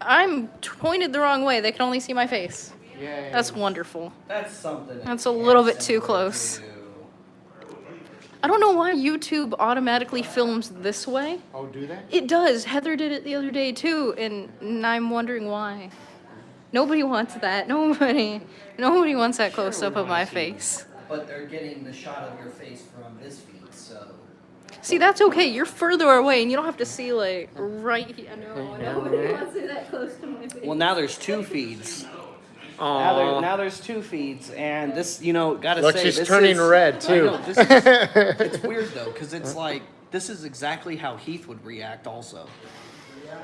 I'm pointed the wrong way. They can only see my face. Yay. That's wonderful. That's something. That's a little bit too close. I don't know why YouTube automatically films this way. Oh, do they? It does. Heather did it the other day too, and I'm wondering why. Nobody wants that. Nobody wants that close up of my face. But they're getting the shot of your face from this feed, so. See, that's okay. You're further away, and you don't have to see like right here. No, nobody wants it that close to my face. Well, now there's two feeds. Aww. Now there's two feeds, and this, gotta Look, say, she's this turning is, red, I too. know, this is, it's weird though, because it's like this is exactly how Heath would react, also.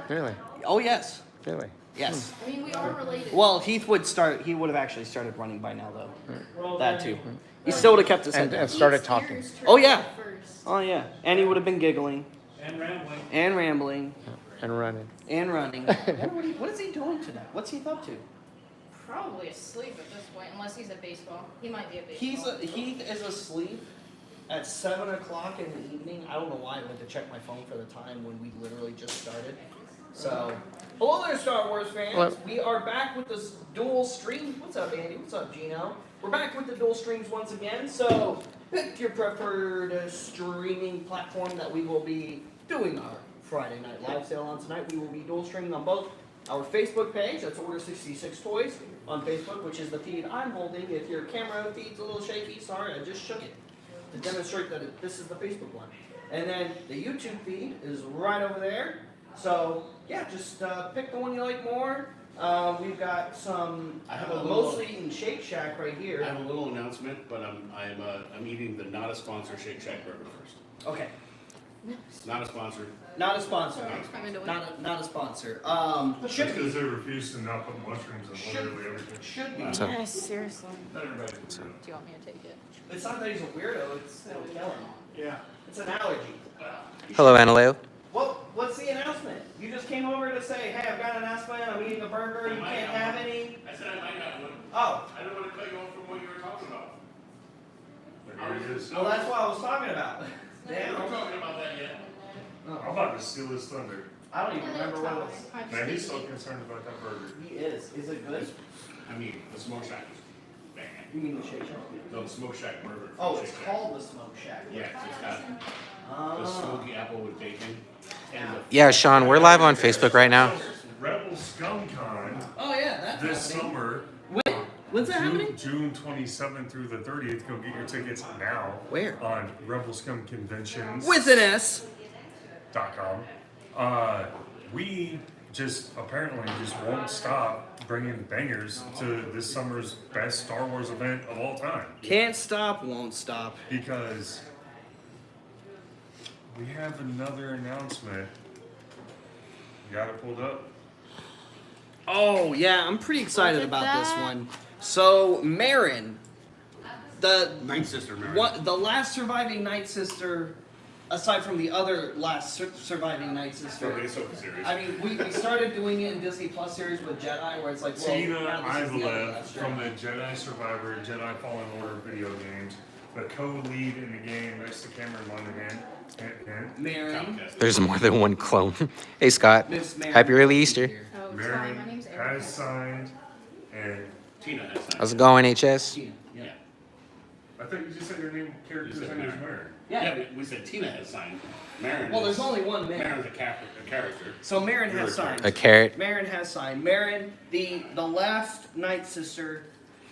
Really? Oh yes, Really? yes. I mean, we are related. Well, Heath would start. He would have actually started running by now, though. That too. He still would have kept his head down. And started talking. Oh yeah. Oh yeah. And he would have been giggling. And rambling. And rambling. And running. And running. What is he doing tonight? What's Heath up to? Probably asleep at this point, unless he's at baseball. He might be at baseball. Heath is asleep at 7 o'clock in the evening. I don't know why I went to check my phone for the time when we literally just started. So, hello there, Star Wars fans. Hello. We are back with this dual stream. What's up, Andy? What's up, Gino? We're back with the dual streams once again. So, pick your preferred streaming platform that we will be doing our Friday night live sale on tonight. We will be dual streaming on both our Facebook page, that's Order 66 Toys on Facebook, which is the feed I'm holding. If your camera feed's a little shaky, sorry, I just shook it to demonstrate that this is the Facebook one. And then the YouTube feed is right over there. So, yeah, just pick the one you like more. We've got some mostly eating Shake Shack right here. I have a little announcement, but I'm eating the not a sponsor Shake Shack burger first. Okay. Not a sponsor. Not a sponsor. Not a sponsor. Should because they refuse to not put mushrooms in literally everything. Should be. Yes, seriously. Not everybody can do Do you want me to take it? It's not that he's a weirdo, it'll kill him. Yeah. It's an allergy. Hello, Analeo. What's the announcement? You just came over to say, hey, I've got an announcement, I'm eating a burger, you can't have any. I said I might have one. Oh, I don't want to cut you off from what you were talking about. There it is. well, that's what I was talking about. We're Damn. talking about that yet. I'm about to steal his thunder. I don't even remember what it was. Man, he's so concerned about that burger. He is. Is it good? I mean, the Smoke Shack is bad. You mean the Shake Shack? No, the Smoke Shack burger. from Oh, Shake it's Shack. called the Smoke Shack. Yeah, it's got the smoky apple with bacon. And the Yeah, Sean, we're live on Facebook right now. Rebel Scum Con Oh yeah, that's this happening. summer. When's that happening? June 27th through the 30th. Go get your tickets now. Where? On Rebel Scum Conventions. With an S. .com. We just apparently just won't stop bringing bangers to this summer's best Star Wars event of all time. Can't stop, won't stop. Because we have another announcement. You got it pulled up? Oh yeah, I'm pretty excited Look at about this that. one. So Marin, the Night Sister Mary. the last surviving Night Sister, aside from the other last surviving Night Sister. the Ahsoka series. I mean, we started doing it in Disney Plus series with Jedi, where it's like, well, Tina now this is the other Ivolev last from Jedi. the Jedi Survivor, Jedi Fallen Order video games, the co-lead in the game next to Cameron Monaghan. Marin. There's more than one clone. Hey, Scott. Miss Marin. Happy early Easter. Oh, Marin my name's has Erica. signed, and Tina has signed. How's it going, HS? Tina. Yeah. I thought you just said your name, character's You said name is Marin. Marin. Yeah. Yeah, we said Tina has signed. Marin. Well, is- there's only one Marin. Marin's a character. So Marin You're has a signed. A carrot. Marin has signed. Marin, the last Night Sister,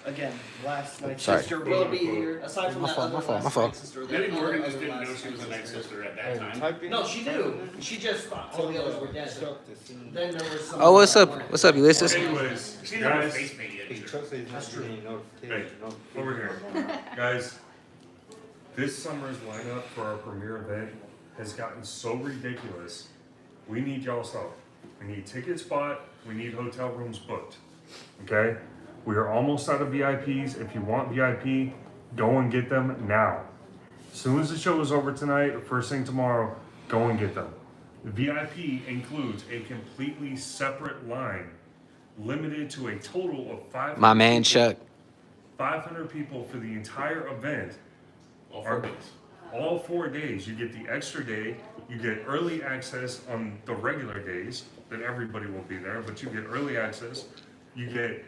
again, last Night Sorry. Sister will be here. Aside from My that fault, other my fault, last my fault. Night Sister. Maybe the Morgan other just didn't know last she was a Night Sister at that time. No, she knew. She just thought all the others were dead. Then there was some. Oh, what's up? What's up, Ulysses? Anyways, She didn't have a guys, face paint yet. either. hey, over here. Guys, this summer's lineup for our premiere event has gotten so ridiculous. We need y'all's help. We need tickets bought. We need hotel rooms booked. Okay? We are almost out of VIPs. If you want VIP, go and get them now. As soon as the show is over tonight or first thing tomorrow, go and get them. VIP includes a completely separate line, limited to a total of 500 My man, people. Chuck. 500 people for the entire event. All 4 days. All 4 days. You get the extra day you get early access on the regular days that everybody will be there, but you get early access. You get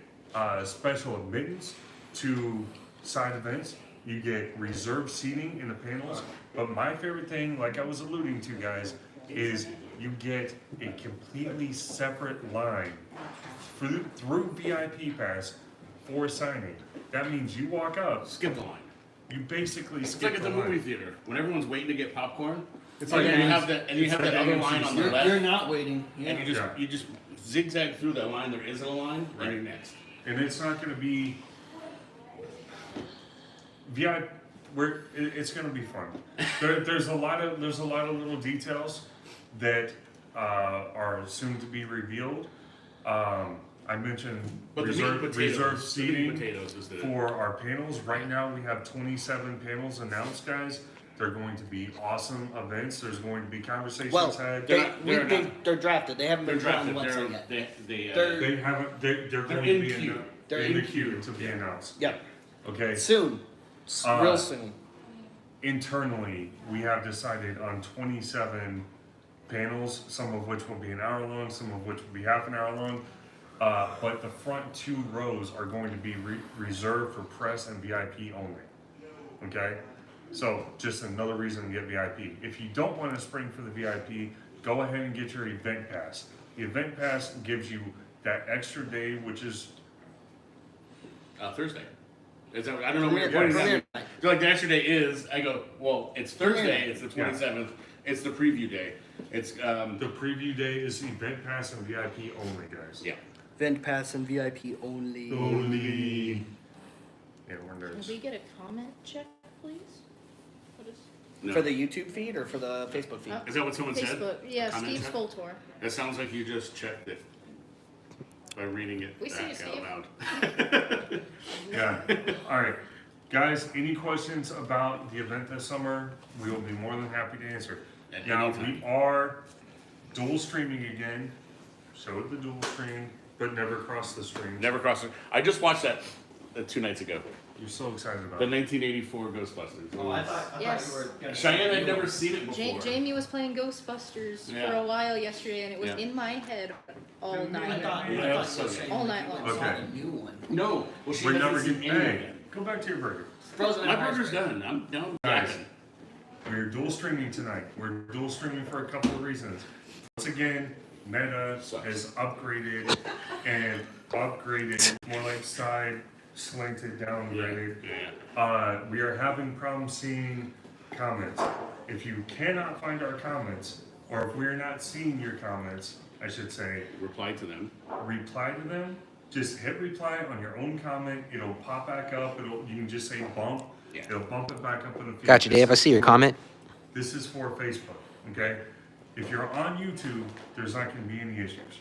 special admittance to side events. You get reserved seating in the panels. But my favorite thing, like I was alluding to, guys, is you get a completely separate line through VIP Pass for signing. That means you walk up, Skip the line. you basically It's skip like at the the line. movie theater when everyone's waiting to get popcorn. It's And like you AMC have that, and you have that other line on the You're left, not waiting. Yeah. and Yeah. you just zigzag through that line. There isn't a line, and you're next. And it's not going to be VIP. It's going to be fun. There's a lot of little details that are soon to be revealed. I mentioned But reserved the meat and potatoes seating is the for our panels. Right now we have 27 panels announced, guys. They're going to be awesome events. There's going to be conversations Well, had. they're drafted. They haven't they're been put on the drafted. website yet. They're They haven't. They're going to in be queue. They're in the in queue to be announced. Yep. Okay. Soon. Real soon. Internally, we have decided on 27 panels, some of which will be an hour long, some of which will be half an hour long. But the front 2 rows are going to be reserved for press and VIP only. Okay? So, just another reason to get VIP. If you don't want to spring for the VIP, go ahead and get your event pass. The event pass gives you that extra day, which is Thursday. Is that, I don't know where you're Premiere pointing night. at. So like the extra day is, I go, well, it's Thursday, Premiere it's the 27th, it's the preview day. It's, the preview day is event pass and VIP only, guys. yeah. Event pass and VIP only. Only. Yeah, we're Can nerds. we get a comment check, please? What is No. For the YouTube feed or for the Facebook feed? Is that what someone said? Facebook? Yeah, Comment Steve's check? full tour. It sounds like you just checked it by reading it We see you, back Steve. out loud. Yeah. All right. Guys, any questions about the event this summer? We will be more than happy to answer. At Now, any time. we are dual streaming again. Showed the dual stream, but never crossed the stream. Never crossed it. I just watched that 2 nights ago. You're so excited about The it. 1984 Ghostbusters. Oh, I thought Yes. you were gonna Cheyenne had never seen it before. Jamie was playing Ghostbusters for Yeah. a while yesterday, and it was Yeah. in my head all I night. thought Yeah, you were so- saying all you night long. saw Okay. the new one. No, well she We're hasn't never seen getting. any of Hey, it. go back to your burger. Frozen My Empire. burger's done. I'm Guys, done. we're dual streaming tonight. We're dual streaming for a couple of reasons. Once again, Meta Sucks. has upgraded and upgraded, more like side slanted downgraded. Yeah. We are having problems seeing comments. If you cannot find our comments, or if we're not seeing your comments, I should say, Reply to them. reply to them. Just hit reply on your own comment. It'll pop back up. You can just say bump. Yeah. It'll bump it back up in the feed. Gotcha, Dave. I see your comment. This is for Facebook, okay? If you're on YouTube, there's not gonna be any issues.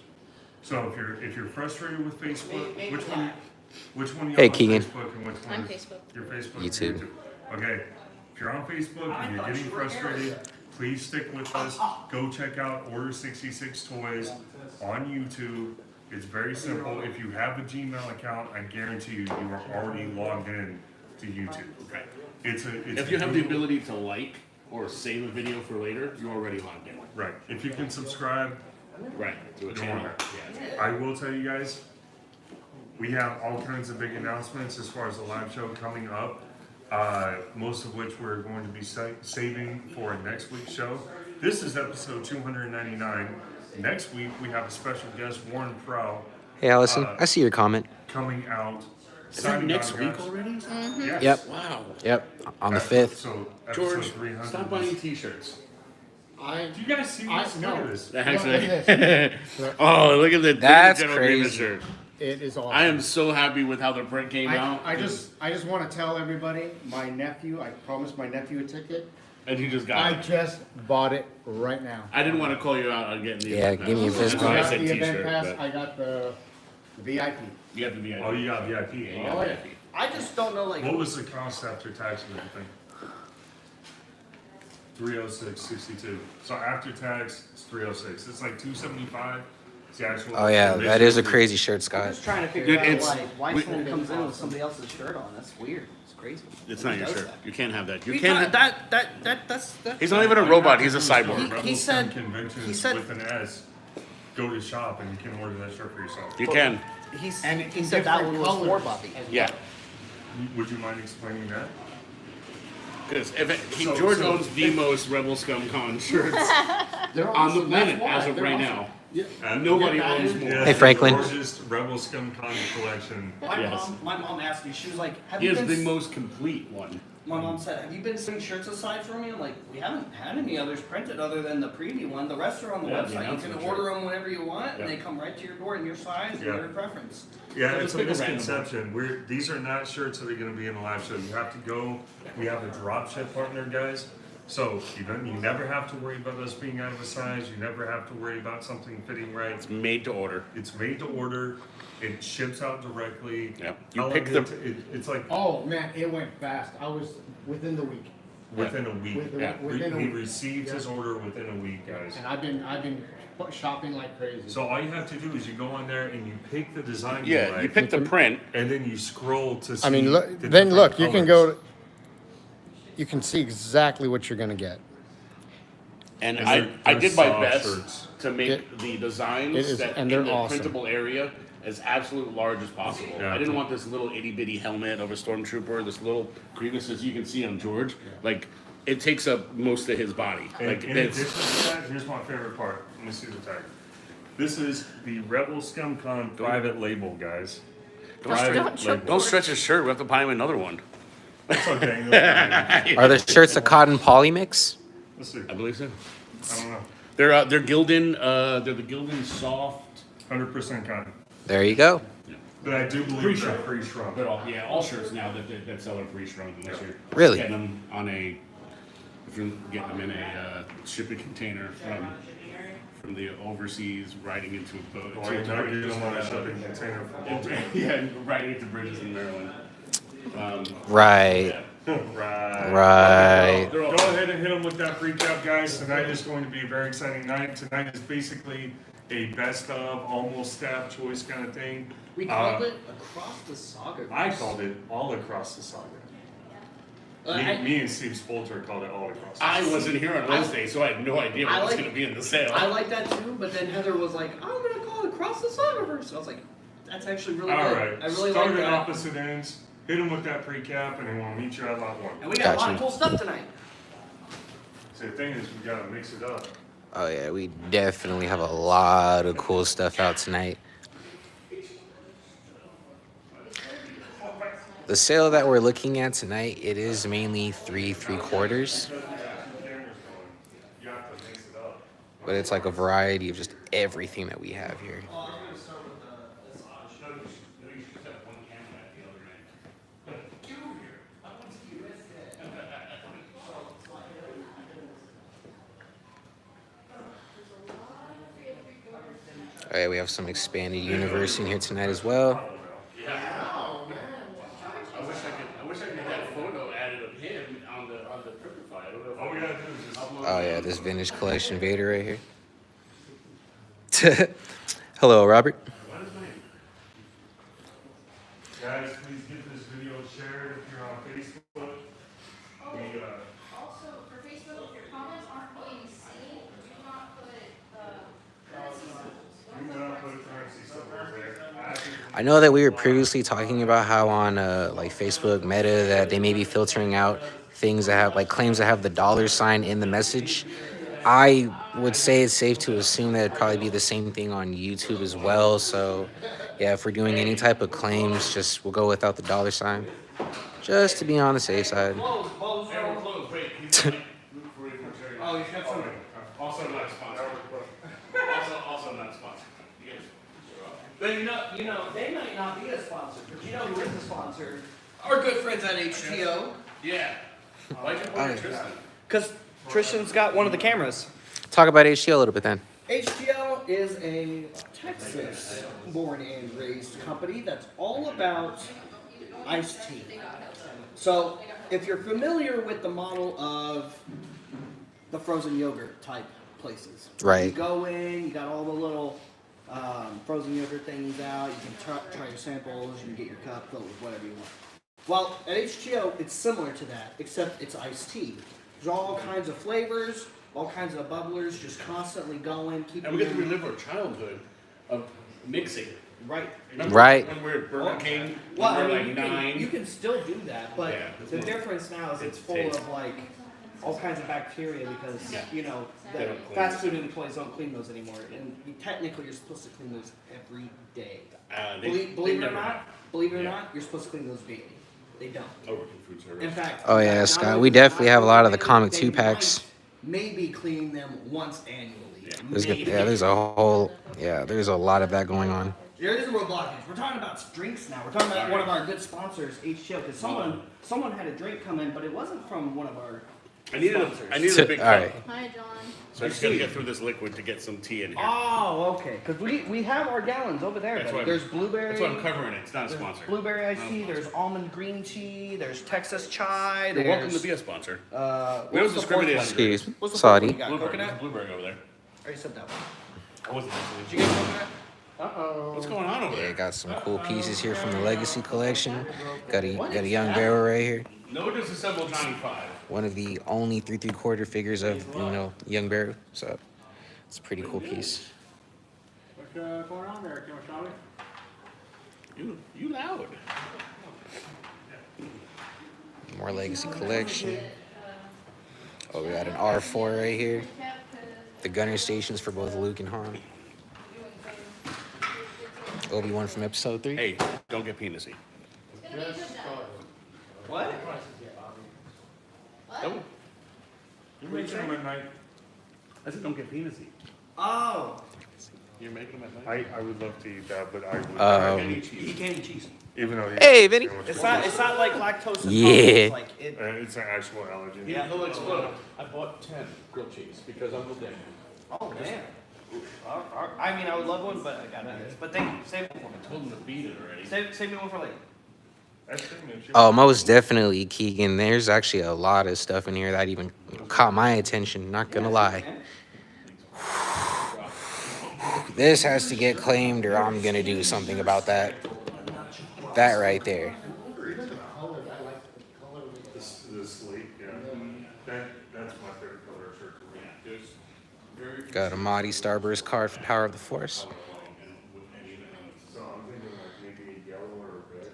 So if you're frustrated with Facebook, which one Hey, you on Keegan. Facebook and which one I'm is Facebook. your Facebook? YouTube. and Okay, if you're on Facebook and you're getting frustrated, please stick with us. Go check out Order 66 Toys on YouTube. It's very simple. If you have a Gmail account, I guarantee you are already logged in to YouTube. Right. It's If you have the ability to like or save a video for later, you're already logged in. Right. If you can subscribe, Right. To a You're channel. on. Yeah. I will tell you guys, we have all kinds of big announcements as far as the live show coming up. Most of which we're going to be saving for next week's show. This is episode 299. Next week we have a special guest, Warren Prowl, Hey, Allison. I see your comment. coming out. Is that signing next autographs. week already? Yes. Yep. Wow. Yep. On the 5th. So George, episode 300. stop buying t-shirts. Do you guys see this? Look at this. Actually. Oh, look at the That's General Grievous crazy. shirt. It is awesome. I am so happy with how the print came out. I just want to tell everybody, my nephew, I promised my nephew a ticket. And you just got I it. just bought it right now. I didn't want to call you out on getting the Yeah, event give me a pass. fist That's bump. why I I got said the event t-shirt. pass, but I got the VIP. You have the VIP. Oh, you got VIP. Yeah, you eh? got VIP. I just don't know, like, What was the cost after tax and everything? 306.62. So after tax, it's 306. It's like 275. It's the actual. Oh yeah, that is a dimensions. crazy shirt, I'm Scott. just trying to figure Dude, out it's- why we- someone comes in with somebody else's shirt on. That's weird. It's crazy. It's Who not your does shirt. that? You can't have that. You We can't. thought Have, that's he's not even a robot. He's a cyborg. He Rebel said- Scum Conventions he said- with an S. Go to shop and you can order that shirt for yourself. You can. And He said that one different was for colors Bobby. as Yeah. Would you mind explaining that? Because So- George so- owns the most Rebel Scum Con shirts They're on the awesome. That's planet why. as of They're right awesome. now. Yeah. Nobody Yeah, that owns is- more. Yeah, Hey, Franklin. The largest Rebel Scum Con collection. Yes. My mom asked me. She was like, "Have He you is been?" the most complete one. My mom said, "Have you been sending shirts aside from me?" I'm like, "We haven't had any others printed other than the preview one. The rest are on the Yeah, the website. You can announcement order shirt. them whenever you want, and Yeah. they come right to your door in your size and Yeah. your preference." Yeah, So it's a pick a random misconception. These are not shirts that are going to be in the live show. You have to go. We have a drop ship partner, guys. So you never have to worry about us being out of a size. You never have to worry about something fitting right. It's made to order. It's made to order. It ships out directly. Yep. How You pick long the. it's like Oh man, it went fast. I was within the week. within a week. Yeah. Within a He week. received his Yeah. order within a week, guys. And I've been shopping like crazy. So all you have to do is you go on there and you pick the design you Yeah, like, you pick the print. and then you scroll to see. I mean, look, the then different look, you can colors. go, you can see exactly what you're gonna get. And And I they're did my soft best shirts. to make It- the designs it is- that and in they're the awesome. printable area as absolute large as possible. Yeah. I didn't want this little itty bitty helmet of a stormtrooper, this little Grievous as you can see on George. Like it takes up most of his body. And Like in it's addition to that, here's my favorite part. Let me see the tag. This is the Rebel Scum Con private label, guys. Private label. don't stretch his shirt. We have to buy him another one. It's okay. Are the shirts a cotton poly mix? Let's see. I believe so. I don't know. They're Gildan. They're the Gildan soft. 100% cotton. There you go. But I do believe they're pre-shrunk. But all shirts now that sell are pre-shrunk unless you're Really? getting them on a if you're getting them in a shipping container from the overseas riding into a boat. Or you're not getting them on a shipping container from Walmart. Yeah, riding into bridges in Maryland. Right. Right. Right. They're all, Go ahead and hit them with that recap, guys. Tonight is going to be a very exciting night. Tonight is basically a best of, almost staff choice kind of thing. We called it Across the Sagaverse. I called it all across the saga. Me and Steve Spolter called it all across the I saga. wasn't here on Wednesday, so I had no idea I what was like- going to be in the sale. I like that too, but then Heather was like, "I'm gonna call it Across the Sagaverse." I was like, "That's actually really All good. right. I really Start like at that." opposite ends. Hit them with that pre-cap, and then we'll meet you at lot one. And we got a lot of Gotcha. cool stuff tonight. So the thing is, we gotta mix it up. Oh yeah, we definitely have a lot of cool stuff out tonight. The sale that we're looking at tonight, it is mainly 3/3/4, You have to mix it up. but it's like a variety of just everything that we have here. Oh yeah, we have some expanded universe in here tonight as well. I wish I could get that photo added of him on the Purify. I don't know if All we gotta do is just upload. Oh yeah, this vintage collection Vader right here. Hello, Robert. Guys, please get this video shared if you're on Facebook. We, Also, for Facebook, if your comments aren't being seen, do not put currency symbols. do not put currency symbols there. I know that we were previously talking about how on like Facebook Meta that they may be filtering out things that have like claims that have the $sign in the message. I would say it's safe to assume that it'd probably be the same thing on YouTube as well. So yeah, if we're doing any type of claims, just we'll go without the $sign, just to be on the safe side. Close, close, Hey, we're close. closed. Wait, he's like, before you come check it out. Oh, you got some. Also not sponsored. Also not sponsored. You guys- But you know, they might not be a sponsor, but you know who is a sponsor? Our good friends at HTO. Yeah. Why'd you point at Tristan? Because Tristan's got one of the cameras. Talk about HTO a little bit then. HTO is a Texas born and raised company that's all about iced tea. So if you're familiar with the model of the frozen yogurt type places, Right. You go in, you got all the little frozen yogurt things out. You can try your samples. You can get your cup filled with whatever you want. Well, at H2O, it's similar to that, except it's iced tea. There's all kinds of flavors, all kinds of bubblers, just constantly going. And we get to relive our childhood of mixing. Right. Remember Right. when we were at Burger King, Well, we I were mean, like you 9. can still do that, but Yeah, the difference now is it's full taste. of like all kinds of bacteria because Yeah. you know They the don't clean fast those. food employees don't clean those anymore, and technically you're supposed to clean those every day. They Believe it or never not, have. believe it or Yeah. not, you're supposed to clean those daily. They don't. I work in food service. In fact, Oh, yeah, not Scott, only we do they definitely not have a lot of the clean comic them, 2-packs. Maybe clean them once annually. There's a whole, there's a lot of that going on. There is a real blockage. We're talking about drinks now. We're talking about one of our good sponsors, H2O, because someone had a drink come in, but it wasn't from one of our I needed sponsors. a big All cup. right. Hi, John. So I just gotta get through this liquid to get some tea in here. Oh, okay. Because we have our gallons over there. That's buddy. why There's blueberry. That's why I'm covering it. It's not a There's sponsor. blueberry iced Not a tea. sponsor. There's almond green tea. There's Texas chai. You're There's, welcome to be a sponsor. what's We don't the fourth discriminate one? on Excuse me. What's the fourth one Saudi. you got? Blueberry. Coconut? There's blueberry over there. I already said that one. I wasn't Did listening. you get coconut? What's going on over Yeah, there? got some cool pieces here from the Legacy collection. Got a young barrel right here. No disassembled 95. One of the only 3 3/4 figures of young barrel. So it's a pretty cool piece. What's going on there, Charlie? You loud. More Legacy collection. Oh, we got an R4 right here. The gunner stations for both Luke and Han. Obi-Wan from episode 3. Hey, don't get penisy. What? Don't. You make them at night. I said don't get penisy. Oh. You're making them at night? I would love to eat that, but I would. Any He cheese. can't eat cheese. Even though. Hey, Vinny. It's not like lactose intolerance. Yeah. Like it. It's an actual allergen. Yeah. He'll explode. I bought 10 grilled cheese because I'm with them. Oh damn. I mean, I would love one, but I got it. But thank you. Save one for me. Told him to beat it already. Save me one for later. That's pretty much it. Oh, most definitely, Keegan. There's actually a lot of stuff in here that even caught my attention, not gonna lie. This has to get claimed or I'm gonna do something about that. That right there. The slate, yeah. That's my favorite color shirt. Got a Mahdi Starburst card for Power of the Force. So I'm thinking like maybe yellow or red.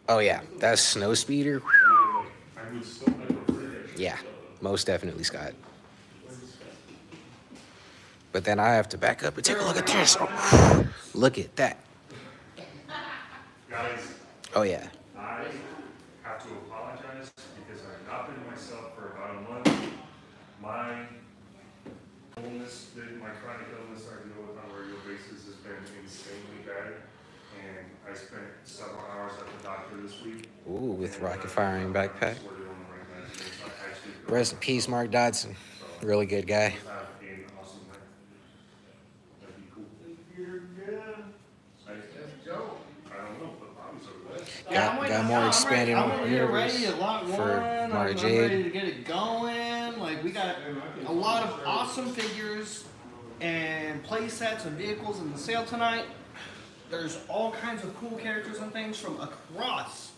Oh yeah, that's Snow Speeder. I would still prefer it. Yeah, most definitely, Scott. But then I have to back up and take a look at this. Oh, look at that. Guys, Oh yeah. I have to apologize because I've not been myself for about a month. My illness, my chronic illness I deal with on a regular basis has been insanely bad. And I spent several hours at the doctor this week. Ooh, with rocket firing backpack. We're doing right now. It's not actually Rest in peace, Mark Dodson. Really good guy. have an awesome night. That'd be cool. You're good. Let's go. I don't know, but Bobby's over there. Got more expanded I'm ready universe to lot for one. I'm Mara ready Jade. to get it going. Like we got a lot of awesome figures and play sets and vehicles in the sale tonight. There's all kinds of cool characters and things from across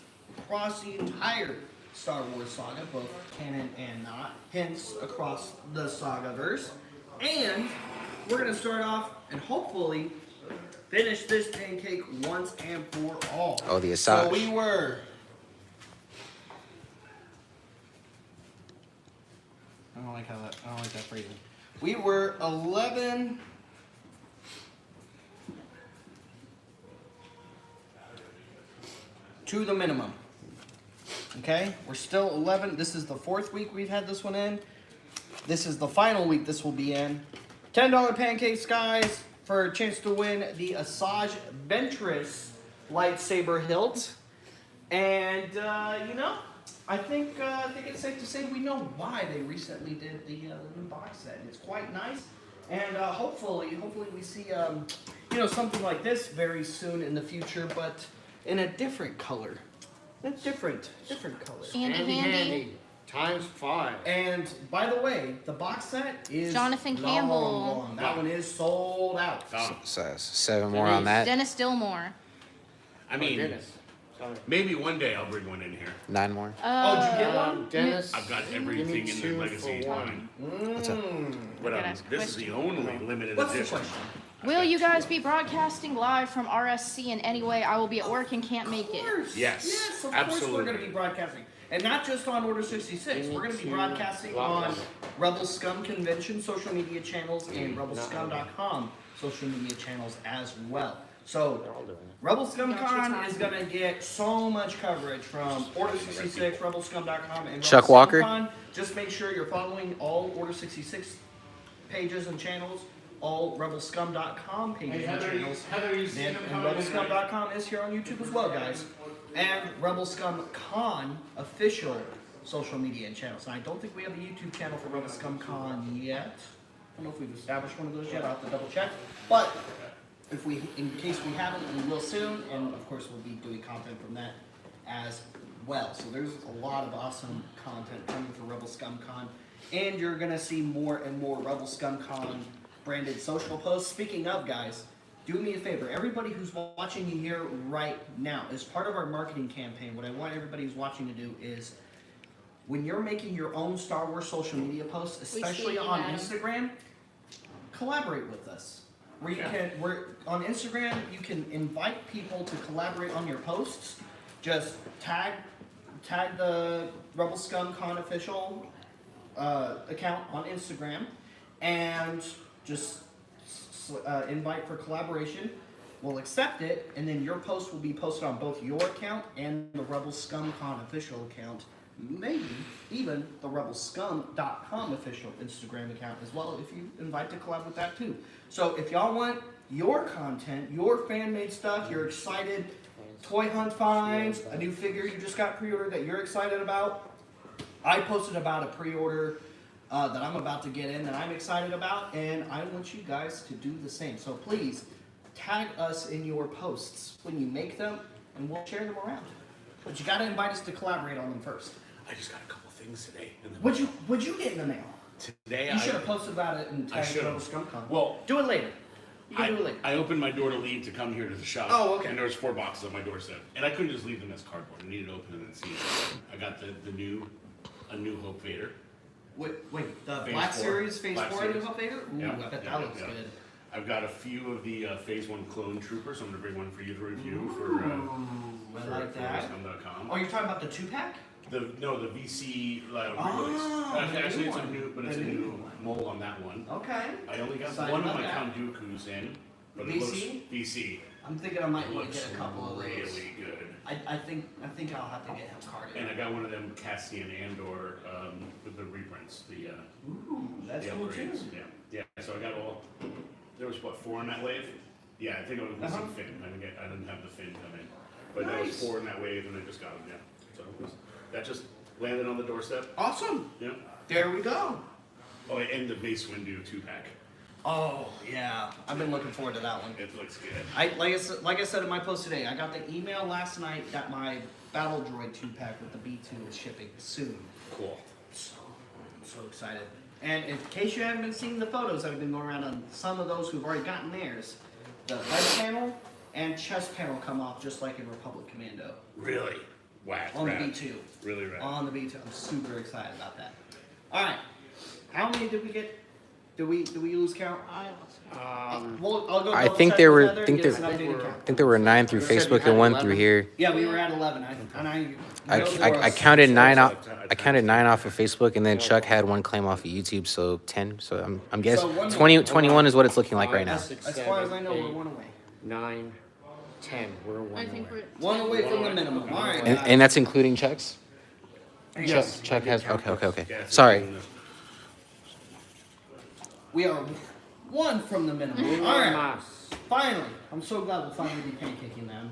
the entire Star Wars saga, both canon and not, hence across the Sagaverse. And we're gonna start off and hopefully finish this pancake once and for all. Oh, the So Asajj. we were. I don't like that phrasing. We were 11. To the minimum. Okay? We're still 11. This is the 4th week we've had this one in. This is the final week this will be in. $10 pancakes, guys, for a chance to win the Asajj Ventress lightsaber hilt. And, I think it's safe to say we know why they recently did the new box set. It's quite nice. And hopefully we see, something like this very soon in the future, but in a different color. A different color. Handy. ×5. And by the way, the box set is Jonathan long Campbell. gone. That one is sold out. So 7 more on that. Dennis Dillmore. I mean, Dennis. Sorry. maybe one day I'll bring one in here. 9 more. Oh, did you get one? Dennis. I've got give me everything in the 2 legacy for 1. line. What's up? But gotta ask a this is the only limited What's the edition. question? Will you guys be broadcasting live from RSC in any way? I will be at work and can't make it. Yes, Yes, of course absolutely. we're going to be broadcasting. And not just on Order 66. We're going to be broadcasting on Rebel Scum Convention social media channels and RebelScum.com social media channels as well. So, Rebel Scum Con is going to get so much coverage from Order 66, RebelScum.com, and Chuck Rebel Walker? Scum Con. Just make sure you're following all Order 66 pages and channels, all RebelScum.com pages and channels. And RebelScum.com is here on YouTube as well, guys. And Rebel Scum Con official social media and channels. And I don't think we have a YouTube channel for Rebel Scum Con yet. I don't know if we've established one of those yet. I'll have to double check. But if we, in case we haven't, we will soon. And of course, we'll be doing content from that as well. So there's a lot of awesome content coming for Rebel Scum Con. And you're gonna see more and more Rebel Scum Con branded social posts. Speaking of, guys, do me a favor. Everybody who's watching you here right now, as part of our marketing campaign, what I want everybody who's watching to do is, when you're making your own Star Wars social media posts, especially you, on Adam. Instagram, collaborate with us. Where you can, on Instagram, you can invite people to collaborate on your posts. Just tag the Rebel Scum Con official account on Instagram, and just invite for collaboration. We'll accept it, and then your post will be posted on both your account and the Rebel Scum Con official account. Maybe even the RebelScum.com official Instagram account as well, if you invite to collab with that too. So if y'all want your content, your fan-made stuff, you're excited, toy hunt finds, a new figure you just got pre-ordered that you're excited about. I posted about a pre-order that I'm about to get in that I'm excited about, and I want you guys to do the same. So please tag us in your posts when you make them, and we'll share them around. But you gotta invite us to collaborate on them first. I just got a couple things today. In the What'd you get in the mail? Today You should have posted about it and I tagged should've. Rebel Scum Con. Well, Do it later. You can do it later. I opened my door to leave to come here to the shop. Oh, okay. And there was 4 boxes on my doorstep, and I couldn't just leave them as cardboard. I needed to open them and see. I got a new Hope Vader. Wait, the Phase Black 4. Series, Phase Black 4 New Series. Hope Vader? Ooh, Yeah, I bet yeah, that looks yeah. good. I've got a few of the Phase 1 clone troopers. I'm gonna bring one for you to review for I like that. RebelScum.com. Oh, you're talking about the 2-pack? The VC re-release. Oh, the Actually, new it's a one. new, but it's The a new new one. mold on that one. Okay. I only got Excited one of about my that. Count Dooku's in, but it looks VC? VC. I'm thinking I might It need to looks get a couple of those. really good. I think I'll have to get him carded. And I got one of them Cassian Andor with the reprints, the Ooh, that's the cool too. upgrades. Yeah. So I got all. There was what, 4 in that wave? Yeah, I think it was missing Uh-huh. Finn. I didn't have the Finn come in, but there was Nice. 4 in that wave, and I just got them. Yeah. So it was, that just landed on the doorstep. Awesome. Yeah. There we go. Oh, and the Mace Windu 2-pack. Oh yeah, I've been looking forward to that one. It looks good. Like I said in my post today, I got the email last night that my Battle Droid 2-pack with the B2 is shipping soon. Cool. So I'm so excited. And in case you haven't been seeing the photos that have been going around on some of those who've already gotten theirs, the head panel and chest panel come off just like in Republic Commando Really? Wow. on the rad. B2. Really rad. On the B2. I'm super excited about that. All right, how many did we get? Did we lose count? Well, I'll go I double think check there with were- Heather and think get us there- an updated I count. think there were 9 through You said you Facebook had and 1 11? through here. Yeah, we were at 11. I counted 9 off. I counted 9 off of Facebook, and then Chuck had 1 claim off of YouTube, so 10. So I'm guessing So 21 is what it's looking like right now. As far as I know, we're 1 away. 9, 10. We're 1 I think away. we're 1 away from the minimum. All right. And that's including Chuck's. Yes. Chuck has. Okay. Yeah, it's Sorry. We are 1 from the minimum. All right. Finally, I'm so glad we'll finally be pancaking them.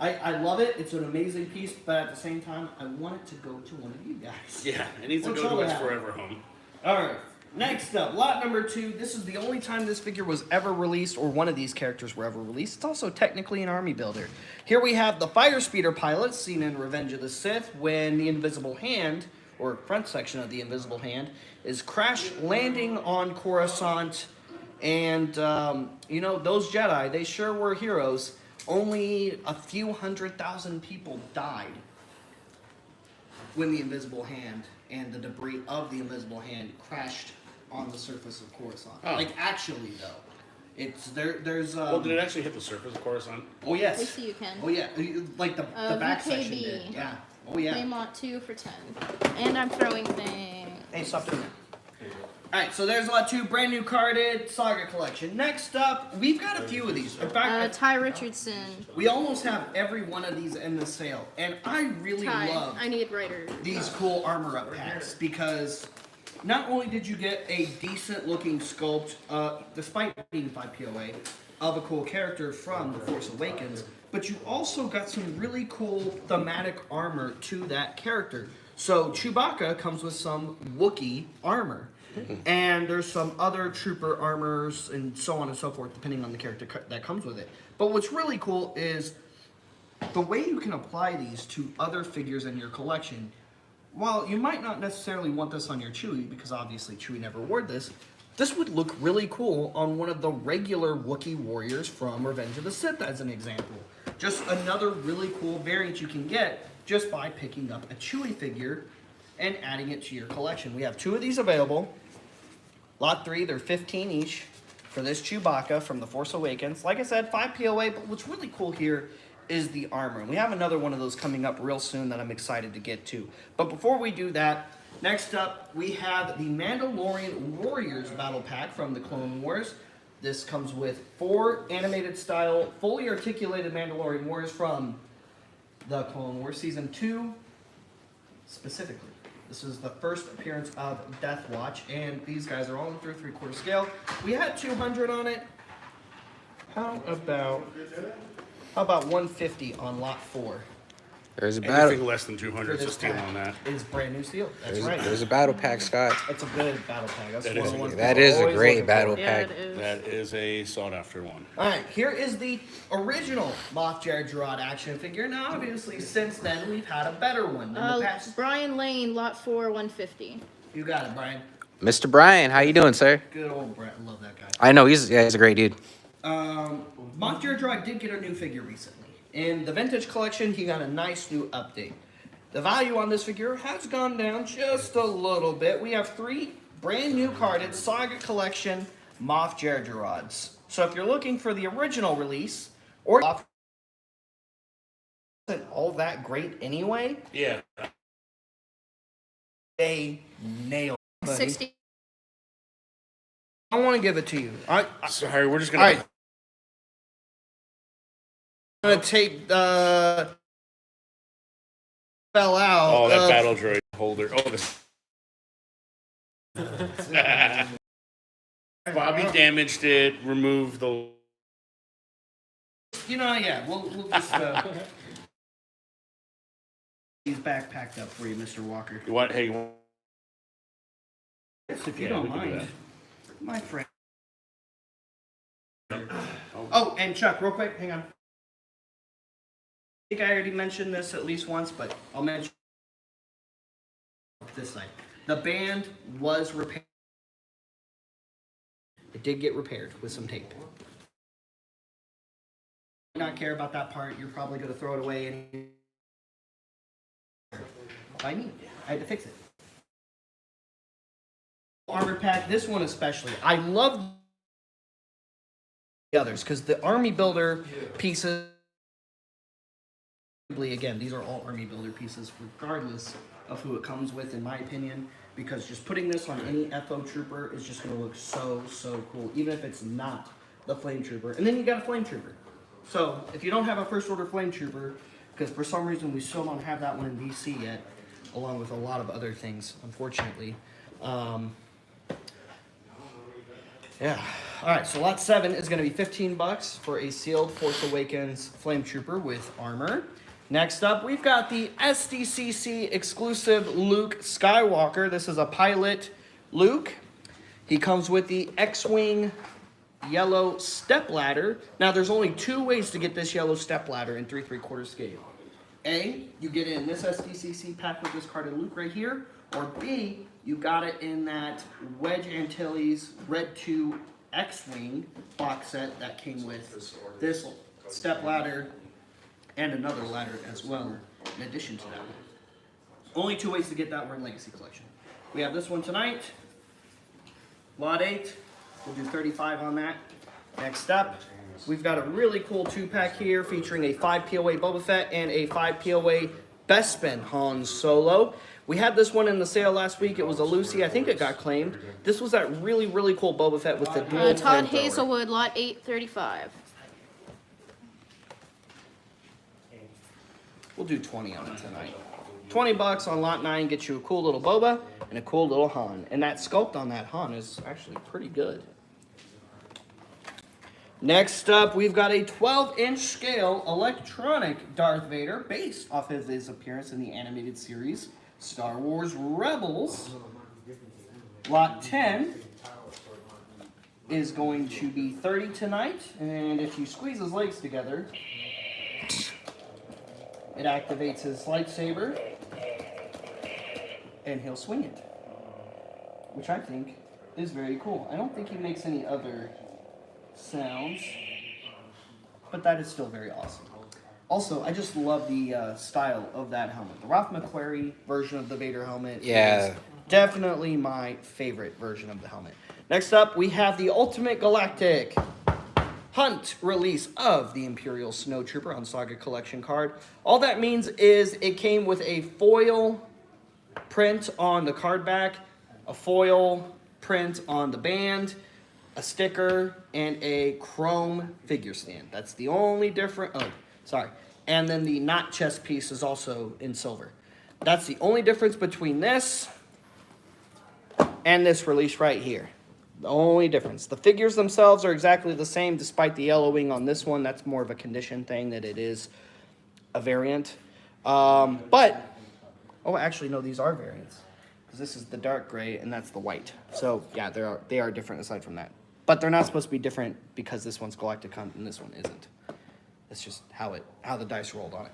I love it. It's an amazing piece, but at the same time, I want it to go to one of you guys. Yeah, it needs to What's go all to its that? forever home. All right. Next up, lot number 2. This is the only time this figure was ever released, or one of these characters were ever released. It's also technically an army builder. Here we have the fire speeder pilot seen in Revenge of the Sith when the Invisible Hand or front section of the Invisible Hand, is crash landing on Coruscant. And, you know, those Jedi, they sure were heroes. Only a few 100,000 people died when the Invisible Hand and the debris of the Invisible Hand crashed on the surface of Coruscant. Oh. Like, actually, though. It's there's Well, did it actually hit the surface of Coruscant? Oh yes. Yes, you can. Oh yeah, like the back section VKB. did. Yeah. Oh yeah. Claymont 2 for 10. And I'm throwing things. Hey, stop doing that. Alright, so there's lot 2, brand new carded Saga collection. Next up, we've got a few of these. In fact, Ty Richardson. we almost have every one of these in the sale. And I really Ty. love I need writers. these cool armor up packs because not only did you get a decent looking sculpt, despite being 5 POA, of a cool character from The Force Awakens, but you also got some really cool thematic armor to that character. So Chewbacca comes with some Wookiee armor. And there's some other trooper armors and so on and so forth, depending on the character that comes with it. But what's really cool is the way you can apply these to other figures in your collection. While you might not necessarily want this on your Chewie, because obviously Chewie never wore this would look really cool on one of the regular Wookiee warriors from Revenge of the Sith, as an example. Just another really cool variant you can get just by picking up a Chewie figure and adding it to your collection. We have 2 of these available. Lot 3, they're 15 each for this Chewbacca from The Force Awakens. Like I said, 5 POA, but what's really cool here is the armor. And we have another one of those coming up real soon that I'm excited to get to. But before we do that, next up we have the Mandalorian Warriors Battle Pack from the Clone Wars. This comes with 4 animated style, fully articulated Mandalorian Warriors from the Clone Wars Season 2 specifically. This is the first appearance of Death Watch, and these guys are all in 3/4 scale. We had 200 on it. How about 150 on lot 4? There's a Anything battle. less than 200 is a steal on that. Is brand new steel. That's right. There's a battle pack, Scott. That's a good battle pack. That's That one is of the a ones good- That people is are a always great looking battle for. Yeah, pack. it is. That is a sought after one. All right, here is the original Moff Gerrod action figure. Now, obviously, since then we've had a better one in the past. Brian Lane, lot 4, 150. You got it, Brian. Mr. Brian, how you doing, sir? Good old Brett. I love that guy. I know he's a great dude. Moff Gerrod did get a new figure recently. In the vintage collection, he got a nice new update. The value on this figure has gone down just a little bit. We have 3 brand new carded Saga Collection Moff Gerrods. So if you're looking for the original release, or wasn't all that great anyway, Yeah. they nailed it, buddy. 60. I want to give it to you. Sorry, we're just All gonna. right. I'm gonna take fell out. Oh, that battle droid holder. Oh, this. Bobby damaged it. Removed the. You know, yeah, we'll just he's backpacked up for you, Mr. Walker. You want? Hey. You want- If you Yeah, don't we can do mind, my friend. Oh, and Chuck, real quick, hang on. I think I already mentioned this at least once, but I'll mention this side. The band was repaired. It did get repaired with some tape. Not care about that part. You're probably going to throw it away. By me, I had to fix it. Armor pack. This one especially. I love the others because the army builder pieces. Again, these are all army builder pieces, regardless of who it comes with, in my opinion. Because just putting this on any FO trooper is just going to look so cool, even if it's not the flame trooper. And then you got a flame trooper. So if you don't have a first order flame trooper, because for some reason we still don't have that one in DC yet, along with a lot of other things, unfortunately. Yeah. All right. So lot 7 is going to be $15 for a sealed Force Awakens flame trooper with armor. Next up, we've got the SDCC exclusive Luke Skywalker. This is a pilot Luke. He comes with the X-Wing yellow stepladder. Now, there's only 2 ways to get this yellow stepladder in 3/3 scale. A, you get it in this SDCC pack with this carded Luke right here, or B, you got it in that Wedge Antilles Red 2 X-Wing box set that came with this step ladder and another ladder as well, in addition to that one. Only 2 ways to get that word Legacy Collection. We have this one tonight, Lot 8. We'll do 35 on that. Next up, we've got a really cool 2-pack here featuring a 5 POA Boba Fett and a 5 POA Bespin Han Solo. We had this one in the sale last week. It was a Lucy. I think it got claimed. This was that really, really cool Boba Fett with the dual Todd flamethrower. Hazelwood, lot 835. We'll do 20 on it tonight. $20 on lot 9 gets you a cool little Boba and a cool little Han. And that sculpt on that Han is actually pretty good. Next up, we've got a 12-inch scale electronic Darth Vader based off of his appearance in the animated series Star Wars Rebels. Lot 10 is going to be 30 tonight, and if you squeeze his legs together, it activates his lightsaber, and he'll swing it, which I think is very cool. I don't think he makes any other sounds, but that is still very awesome. Also, I just love the style of that helmet. The Ralph McQuarrie version of the Vader helmet is definitely my favorite version of the helmet. Next up, we have the Ultimate Galactic Hunt release of the Imperial Snowtrooper on Saga Collection card. All that means is it came with a foil print on the card back, a foil print on the band, a sticker, and a chrome figure stand. That's the only different. Oh, sorry. And then the knot chest piece is also in silver. That's the only difference between this and this release right here. The only difference. The figures themselves are exactly the same despite the yellowing on this one. That's more of a condition thing than it is a variant. But, oh, actually, no, these are variants. Because this is the dark gray and that's the white. So, yeah, they are different aside from that. But they're not supposed to be different because this one's Galactic Hunt and this one isn't. That's just how the dice rolled on it.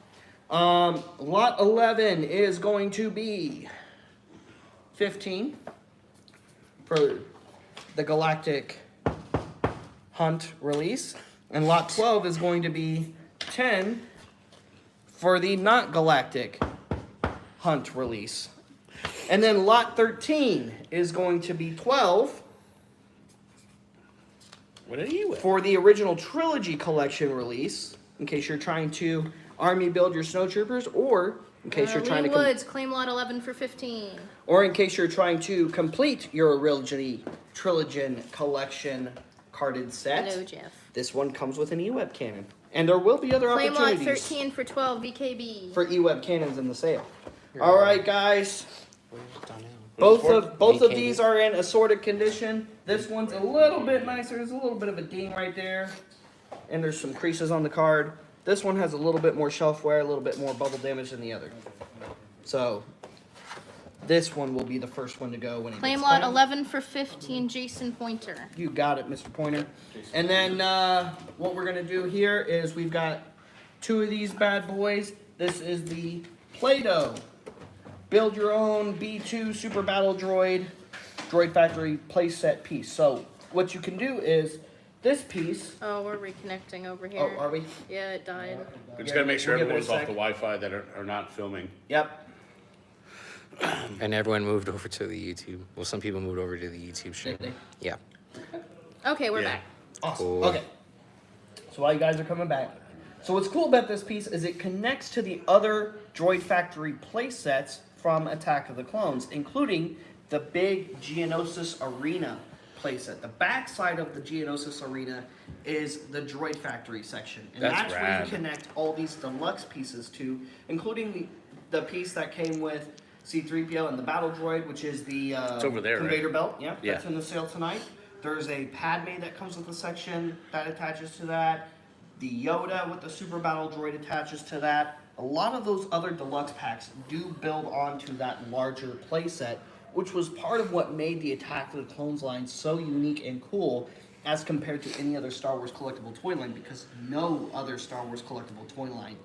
Lot 11 is going to be 15 for the Galactic Hunt release. And lot 12 is going to be 10 for the not Galactic Hunt release. And then lot 13 is going to be 12 What are you with? for the original trilogy collection release, in case you're trying to army build your snowtroopers, or in case you're trying Lee to Woods, claim lot 11 for 15. or in case you're trying to complete your original trilogy collection carded set. Hello, Jeff. This one comes with an E-Web cannon, and there will be other Claim lot opportunities 13 for 12 VKB. for E-Web cannons in the sale. All right, guys. Done now. Both of VKB. these are in assorted condition. This one's a little bit nicer. There's a little bit of a ding right there. And there's some creases on the card. This one has a little bit more shelf wear, a little bit more bubble damage than the other. So, this one will be the first one to go when it Claim gets lot home. 11 for 15, Jason Pointer. You got it, Mr. Pointer. And then what we're going to do here is we've got 2 of these bad boys. This is the Play-Doh Build Your Own B2 Super Battle Droid Factory playset piece. So what you can do is this piece. Oh, we're reconnecting over here. Oh, are we? Yeah, it died. We just gotta make sure We'll give it a everyone's off sec. the Wi-Fi that are not filming. Yep. And everyone moved over to the YouTube. Well, some people moved over to the YouTube stream. Did Yeah. Okay, we're Yeah. back. Awesome. Cool. Okay. So while you guys are coming back. So what's cool about this piece is it connects to the other Droid Factory playsets from Attack of the Clones, including the big Geonosis Arena playset. The back side of the Geonosis Arena is the Droid Factory section. And That's where rad. you connect all these deluxe pieces to, including the piece that came with C-3PO and the Battle Droid, which is the It's over there, right? Conveyor Belt. Yep, Yeah. that's in the sale tonight. There's a Padme that comes with a section that attaches to that. The Yoda with the Super Battle Droid attaches to that. A lot of those other deluxe packs do build onto that larger playset, which was part of what made the Attack of the Clones line so unique and cool as compared to any other Star Wars collectible toy line, because no other Star Wars collectible toy line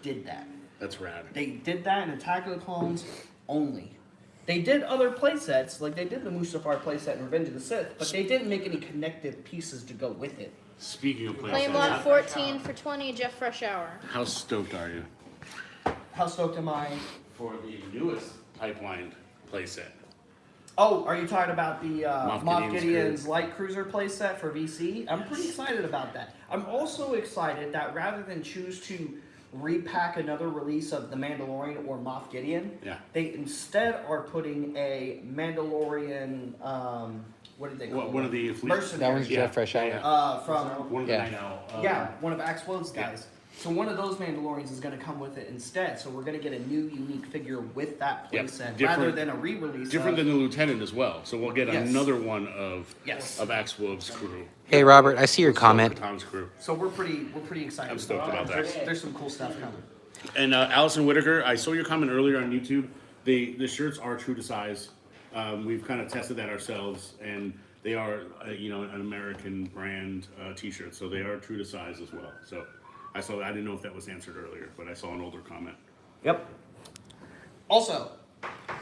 did that. That's rad. They did that in Attack of the Clones only. They did other playsets, like they did the Mustafar playset in Revenge of the Sith, but they didn't make any connective pieces to go with it. Speaking of Claim playsets, lot 14 for 20, Jeff Fresh Hour. how stoked are you How stoked am I? for the newest pipelined playset? Oh, are you talking about the Moff Moff Gideon's Gideon's light cruiser playset for VC? I'm pretty excited about that. I'm also excited that rather than choose to repack another release of The Mandalorian or Moff Gideon, Yeah. they instead are putting a Mandalorian, what did they call One it? of the Mercenary. That one's Jeff Fresh Hour. From one of the Yeah. Night Owl, yeah, one of Axwode's guys. So one of those Mandalorians is going to come with it instead. So we're going to get a new, unique figure with that Yep, playset rather different- than a re-release. different of, than the lieutenant as well. So we'll get Yes. another one of Yes. Axe Wolf's crew. Hey, Robert, I see your comment. Tom's crew. So we're pretty excited. I'm stoked about that. There's some cool stuff coming. And Allison Whitaker, I saw your comment earlier on YouTube. The shirts are true to size. We've kind of tested that ourselves, and they are an American brand T-shirt, so they are true to size as well. So I saw that. I didn't know if that was answered earlier, but I saw an older comment. Yep. Also,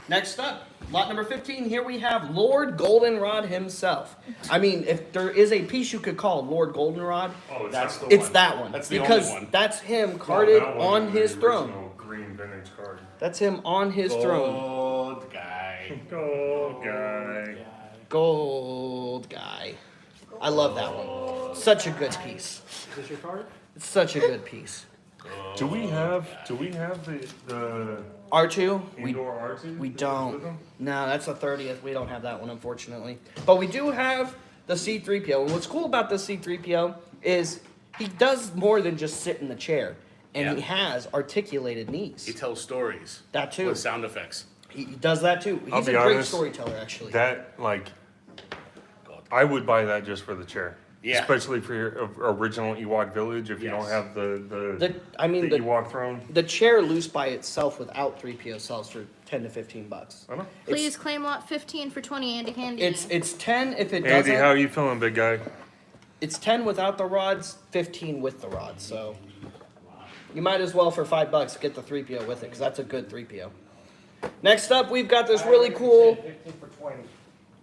next up, lot number 15. Here we have Lord Goldenrod himself. I mean, if there is a piece you could call Lord Goldenrod, Oh, That's the it's one. that one. That's the because only one. that's him No, carded that one on is his the throne. original green vintage card. That's him on his throne. Gold guy. Gold guy. Gold guy. I love that one. Such a good piece. Is this your card? It's such a good piece. Do we have the R2? indoor R2? We with don't. them? No, that's the 30th. We don't have that one, unfortunately. But we do have the C-3PO. And what's cool about the C-3PO is he does more than just sit in the chair. And he has articulated knees. He tells stories. That too. With sound effects. He does that too. I'll He's a be great honest, storyteller, actually. That, I would buy that just for the chair. Yeah. Especially for your original Ewok village, if you don't Yes. have the The Ewok throne. the chair loose by itself without 3PO sells for $10 to $15. I know. Please claim lot 15 for 20, Andy Handy. It's 10 if it Andy, doesn't. how you feeling, big guy? It's 10 without the rods, 15 with the rods. So you might as well for $5 get the 3PO with it because that's a good 3PO. Next up, we've got this really cool. 15 for 20.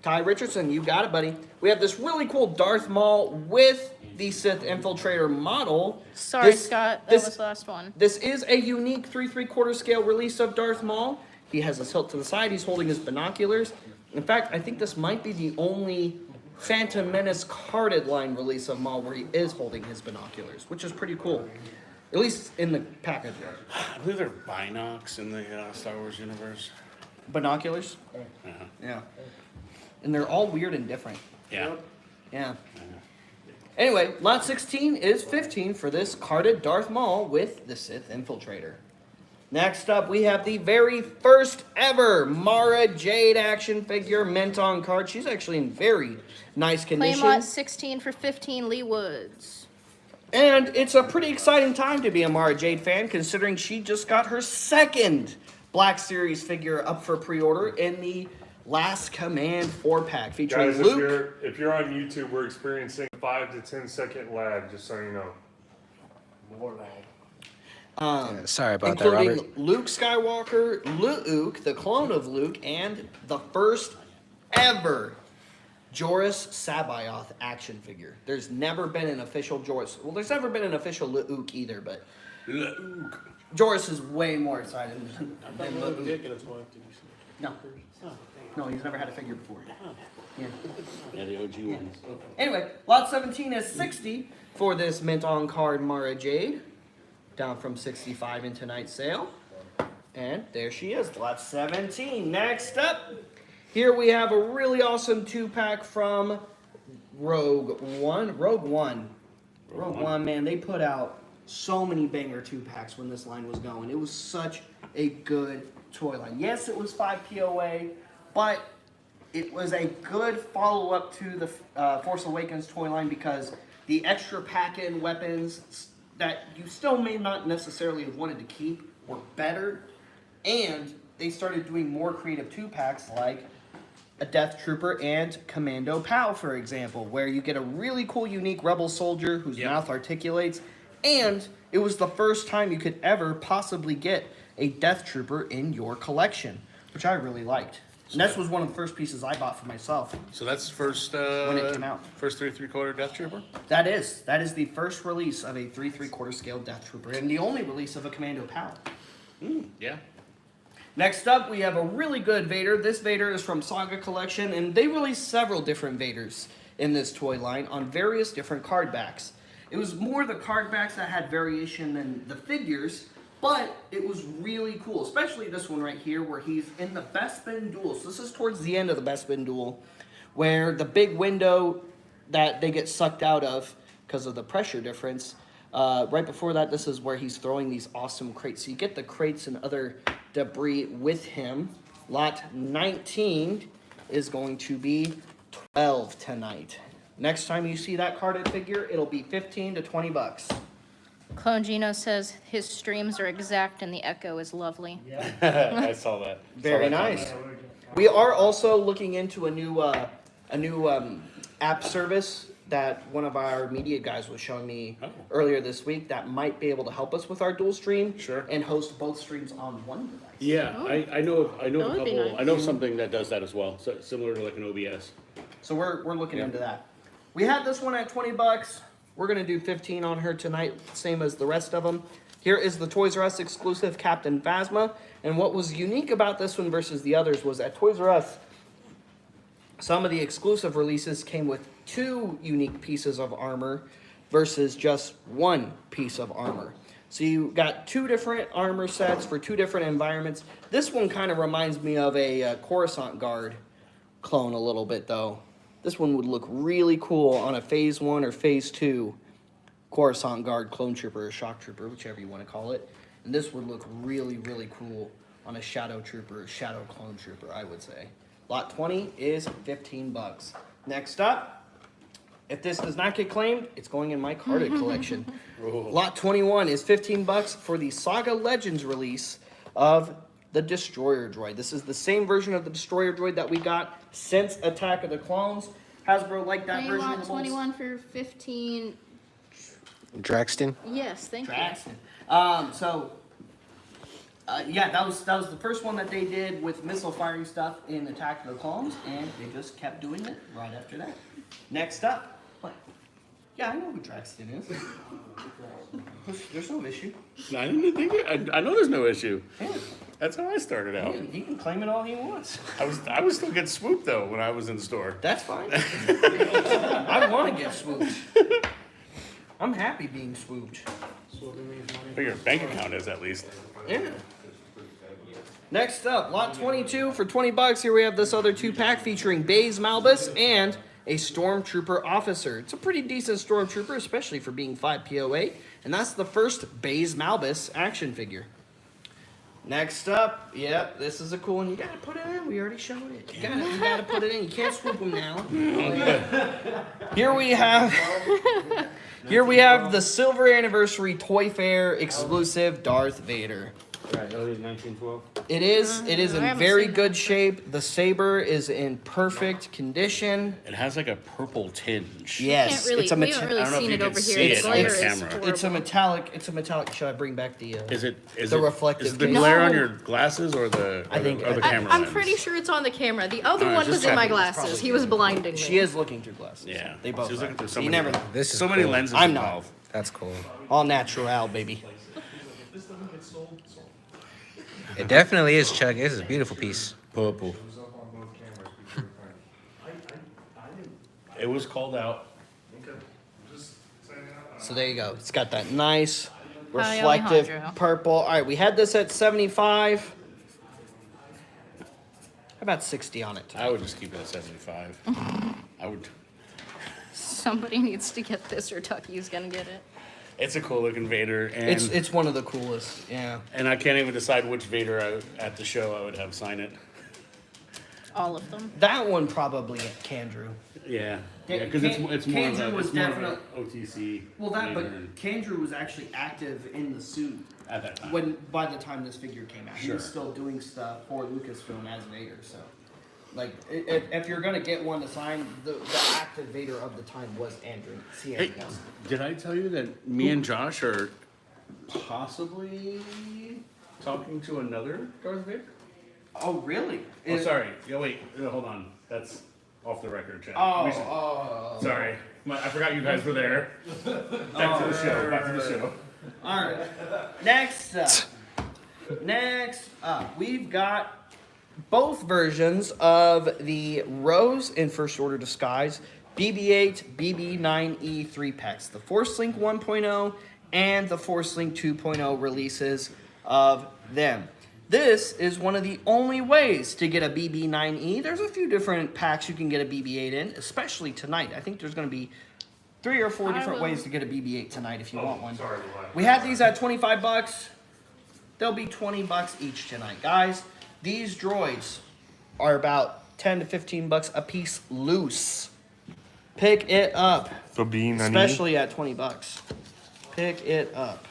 Ty Richardson, you got it, buddy. We have this really cool Darth Maul with the Sith Infiltrator model. Sorry, This- Scott. That this- was the last one. This is a unique 3/3 scale release of Darth Maul. He has his hilt to the side. He's holding his binoculars. In fact, I think this might be the only Phantom Menace carded line release of Maul where he is holding his binoculars, which is pretty cool. At least in the package. I believe they're binocs in the Star Wars universe. Binoculars? Uh-huh. Yeah. And they're all weird and different. Yeah. Yeah. Anyway, lot 16 is 15 for this carded Darth Maul with the Sith Infiltrator. Next up, we have the very first ever Mara Jade action figure mint on card. She's actually in very nice Claim condition. lot 16 for 15, Lee Woods. And it's a pretty exciting time to be a Mara Jade fan, considering she just got her second Black Series figure up for pre-order in the Last Command 4-pack featuring Guys, Luke. if you're on YouTube, we're experiencing 5 to 10 second lag, just so you know. More lag. Yeah, sorry about that, Including Robert. Luke Skywalker, Luke, the clone of Luke, and the first ever Joris Sabayoth action figure. There's never been an official Joris. Well, there's never been an official Luke either, but Joris is way more exciting than Luke. No. No, he's never had a figure before. Yeah. Yeah, the OG ones. Anyway, lot 17 is 60 for this mint on card Mara Jade. Down from 65 in tonight's sale. And there she is, lot 17. Next up, here we have a really awesome 2-pack from Rogue One. Rogue One, man, they put out so many banger 2-packs when this line was going. It was such a good toy line. Yes, it was 5 POA, but it was a good follow-up to the Force Awakens toy line because the extra pack-in weapons that you still may not necessarily have wanted to keep were better, and they started doing more creative 2-packs like a Death Trooper and Commando POW, for example, where you get a really cool, unique Rebel soldier whose mouth articulates, and it was the first time you could ever possibly get a Death Trooper in your collection, which I really liked. And this was one of the first pieces I bought for myself. So that's first When it came out. first 3 3/4 Death Trooper. That is the first release of a 3 3/4 scale Death Trooper, and the only release of a Commando PAL. Yeah. Next up, we have a really good Vader. This Vader is from Saga Collection, and they released several different Vaders in this toy line on various different card backs. It was more the card backs that had variation than the figures, but it was really cool, especially this one right here where he's in the Bespin duel. So this is towards the end of the Bespin duel, where the big window that they get sucked out of because of the pressure difference. Right before that, this is where he's throwing these awesome crates. So you get the crates and other debris with him. Lot 19 is going to be 12 tonight. Next time you see that carded figure, it'll be 15 to 20 bucks. Clone Gino says his streams are exact and the echo is lovely. I saw that. Very Saw that nice. We are also looking into a new app service that one of our media guys was showing me earlier this week that might be able to help us with our dual stream. Sure. And host both streams on one device. Yeah, I know a That would couple. be nice. I know something that does that as well. So, similar to like an OBS. So we're looking into that. We had this one at 20 bucks. We're gonna do 15 on her tonight, same as the rest of them. Here is the Toys R Us exclusive Captain Phasma. And what was unique about this one versus the others was at Toys R Us, some of the exclusive releases came with 2 unique pieces of armor versus just 1 piece of armor. So you got 2 different armor sets for 2 different environments. This one kind of reminds me of a Coruscant Guard clone a little bit though. This one would look really cool on a Phase 1 or Phase 2 Coruscant Guard Clone Trooper or Shock Trooper, whichever you want to call it. And this would look really, really cool on a Shadow Trooper or Shadow Clone Trooper, I would say. Lot 20 is 15 bucks. Next up, if this does not get claimed, it's going in my carded collection. Lot 21 is 15 bucks for the Saga Legends release of the Destroyer Droid. This is the same version of the Destroyer Droid that we got since Attack of the Clones. Hasbro liked that version of the molds. 21 for 15. Draxton. Yes, thank you. Draxton. Yeah, that was the first one that they did with missile firing stuff in Attack of the Clones, and they just kept doing it right after that. Next up, what? Yeah, I know who Draxton is. There's no issue. I didn't think I know there's no issue. Yeah, That's how I started out. he can claim it all he wants. I was still getting swooped though when I was in the store. That's fine. I want to get swooped. I'm happy being swooped. But your bank account is at least. Yeah. Next up, lot 22 for 20 bucks. Here we have this other 2-pack featuring Baze Malbus and a Stormtrooper officer. It's a pretty decent Stormtrooper, especially for being 5 POA. And that's the first Baze Malbus action figure. Next up, yep, this is a cool one. You gotta put it in. We already showed it. You gotta put it in. You can't swoop them now. Here we have the Silver Anniversary Toy Fair exclusive Darth Vader. Right, early 1912. It is I in haven't very seen good shape. The saber is in perfect condition. It has like a purple tinge. Yes, We it's a haven't I really I don't know if seen you it can over see here. it The on the glare is camera. horrible. It's a metallic. Should I bring back the? Is it The reflective Is the case. glare on No. your glasses or the I think- or the I, camera I'm lens? pretty sure it's on the camera. The other Alright, one just was in my checking. glasses. He was blinding me. She is looking through glasses. Yeah, they both. She's are. looking through so You many. never know. This is so many cool. lenses I'm not. involved. That's cool. All natural, baby. It definitely is, Chuck. This is a beautiful piece. Purple. It was up on both cameras. But you were fine. It was called out. Okay. Just saying that. So there you go. It's got that nice Hi, reflective Alejandro. purple. All right, we had this at 75. How about 60 on it? I would just keep it at 75. I would. Somebody needs to get this or Tucky's gonna get it. It's a cool looking Vader, and It's one of the coolest. Yeah. and I can't even decide which Vader at the show I would have sign it. All of them. That one probably at Kandrew. Yeah, Yeah, yeah, because it's more of Kendra a was it's more of definite- an OTC. Well, that Vader but Kandrew was actually active in the suit at that time. when by the time this figure came out. He was Sure. still doing stuff for Lucasfilm as Vader. So, like, if you're gonna get one to sign, the active Vader of the time was Andrew. See Hey, Andrew Nelson. did I tell you that me and Josh are possibly talking to another Darth Vader? Oh, really? Oh, sorry. Yeah, wait. Hold on. That's off the record, Chad. We should- Oh. Sorry. I forgot you guys were there. Back to the show. Back to the show. All right. Next up, we've got both versions of the Rose in First Order Disguise BB-8, BB-9E 3-packs. The Force Link 1.0 and the Force Link 2.0 releases of them. This is one of the only ways to get a BB-9E. There's a few different packs you can get a BB-8 in, especially tonight. I think there's going to be 3 or 4 different ways to get a BB-8 tonight if you want one. Sorry, We have these at $25. They'll be $20 each tonight, guys. These droids are about 10 to 15 bucks a piece loose. Pick it up, The B90. especially at $20. Pick it up.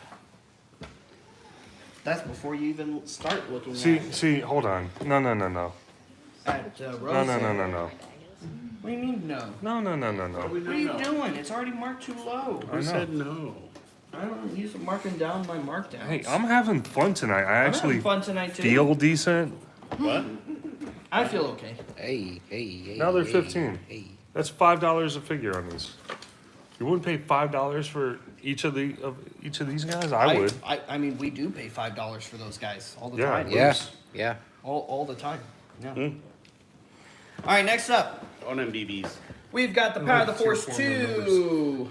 That's before you even start looking See, hold on. No. at Rose. No. What do you mean no? No. What are you doing? It's already marked too low. I know. said no? I don't use marking down my markdowns. Hey, I'm having fun tonight. I I'm actually having fun tonight too. feel decent. What? I feel okay. Hey. Now they're hey, 15. Hey. That's $5 a figure on these. You wouldn't pay $5 for each of these guys? I would. I mean, we do pay $5 for those guys all the Yeah. time. Yeah. Yeah. All the time. Yeah. All right, next up, On MBBs. we've got the Power of the Force 2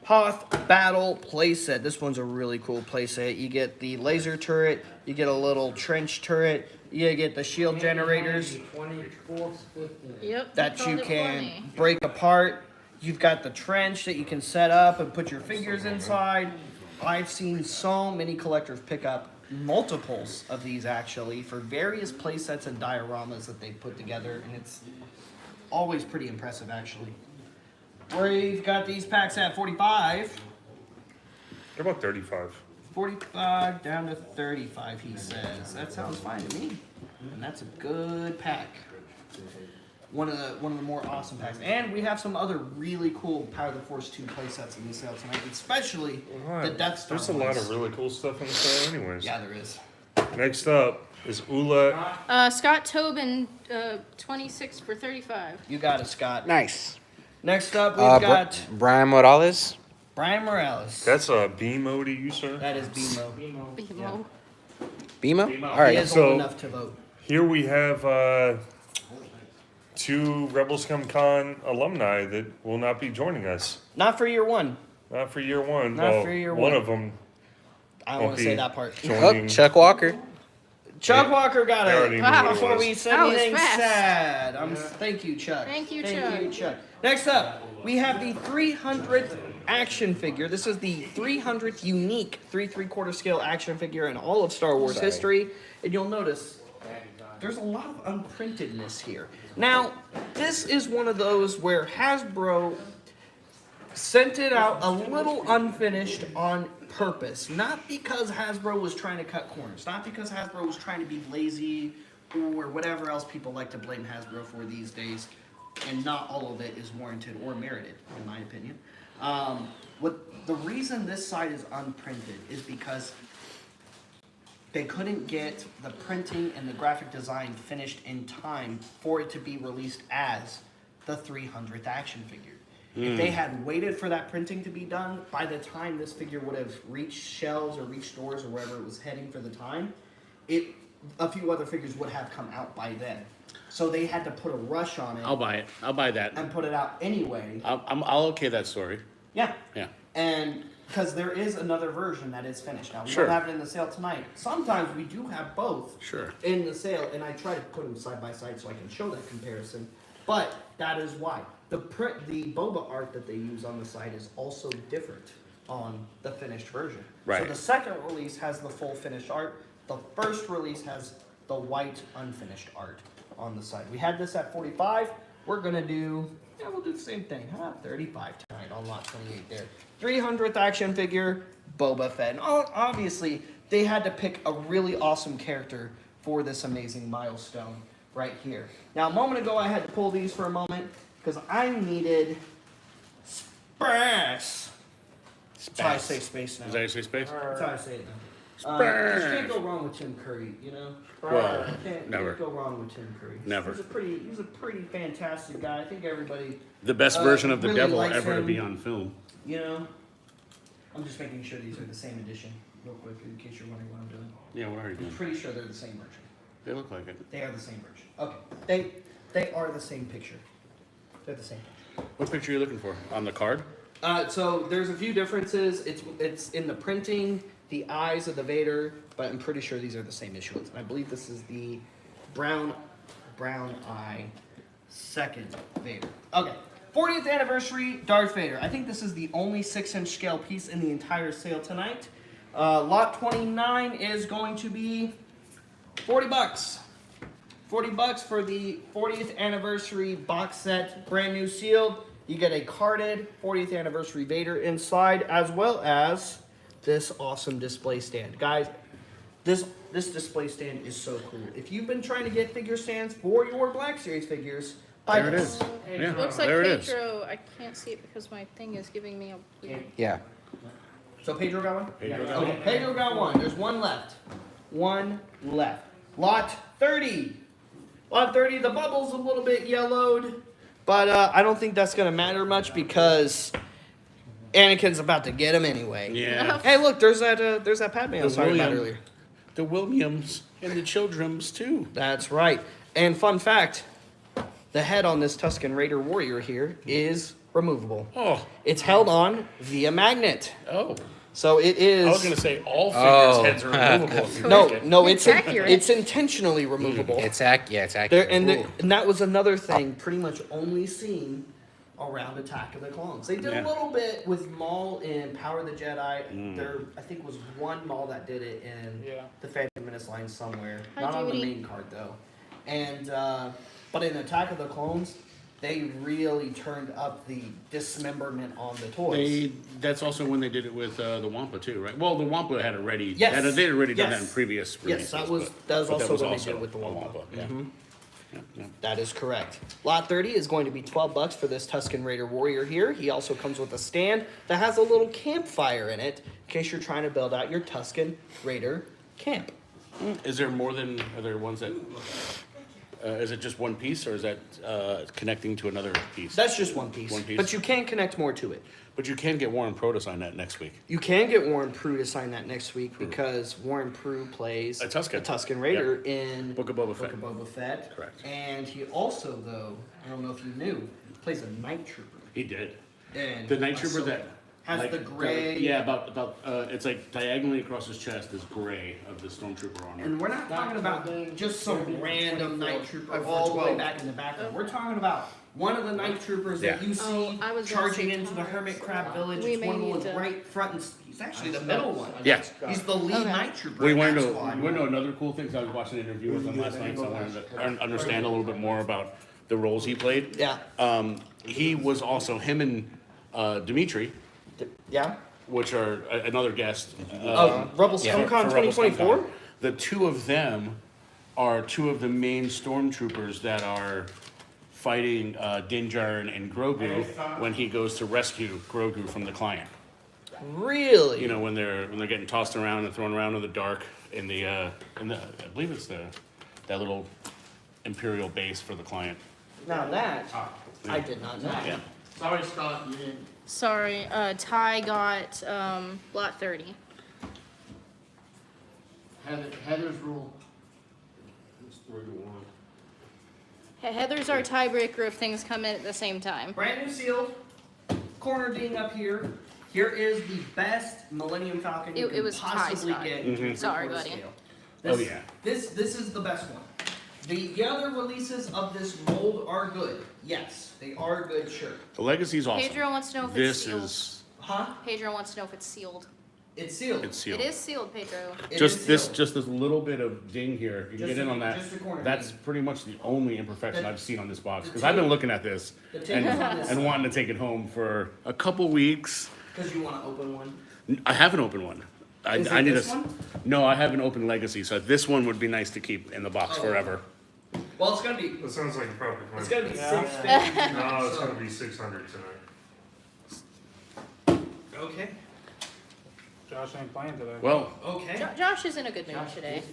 Hoth Battle playset. This one's a really cool playset. You get the laser turret, you get a little trench turret, you get the shield generators Yep. that called you it for can me. break apart. You've got the trench that you can set up and put your figures inside. I've seen so many collectors pick up multiples of these actually for various play sets and dioramas that they put together, and it's always pretty impressive actually. We've got these packs at 45. They're about 35. 45 down to 35, he says. That sounds fine to me. And that's a good pack. One of the more awesome packs. And we have some other really cool Power of the Force 2 playsets in the sale tonight, especially the Death Star There's a lot of really cool stuff in the sale anyways. Yeah, there is. Next up is Ula. Scott Tobin, 26 for 35. You got it, Scott. Nice. Next up, we've got Brian Morales. Brian Morales. That's a B mode to you, sir. That is BMO. BMO. Bimo? All He right. is So- old enough to vote. Here we have 2 Rebels Come Con alumni that will not be joining us. Not for year one. Not for year one. Not well, for year one one. of them I don't Won't want to be say that part. joining. Oh, Chuck Walker. Chuck Walker got I already it. knew what it Before we was. said That was anything fast. sad. Thank you, Chuck. Thank you, Chuck. Next up, we have the 300th action figure. This is the 300th unique 3/3 scale action figure in all of Star Wars history. And you'll notice there's a lot of unprintedness here. Now, this is one of those where Hasbro sent it out a little unfinished on purpose. Not because Hasbro was trying to cut corners. Not because Hasbro was trying to be lazy or whatever else people like to blame Hasbro for these days. And not all of it is warranted or merited, in my opinion. The reason this side is unprinted is because they couldn't get the printing and the graphic design finished in time for it to be released as the 300th action figure. If they had waited for that printing to be done, by the time this figure would have reached shelves or reached stores or wherever it was heading for the time, a few other figures would have come out by then. So they had to put a rush on it I'll buy it. I'll buy that. and put it out anyway. I'll okay that story. Yeah. Yeah. And because there is another version that is finished. Now, we Sure. don't have it in the sale tonight. Sometimes we do have both Sure. in the sale, and I try to put them side by side so I can show that comparison. But that is why. The Boba art that they use on the side is also different on the finished version. So Right. the second release has the full finished art. The first release has the white unfinished art on the side. We had this at 45. We're gonna do, we'll do the same thing. How about 35 tonight on lot 28 there. 300th action figure, Boba Fett. And obviously, they had to pick a really awesome character for this amazing milestone right here. Now, a moment ago, I had to pull these for a moment because I needed space. That's how I say space now. Is that your say space? That's how I say it now. 'cause you can't go wrong with Tim Curry, you know. Well, Can't never. go wrong with Tim Curry. Never. He's a pretty fantastic guy. I think everybody, The best version of the really devil likes ever to him. be on film. you know. I'm just making sure these are the same edition, real quick, in case you're wondering what I'm doing. Yeah, what are you I'm doing? pretty sure they're the same version. They look like it. They are the same version. Okay, they are the same picture. They're the same picture. What picture are you looking for? On the card? So there's a few differences. It's in the printing, the eyes of the Vader, but I'm pretty sure these are the same issuance. And I believe this is the brown eye second Vader. Okay, 40th anniversary Darth Vader. I think this is the only 6-inch scale piece in the entire sale tonight. Lot 29 is going to be $40. $40 for the 40th anniversary box set, brand new sealed. You get a carded 40th anniversary Vader inside, as well as this awesome display stand. Guys, this display stand is so cool. If you've been trying to get figure stands for your Black Series figures, buy There it this. is. Yeah, Looks like there it is. Pedro. I can't see it because my thing is giving me a weird. Yeah. So Pedro got one? Pedro got Okay, Pedro got one. There's one left. One left. Lot 30. Lot 30, the bubble's a little bit yellowed, but I don't think that's going to matter much because Anakin's about to get him anyway. Yeah. Hey, look, there's that Padme I was talking about William. earlier. The Williams and the Childrums too. That's right. And fun fact, the head on this Tusken Raider warrior here is removable. Oh, It's held on via magnet. oh. So it is... I was gonna say all figures' Oh. heads are removable. If you No, break it. no, It's it's accurate. it's intentionally removable. It's accurate. There, and that was another thing, pretty much only seen around Attack of the Clones. They did Yeah. a little bit with Maul in Power of the Jedi. There, I think, was one Maul that did it in the Phantom Menace line somewhere. Hi, Not on the Judy. main card though. And but in Attack of the Clones, they really turned up the dismemberment on the toys. That's also when they did it with the Wampa too, right? Well, the Wampa had already. Yes. They had already done that in Yes. previous releases. Yes, that was but also when they did it with the a Wampa. Yeah. Mhm. Yeah, yeah. That is correct. Lot 30 is going to be $12 for this Tusken Raider warrior here. He also comes with a stand that has a little campfire in it in case you're trying to build out your Tusken Raider camp. Is there more than? Are there ones that? Is it just one piece, or is that connecting to another piece? That's just one piece. One piece. But you can connect more to it. But you can get Warren Pro to sign that next week. You can get Warren Prue to sign that next week because Warren Prue plays A Tusken. Tusken Raider in Book of Boba Fett. Book of Boba Fett. Correct. And he also, though, I don't know if you knew, plays a Night Trooper. He did. And The Night Trooper so that has like, the gray. Yeah, about it's like diagonally across his chest is gray of the Stormtrooper armor. And we're not talking about just some random night trooper all the way back in the background. We're talking about one of the night troopers that Yeah. you see Oh, I was gonna charging say into the Thomas. Hermit Crab Village. We It's may one of the need ones to- right front and he's actually the middle one. Yeah. He's the lead Okay. night trooper. We in want that to squad. know another cool thing. 'Cause I was watching an interview with him last night, so I wanted to understand a little bit more about the roles he played. Yeah. He was also him and Dimitri, Yeah. which are another guest. Rebel Yeah, Scum Con for Rebel 2024. ScumCon. The two of them are two of the main stormtroopers that are fighting Din Djarin and Grogu when he goes to rescue Grogu from the client. Really? You know, when they're getting tossed around and thrown around in the dark in the I believe it's that little Imperial base for the client. Now that I did not know. Yeah. Sorry, Scott, you didn't. Sorry, Ty got lot 30. Heather's rule. It's 3-1. Heather's our tiebreaker if things come in at the same time. Brand new sealed. Corner ding up here. Here is the best Millennium Falcon you It can was Ty, possibly Scott. get. in Sorry, three-quarter buddy. scale. Oh, This- yeah. This is the best one. The other releases of this mold are good. Yes, they are good. Sure. The legacy's awesome. Pedro wants to know if This it's sealed. is Huh? Pedro wants to know if it's sealed. It's sealed. it's sealed. It is sealed, Pedro. It Just is this, sealed. just this little bit of ding here. You can Just get in on that. just the corner That's ding. pretty much the only imperfection The- I've seen on this box the because I've been tape- looking at this the tape is on this and side. wanting to take it home for a couple weeks. Because you want to open one. I haven't opened one. I Is it need this a. one? No, I haven't opened Legacy, so this one would be nice to keep in the box Oh. forever. Well, it's gonna be. That sounds like a proper plan. It's gonna be Yeah. 650. No, it's so- gonna be 600 tonight. Okay. Josh ain't playing today. Well, Okay. Josh is in a good mood today.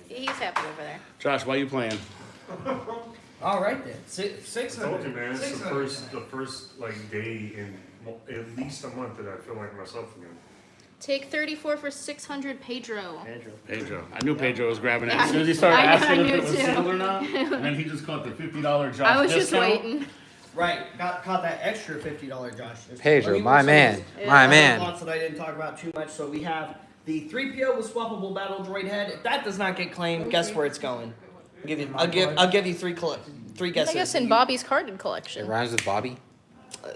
He's happy over there. Josh, why you playing? All right then. 600. I told you, man, it's the 600. first like day in at least a month that I feel like myself again. Take 34 for 600, Pedro. Pedro. I knew Pedro was grabbing it Yeah, as soon as he started I asking if knew it was too. sealed or not. And then he just caught the $50 Josh I was just discount. waiting. Right, caught that extra $50 Josh. Pedro, Let me my move some man, of these my other man. Lots that I didn't talk about too much. So we have the 3PO with swappable battle droid head. If that does not get claimed, guess where it's going? I'll give you three guesses. I guess in Bobby's carded It collection. rhymes with Bobby.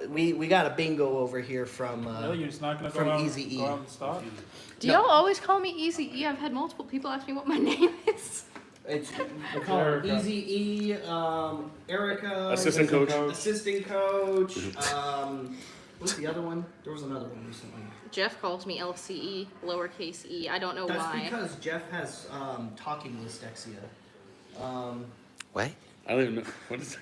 We got a bingo over here from Really, you're just not gonna from go out, Easy E. go out and stop? Do y'all always call me Easy E? I've had multiple people ask me what my name is. It's we call her Erica. Easy E, Erica, Assistant coach. assistant coach. What's the other one? There was another one recently. Jeff calls me LCE, lowercase e. I don't know That's why. because Jeff has talking dyslexia. What? I don't even know. What is it?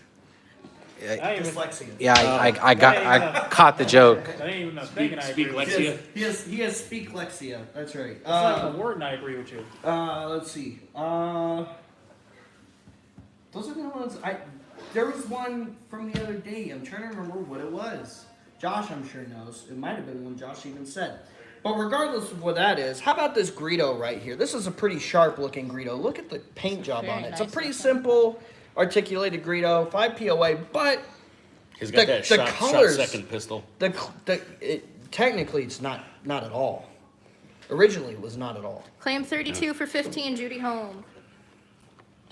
I ain't even, Dyslexia. Yeah, I caught the joke. that ain't even a thing, and I agree Speak with Lexia. you. He has speak lexia. That's right. It's not a word, and I agree with you. Let's see. Those are the ones there was one from the other day. I'm trying to remember what it was. Josh, I'm sure knows. It might have been one Josh even said. But regardless of what that is, how about this Greedo right here? This is a pretty sharp looking Greedo. Look at the paint job on it. It's a nice pretty looking. simple, articulated Greedo, 5 POA, but He's got that The shot colors- second pistol. technically it's not at all. Originally it was not at all. Claim 32 for 15, Judy Home.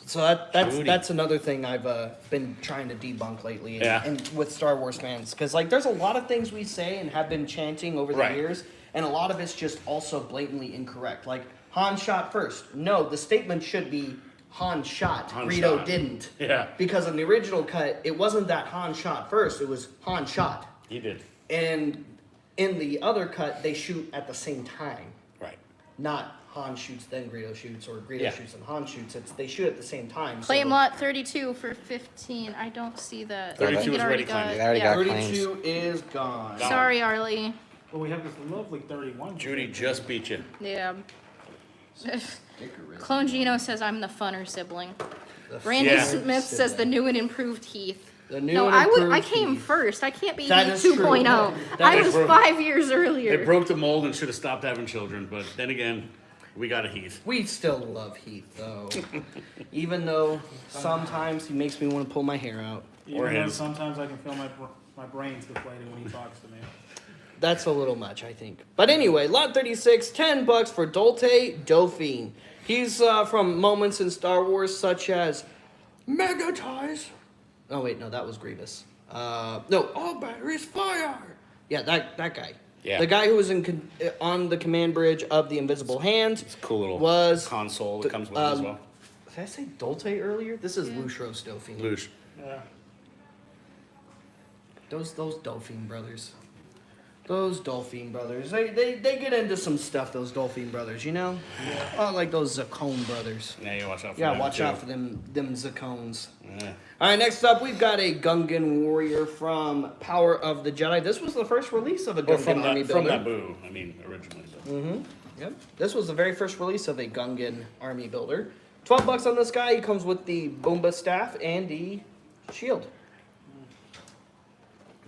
So that's another thing I've been trying to debunk lately, Yeah. and with Star Wars fans, because like there's a lot of things we say and have been chanting over the Right. years, and a lot of it's just also blatantly incorrect. Like Han shot first. No, the statement should be Han shot. Han Greedo shot. didn't. Yeah. Because in the original cut, it wasn't that Han shot first. It was Han shot, He did. and in the other cut, they shoot at the same time. Right. Not Han shoots, then Greedo shoots, or Greedo Yeah. shoots and Han shoots. They shoot at the same time. so Claim the- lot 32 for 15. I don't see that. 32 I think is it already already claimed. got. It already yeah. got- 32 is gone. Gone. Sorry, Arlie. But we have this lovely 31. Judy just beat you. Yeah. Clone Gino says I'm the funner sibling. Randy Yeah. Smith says the new and improved Heath. The new No, and I improved came Heath. first. I can't be That Heath is 2.0. true. I That was is- 5 years They earlier. broke the mold and should have stopped having children, but then again, we got a Heath. We still love Heath, though. Even though sometimes he makes me want to pull my hair out. Even Or though his. sometimes I can feel my brains deflating when he talks to me. That's a little much, I think. But anyway, lot 36, $10 for Dolte Dauphine. He's from moments in Star Wars such as Megatize. Oh wait, no, that was Grievous. No, all batteries fire. Yeah, that guy. Yeah. The guy who was on the command bridge of the Invisible Hand It's a cool little was. console that comes with it as well. Did I say Dolte earlier? This is Lushros Dauphine. Lush. Yeah. Those Dauphine brothers. Those Dauphine brothers. They get into some stuff, those Dauphine brothers, you know? Oh, like those Zacone brothers. Yeah, you watch out for Yeah, them, watch too. out for them Zacones. Yeah. All right, next up, we've got a Gungan warrior from Power of the Jedi. This was the first release of a Or Gungan army from builder. Naboo, I mean, originally. But. Yep. This was the very first release of a Gungan army builder. $12 on this guy. He comes with the Boomba staff and the shield.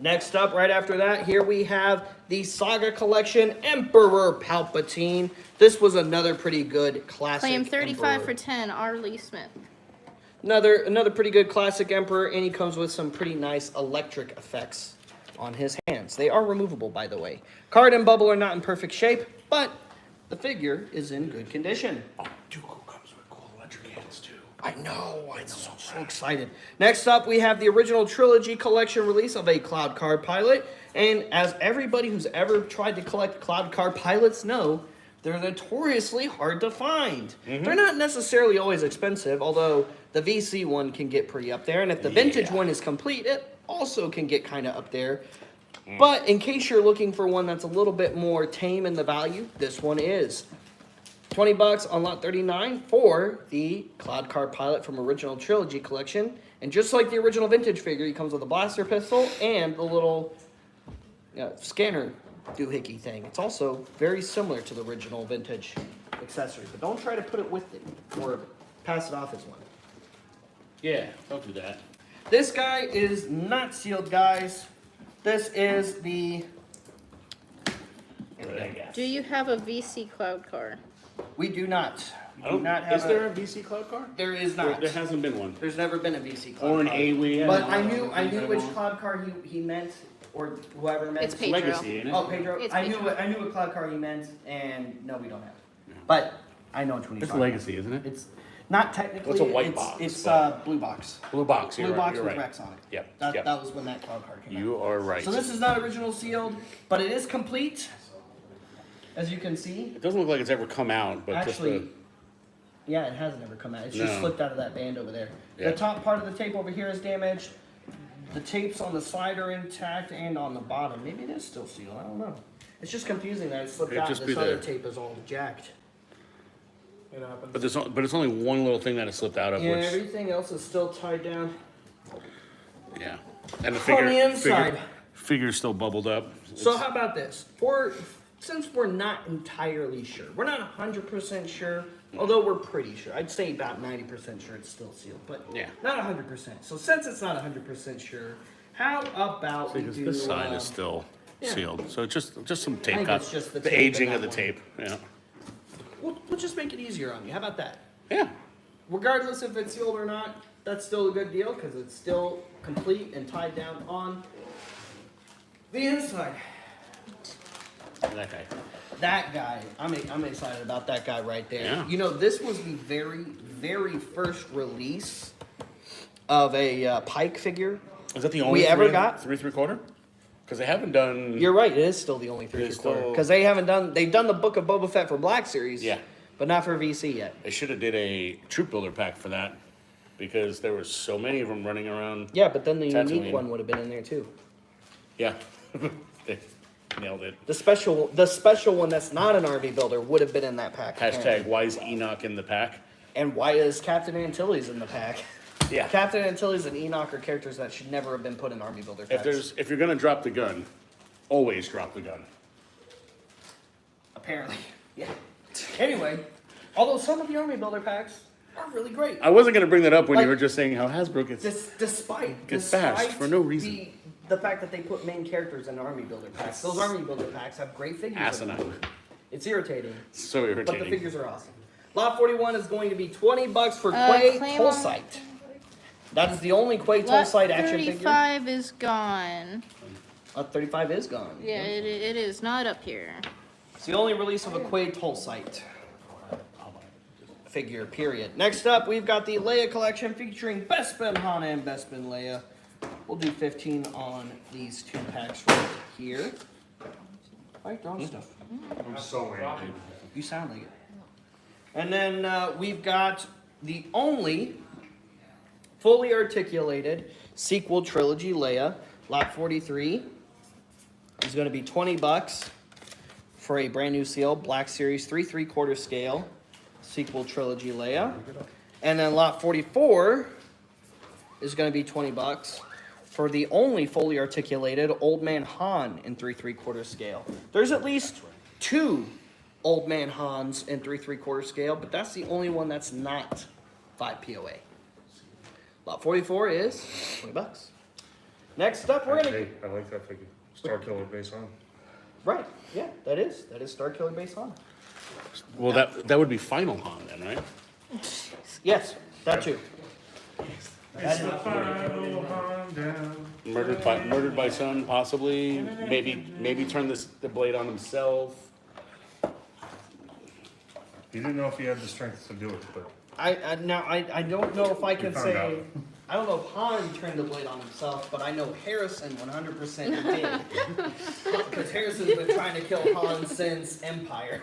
Next up, right after that, here we have the Saga Collection Emperor Palpatine. This was another pretty good classic. Claim 35 Emperor. for 10, Arlie Smith. Another pretty good classic Emperor, and he comes with some pretty nice electric effects on his hands. They are removable, by the way. Card and bubble are not in perfect shape, but the figure is in good condition. Dooku comes with cool electric hands, too. I know, I'm so excited. Next up, we have the original trilogy collection release of a Cloud Car Pilot, and as everybody who's ever tried to collect Cloud Car Pilots know, they're notoriously hard to find. They're not necessarily always expensive, although the VC one can get pretty up there, and if the vintage one is complete, it also can get kind of up there. But in case you're looking for one that's a little bit more tame in the value, this one is. $20 on lot 39 for the Cloud Car Pilot from Original Trilogy Collection. And just like the original vintage figure, he comes with a blaster pistol and the little scanner doohickey thing. It's also very similar to the original vintage accessory, but don't try to put it with it or pass it off as one. Yeah, don't do that. This guy is not sealed, guys. This is the... Do you have a VC cloud car? We do not. We I do don't, not have is there a VC cloud car? There is not. There hasn't been one. There's never been a VC cloud Or an car. A-Wing. But I knew which cloud car he meant, or whoever meant. It's Pedro. Legacy, ain't it? Oh, Pedro. It's I Pedro. knew what cloud car he meant, and no, we don't have it. But I know which one he's It's talking Legacy, isn't it? about. It's not technically. It's a white it's, box, It's but- blue box. Blue box, Blue you're box right. You're with right. Rex on it. Yep, That, yep. that was when that cloud car came out. You are right. So this is not original sealed, but it is complete. As you can see. It doesn't look like it's ever come out, but Actually, just yeah, it hasn't ever come out. It's just No. slipped out of that band over there. Yeah. The top part of the tape over here is damaged. The tapes on the side are intact and on the bottom. Maybe it is still sealed. I don't know. It's just confusing that it slipped It'd out. just This be other the- tape is all jacked. It happens. but it's only one little thing that has slipped out of, Yeah, which everything else is still tied down. yeah, and the On figure the inside. figure's still bubbled up. So how about this? Since we're not entirely sure, we're not 100% sure, although we're pretty sure. I'd say about 90% sure it's still sealed, but Yeah. not 100%. So since it's not 100% sure, how about we Because do... this side is still yeah. sealed, so just some I tape think got it's just the the tape aging in of the that tape. Yeah, We'll just make it easier on you. How about that? yeah. Regardless if it's sealed or not, that's still a good deal because it's still complete and tied down on the inside. That guy. That guy, I'm excited about that guy right there. Yeah. You know, this was the very, very first release of a Pike figure. Is that the only ever three- got? 3/3? Because they haven't done. You're right, it is still the only It is 3/4 still- because they've done the Book of Boba Fett for Black Series, Yeah. but not for VC yet. They should have did a troop builder pack for that, because there were so many of them running around. Yeah, but then the Tatooine. unique one would have been in there too. Yeah, they nailed it. The special one that's not an army builder would have been in that pack. Hashtag why is Enoch in the pack? And why is Captain Antilles in the pack? Yeah. Captain Antilles and Enoch are characters that should never have been put in army builder packs. If you're gonna drop the gun, always drop the gun. Apparently. Yeah. Anyway, although some of the army builder packs are really great. I wasn't gonna bring that up when Like- you were just saying how Hasbro gets. Despite Gets bashed for no reason. The fact that they put main characters in army builder packs. Those army builder packs have great figures. in them. Asinine. It's irritating, So but irritating. the figures are awesome. Lot 41 is going to be $20 for Quay Claymore. Tulsite. That is the only Quay Lot Tulsite action figure. 35 is gone. Lot 35 is gone. Yeah, it is not up here. It's the only release of a Quay Tulsite figure, period. Next up, we've got the Leia collection featuring Bespin Hana and Bespin Leia. We'll do 15 on these two packs right here. Right, throwing stuff. I'm so angry. You sound like it. And then we've got the only fully articulated sequel trilogy Leia, Lot 43. Is going to be $20 for a brand new seal, Black Series 3/3 scale sequel trilogy Leia. And then Lot 44 is going to be $20 for the only fully articulated Old Man Han in 3/3 scale. There's at least two Old Man Hans in 3/3 scale, but that's the only one that's not 5 POA. Lot 44 is $20. Next up, we're gonna Hey, I like that figure. Star Killer base on. right. Yeah, that is Star Killer base on. Well, that would be Final Han then, right? Yes, that too. It's the final Han down. Murdered by son, possibly. Maybe turn the blade on himself. He didn't know if he had the strength to do it, but I don't know if I can found say. out. I don't know if Han turned the blade on himself, but I know Harrison 100% did. Because Harrison's been trying to kill Han since Empire.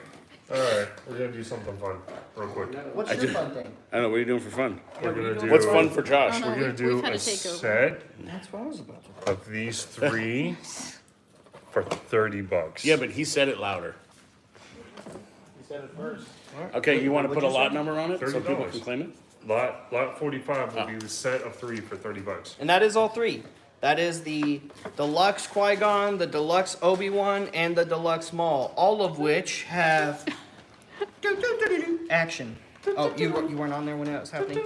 alright, we're gonna do something fun, real quick. What's I your just- fun thing? I don't know. What are you doing for fun? We're gonna do What's fun for Josh? Oh, no. We're gonna We've do had a a takeover. set That's what I was about to. of these three for $30. Yeah, but he said it louder. You said it first. Okay, you want to What'd put a you lot say? number on it so people $30. can claim it? Lot 45 will be the set of three for $30. And that is all three. That is the deluxe Qui-Gon, the deluxe Obi-Wan, and the deluxe Maul, all of which have action. Oh, you weren't on there when that was happening?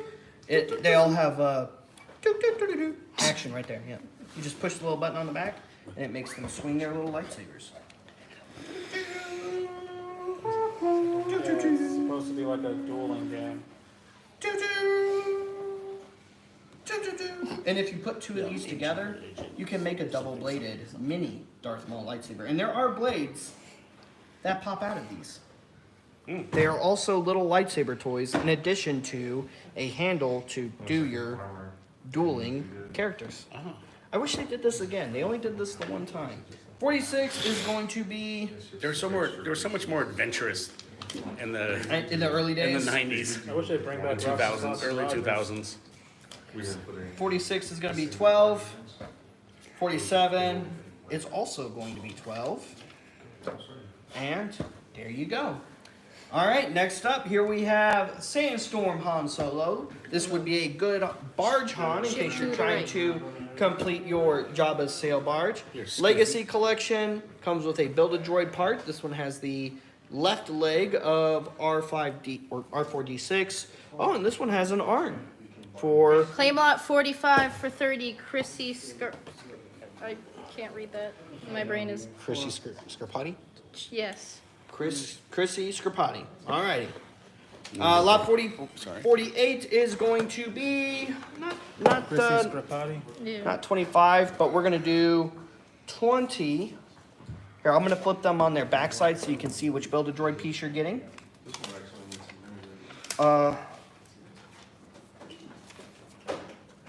They all have action right there, yeah. You just push the little button on the back, and it makes them swing their little lightsabers. It's supposed to be like a dueling game. And if you put two of these together, you can make a double-bladed mini Darth Maul lightsaber. And there are blades that pop out of these. They are also little lightsaber toys in addition to a handle to do your dueling characters. I wish they did this again. They only did this the one time. 46 is going to be They were so much more adventurous in the in the early days. in the 90s, I wish they'd bring back 2000s, early 2000s. We didn't put any. 46 is going to be 12. 47 is also going to be 12. And there you go. All right, next up, here we have Sandstorm Han Solo. This would be a good barge Han in case you're trying to complete your Jabba's sail barge. Legacy Collection comes with a Build-A-Droid part. This one has the left leg of R5D or R4D6. Oh, and this one has an arm for Claim lot 45 for 30. Chrissy I can't read that. My brain is. Chrissy Scarpati? Yes. Chrissy Scarpati. All righty. Lot 48 is going to be not Chrissy Scarpati. Yeah. not 25, but we're gonna do 20. Here, I'm gonna flip them on their backside so you can see which Build-A-Droid piece you're getting.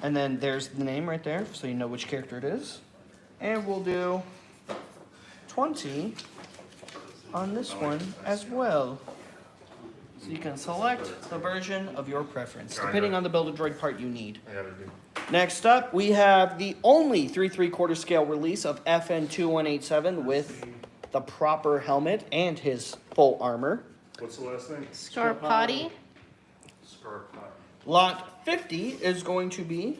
And then there's the name right there, so you know which character it is. And we'll do 20 on this one as well. So you can select the version of your preference, depending on the Build-A-Droid part you need. I gotta do. Next up, we have the only 3 3/4 scale release of FN2187 with the proper helmet and his full armor. What's the last name? Scarpati. Scarpati. Lot 50 is going to be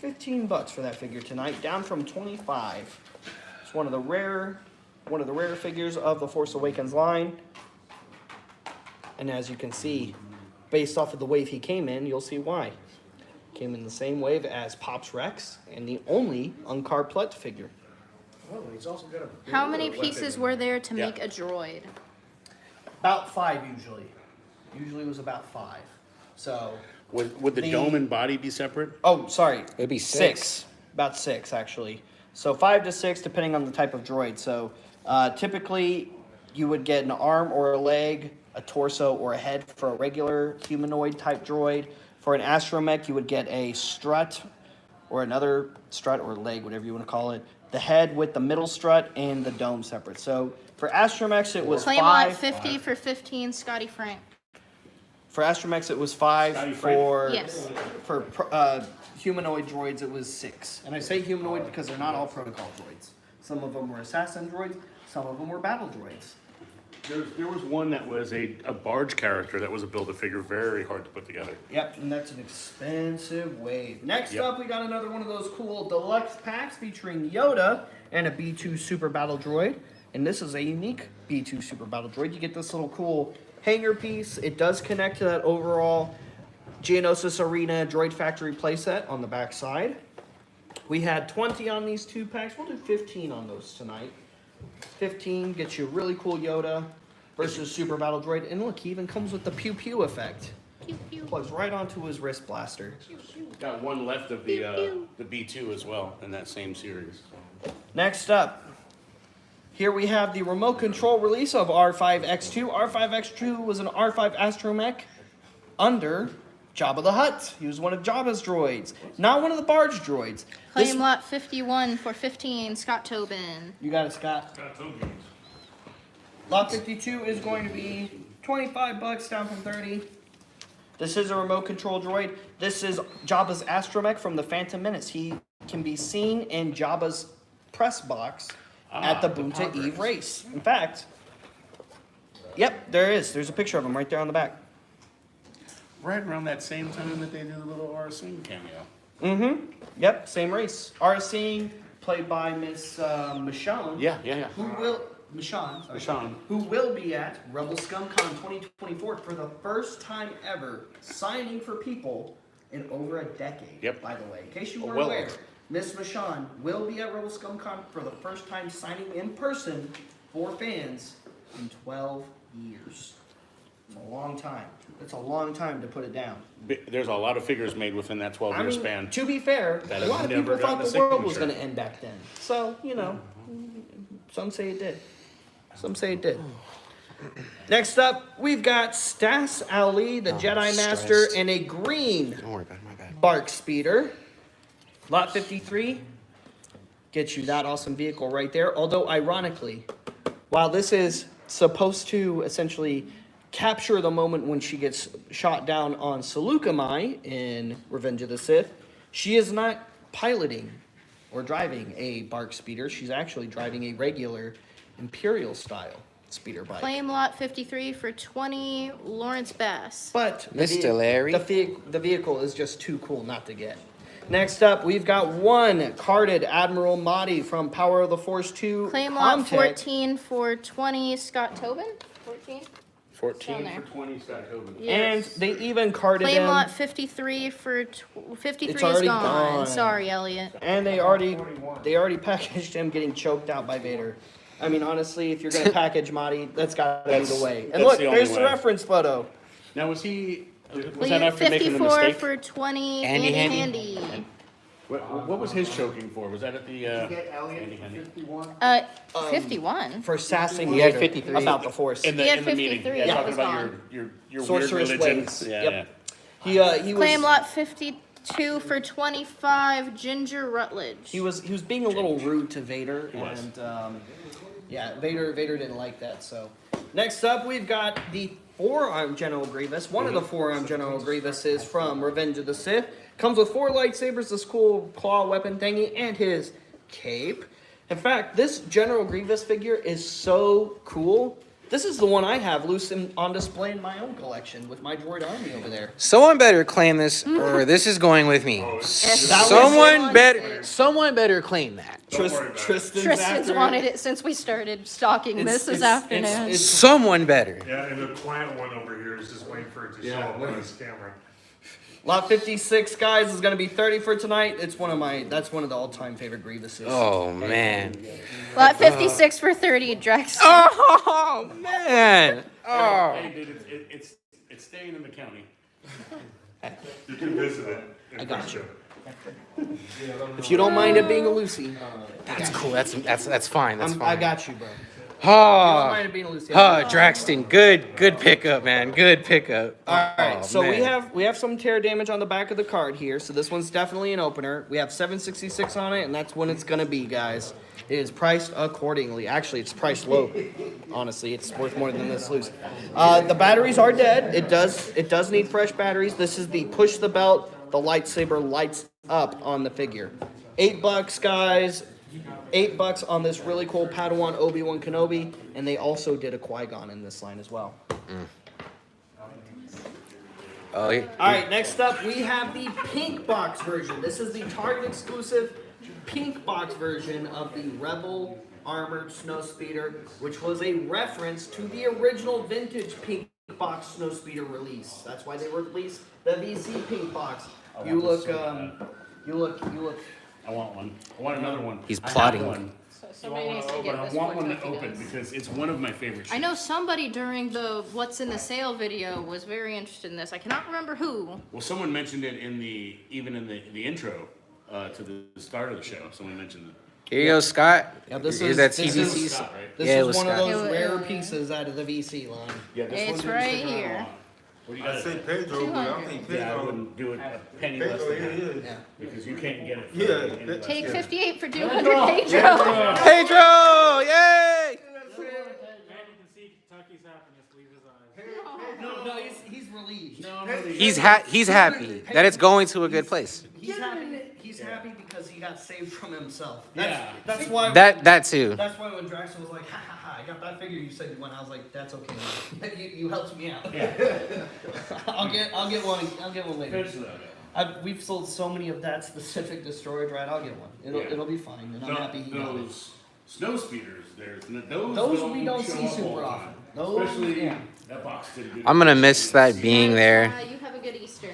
$15 for that figure tonight, down from 25. It's one of the rare figures of the Force Awakens line. And as you can see, based off of the wave he came in, you'll see why. Came in the same wave as Pops Rex and the only Uncarplet figure. Oh, he's also got a How many pieces were there to make a droid? About 5 usually. Usually it was about 5. So, Would the dome and body be separate? oh, sorry. It'd be six. About 6, actually. So 5 to 6, depending on the type of droid. So typically, you would get an arm or a leg, a torso or a head for a regular humanoid type droid. For an astromech, you would get a strut or another strut or leg, whatever you want to call it. The head with the middle strut and the dome separate. So for astromechs, it was Claim lot 5. 50 for 15. Scotty Frank. For astromechs, it was 5. Scotty Frank? For Yes. for humanoid droids, it was 6. And I say humanoid because they're not all protocol droids. Some of them were assassin droids. Some of them were battle droids. There was one that was a barge character that was a Build-A-Figure, very hard to put together. Yep, and that's an expensive wave. Next Yep. up, we got another one of those cool deluxe packs featuring Yoda and a B2 Super Battle Droid. And this is a unique B2 Super Battle Droid. You get this little cool hanger piece. It does connect to that overall Geonosis Arena Droid Factory playset on the back side. We had 20 on these 2 packs. We'll do 15 on those tonight. 15 gets you a really cool Yoda versus Super Battle Droid. And look, he even comes with the pew pew effect. Pew, pew. Plugs right onto his wrist blaster. Got one left of the B2 as well in that same series. Next up, here we have the remote control release of R5X2. R5X2 was an R5 astromech under Jabba the Hutt. He was one of Jabba's droids, not one of the barge droids. Claim lot 51 for 15. Scott Tobin. You got it, Scott. Lot 52 is going to be $25, down from 30. This is a remote control droid. This is Jabba's astromech from the Phantom Menace. He can be seen in Jabba's press box at the Bunta Eve race. In fact, yep, there is. There's a picture of him right there on the back. Right around that same time that they did the little RSing cameo. Mm-hmm. Yep, same race. RC, played by Miss Michonne. Yeah. Who will Michonne? Sorry. Michonne. Who will be at Rebel ScumCon 2024 for the first time ever, signing for people in over a decade. Yep. By the way, in case you weren't Well aware, over. Miss Michonne will be at Rebel ScumCon for the first time, signing in person for fans in 12 years. It's a long time. It's a long time to put it down. There's a lot of figures made within that 12-year span. To be fair, That a lot of have people never thought gotten the a world was signature. going to end back then. So, you know, some say it did. Some say it did. Next up, we've got Stas Ali, the Jedi Master, stressed. and a green Don't worry about it, my bad. Bark Speeder. Lot 53 gets you that awesome vehicle right there. Although, ironically, while this is supposed to essentially capture the moment when she gets shot down on Seleucami in Revenge of the Sith, she is not piloting or driving a Bark Speeder. She's actually driving a regular Imperial style speeder bike. Claim lot 53 for 20, Lawrence Bass. But the Mr. Larry. the vehicle is just too cool not to get. Next up, we've got one carded Admiral Mahdi from Power of the Force 2. Claim lot Comtech. 14 for 20, Scott Tobin? 14? 14 Down for there. 20, Scott Tobin. And Yes. they even carded Claim him. lot 53 for 53 It's is already gone. gone. Sorry, Elliot. And they already packaged him getting choked out by Vader. I mean, honestly, if you're gonna package Mahdi, that's gotta be the way. And that's look, the only there's the way. reference photo. Now, was that Claim after making the 54 mistake? for 20, Andy Andy Handy. Handy. What was his choking for? Was that at the... Get Elliot Andy Handy. 51. 51? For sassing He had Vader 53. about the Force. In the, He had in the meeting. 53, Yeah, that talking was about gone. your weird Sorceress religion. ways. Yeah, Yep. He was Claim lot 52 for 25, Ginger Rutledge. he was being a little rude to Vader, was. and yeah, Vader didn't like that. So next up, we've got the four-arm General Grievous. One of the four-arm General Grievuses from Revenge of the Sith. Comes with 4 lightsabers, this cool claw weapon thingy, and his cape. In fact, this General Grievous figure is so cool. This is the one I have loose on display in my own collection with my droid army over there. Someone better claim this, or this is going with me. Someone better claim that. Don't worry about it. Tristan's Tristan's after wanted it since we started stalking this afternoon. it's- Someone better. Yeah, and the quiet one over here is just waiting for it to show up on his camera. Lot 56, guys, is going to be 30 for tonight. That's one of the all-time favorite Grievuses. Oh man. Lot 56 for 30, Drex. Oh man. Oh. Hey, dude, it's staying in the county. You can visit it. I got you. If you don't mind it being a Lucy, That's cool. That's fine. That's fine. I got you, bro. If you don't Oh. mind it being a Lucy. Oh, Draxton, good pickup, man. Good pickup. All right, Oh, so man. we have some tear damage on the back of the card here. So this one's definitely an opener. We have 766 on it, and that's when it's gonna be, guys. It is priced accordingly. Actually, it's priced low. Honestly, it's worth more than this loose. The batteries are dead. It does need fresh batteries. This is the push the belt. The lightsaber lights up on the figure. $8, guys. $8 on this really cool Padawan Obi-Wan Kenobi, and they also did a Qui-Gon in this line as well. Oh, yeah. All right, next up we have the pink box version. This is the Target exclusive pink box version of the Rebel Armored Snowspeeder, which was a reference to the original vintage pink box Snowspeeder release. That's why they released the VC pink box. You look, you look. I want one. I want another one. He's I have plotting. one, Somebody needs to but get I this want for one to Tuffy open Guns. because it's one of my favorite I shit. know somebody during the What's in the Sale video was very interested in this. I cannot remember who. Well, someone mentioned it in the intro to the start of the show. Someone mentioned it. Here you go, Scott. Yeah, this Here's is- that this TVC. is- Scott, right? This Yeah, it is was one of Scott. those It rare was- pieces out of the VC line. Yeah, this It's one didn't right stick around here. long. What do you I got? say Pedro, but I think Yeah, I Pedro. wouldn't do it a penny less Pedro, than yeah, that yeah. because you can't get it. For Yeah, any that- less. Take Yeah. 58 for 200, Pedro. Pedro, yay! Man, you can see Kentucky's happiness leave his eyes. No, he's relieved. He's happy that it's going to a good place. He's happy because he got saved from himself. Yeah. That's why. That too. That's why when Draxon was like, ha ha ha, I got that figure you said you went, I was like, that's okay. You helped me out. Yeah. I'll get one later. Finish that. We've sold so many of that specific destroyer dread. I'll get one. Yeah. It'll be fine, and I'm happy he got it. Those snow speeders, Those we don't show see up all super the often. time. Those, Especially yeah. that box did good. I'm gonna miss that being there. You have a good Easter.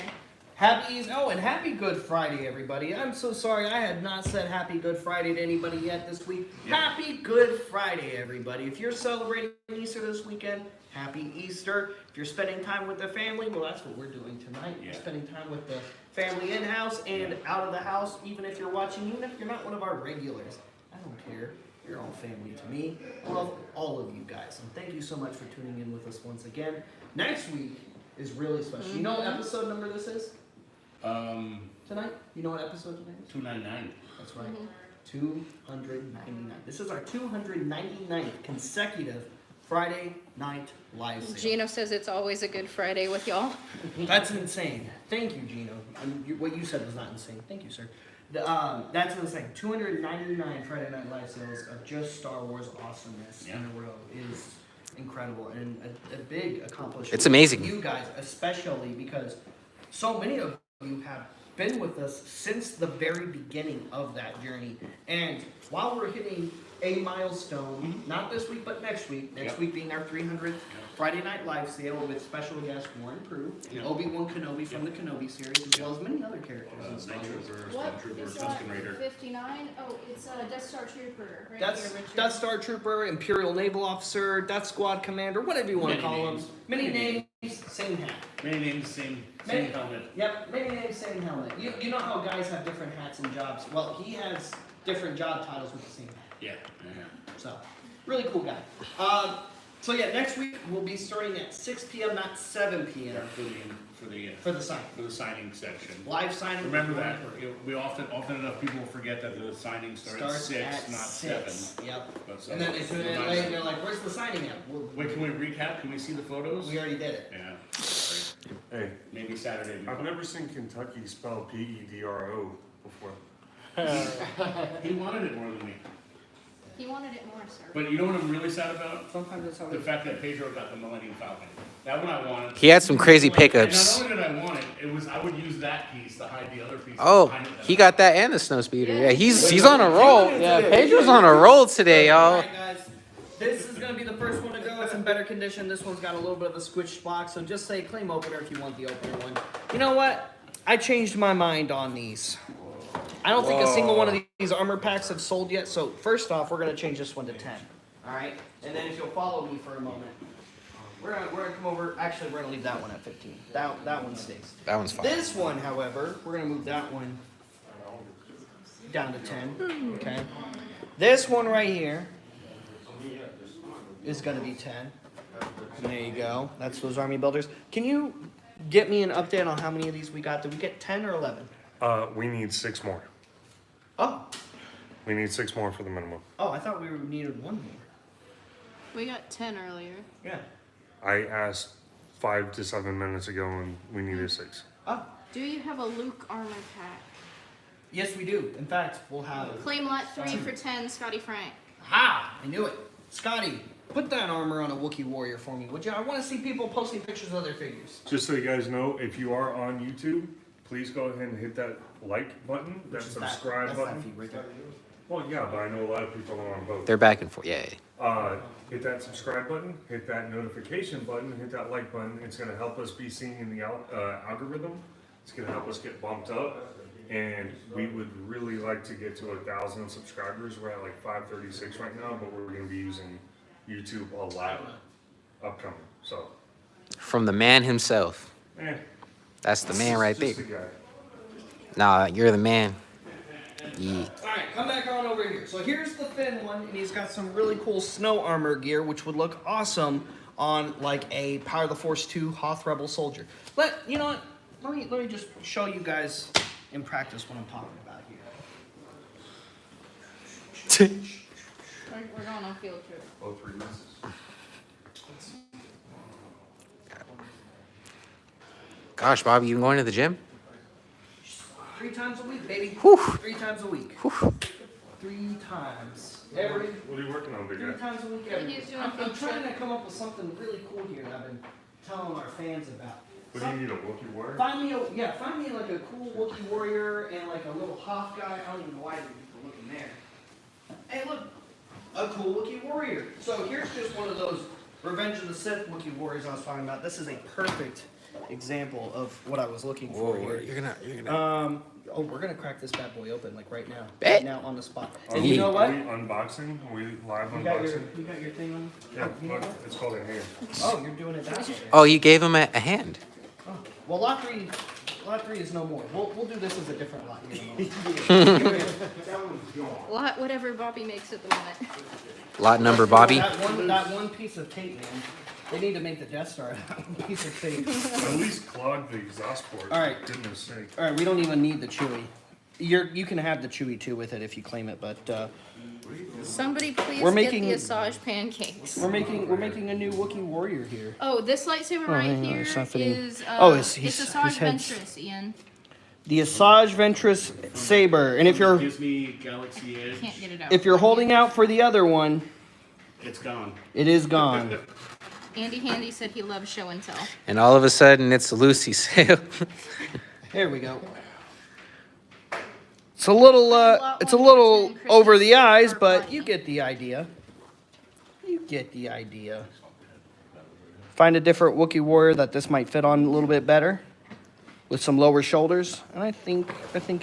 And happy Good Friday, everybody. I'm so sorry I had not said happy Good Friday to anybody yet this week. Yeah. Happy Good Friday, everybody. If you're celebrating Easter this weekend, happy Easter. If you're spending time with the family, well, that's what we're doing tonight. Yeah. We're spending time with the family in-house and out of the house, even if you're watching, even if you're not one of our regulars. I don't care. You're all family to me. I love all of you guys. And thank you so much for tuning in with us once again. Next week is really special. You know what episode number this is? Tonight? You know what episode tonight is? 299. That's right. 299. This is our 299th consecutive Friday night live sale. Gino says it's always a good Friday with y'all. That's insane. Thank you, Gino. What you said was not insane. Thank you, sir. That's insane. 299 Friday night live sales of just Star Wars awesomeness in a row is incredible and a big accomplishment. It's amazing. For you guys, especially because so many of you have been with us since the very beginning of that journey. And while we're hitting a milestone, not this week, but next week. Next week being our 300th Friday Night Live sale with special guest Warren Prue, Obi-Wan Kenobi from the Kenobi series, as well as many other characters in Star Night Wars. Trooper, What Stormtrooper, is Tusken Raider. 59? Oh, it's Death Star Trooper. Right That's here, Richard. Death Star Trooper, Imperial Naval Officer, Death Squad Commander, whatever you want to Many call names. them. Many names, same hat. Many names, same Many- helmet. Yep, many names, same helmet. You know how guys have different hats and jobs? Well, he has different job titles with the same hat. Yeah. So, really cool guy. So yeah, next week we'll be starting at 6 p.m., not 7 p.m. For for the sign. the signing section. Live signing. Remember that. We often enough people forget that the signing starts at 6, not 7. Yep. But so- And then they tune in late and they're like, "Where's the signing at?" Wait, can we recap? Can we see the photos? We already did it. Yeah. Hey, Maybe Saturday. I've never seen Kentucky spell Pedro before. He wanted it more than me. He wanted it more, sir. But you know what I'm really sad about? Sometimes that's how The fact that Pedro got the Millennium Falcon. That one I wanted. He had some crazy And pickups. not only did I want it, I would use that piece to hide the other piece. Oh, behind it. he got that and the snow speeder. Yeah, he's on a roll. Yeah, Pedro's on a roll today, y'all. Alright guys, this is gonna be the first one to go. It's in better condition. This one's got a little bit of a squished box, so just say claim opener if you want the opener one. You know what? I changed my mind on these. I don't think a single one of these armor packs have sold yet, so first off, we're gonna change this one to 10. Alright? And then if you'll follow me for a moment, we're gonna come over. Actually, we're gonna leave that one at 15. That one stays. That one's fine. This one, however, we're gonna move that one down to 10. Okay. This one right here is gonna be 10. And there you go. That's those army builders. Can you get me an update on how many of these we got? Did we get 10 or 11? We need 6 more. Oh. We need 6 more for the minimum. Oh, I thought we needed one more. We got 10 earlier. Yeah. I asked 5 to 7 minutes ago and we needed 6. Oh. Do you have a Luke armor pack? Yes, we do. In fact, we'll have. Claim lot 3 for 10, Scotty Frank. Ha! I knew it. Scotty, put that armor on a Wookiee warrior for me, would you? I want to see people posting pictures of their figures. Just so you guys know, if you are on YouTube, please go ahead and hit that like button, that Which is subscribe that's button. that feed right there. Well, yeah, but I know a lot of people are on both. They're back and forth. Yeah. Hit that subscribe button, hit that notification button, hit that like button. It's going to help us be seen in the algorithm. It's going to help us get bumped up. And we would really like to get to 1,000 subscribers. We're at like 536 right now, but we're going to be using YouTube a lot upcoming. So, From the man himself. That's the man right there. just a guy. Nah, you're the man. Yeah. Alright, come back on over here. So here's the Finn one, and he's got some really cool snow armor gear, which would look awesome on like a Power of the Force 2 Hoth Rebel soldier. You know what? Let me just show you guys in practice what I'm talking about here. We're going on field trip. Oh, 3 misses. Gosh, Bobby, you been going to the gym? 3 times a week, baby. Whew. 3 times a week. 3 times. Every What are you working on, big 3 guy? times a week. Every He's doing I'm field trying trip. to come up with something really cool here that I've been telling our fans about. What do you need, a Wookiee warrior? Find me like a cool Wookiee warrior and like a little Hoth guy. I don't even know why people looking there. Hey, look, a cool Wookiee warrior. So here's just one of those Revenge of the Sith Wookiee warriors I was talking about. This is a perfect example of what I was looking for here. You're gonna. Oh, we're gonna crack this bad boy open like right now. Bet. Right now on the spot. Are And we, you know what? Are we unboxing? Are we live You got unboxing? your thing on? Yeah, You know look, what? it's called a hand. Oh, you're doing it that way. Oh, you gave him a hand. Oh. Well, lot three is no more. We'll do this as a different lot here in a moment. Lot whatever Bobby makes at the moment. Lot number Bobby. That one piece of tape, man. They need to make the Death Star that one piece of tape. At least clog the exhaust port. All right. Goodness sake. All right, we don't even need the Chewy. You can have the Chewy too with it if you claim it, but Somebody please We're get making- the Asajj pancakes. we're making a new Wookiee warrior here. Oh, this lightsaber right hang on, here it's not fitting. is His it's Asajj head's- Ventress, Ian. The Asajj Ventress saber, and if you're Gives me Galaxy Edge. Can't get it out. if you're holding out for the other one, It's gone. it is gone. Andy Handy said he loves show and tell. And all of a sudden, it's a Lucy sale. Here we go. It's a little over the eyes, but you get the idea. You get the idea. Find a different Wookiee warrior that this might fit on a little bit better, with some lower shoulders, and I think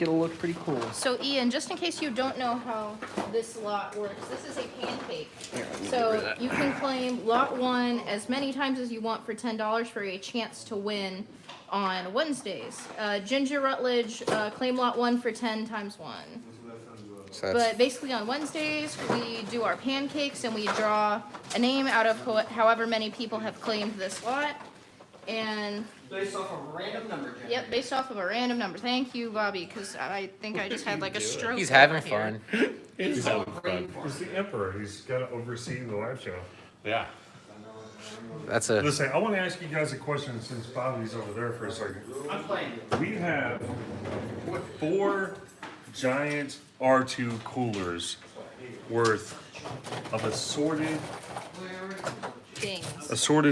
it'll look pretty cool. So Ian, just in case you don't know how this lot works, this is a pancake. So you can claim lot 1 as many times as you want for $10 for a chance to win on Wednesdays. Ginger Rutledge, claim lot 1 for 10 times 1. So that's, But basically on Wednesdays, we do our pancakes and we draw a name out of however many people have claimed this lot. And Based off a random number, Jen. yep, based off of a random number. Thank you, Bobby, because I think I just had like a stroke. he's having over here. fun. He's having fun. He's the emperor. He's got to oversee the live show. Yeah. That's a. Listen, I want to ask you guys a question since Bobby's over there for a second. I'm playing. We have 4 giant R2 coolers worth of assorted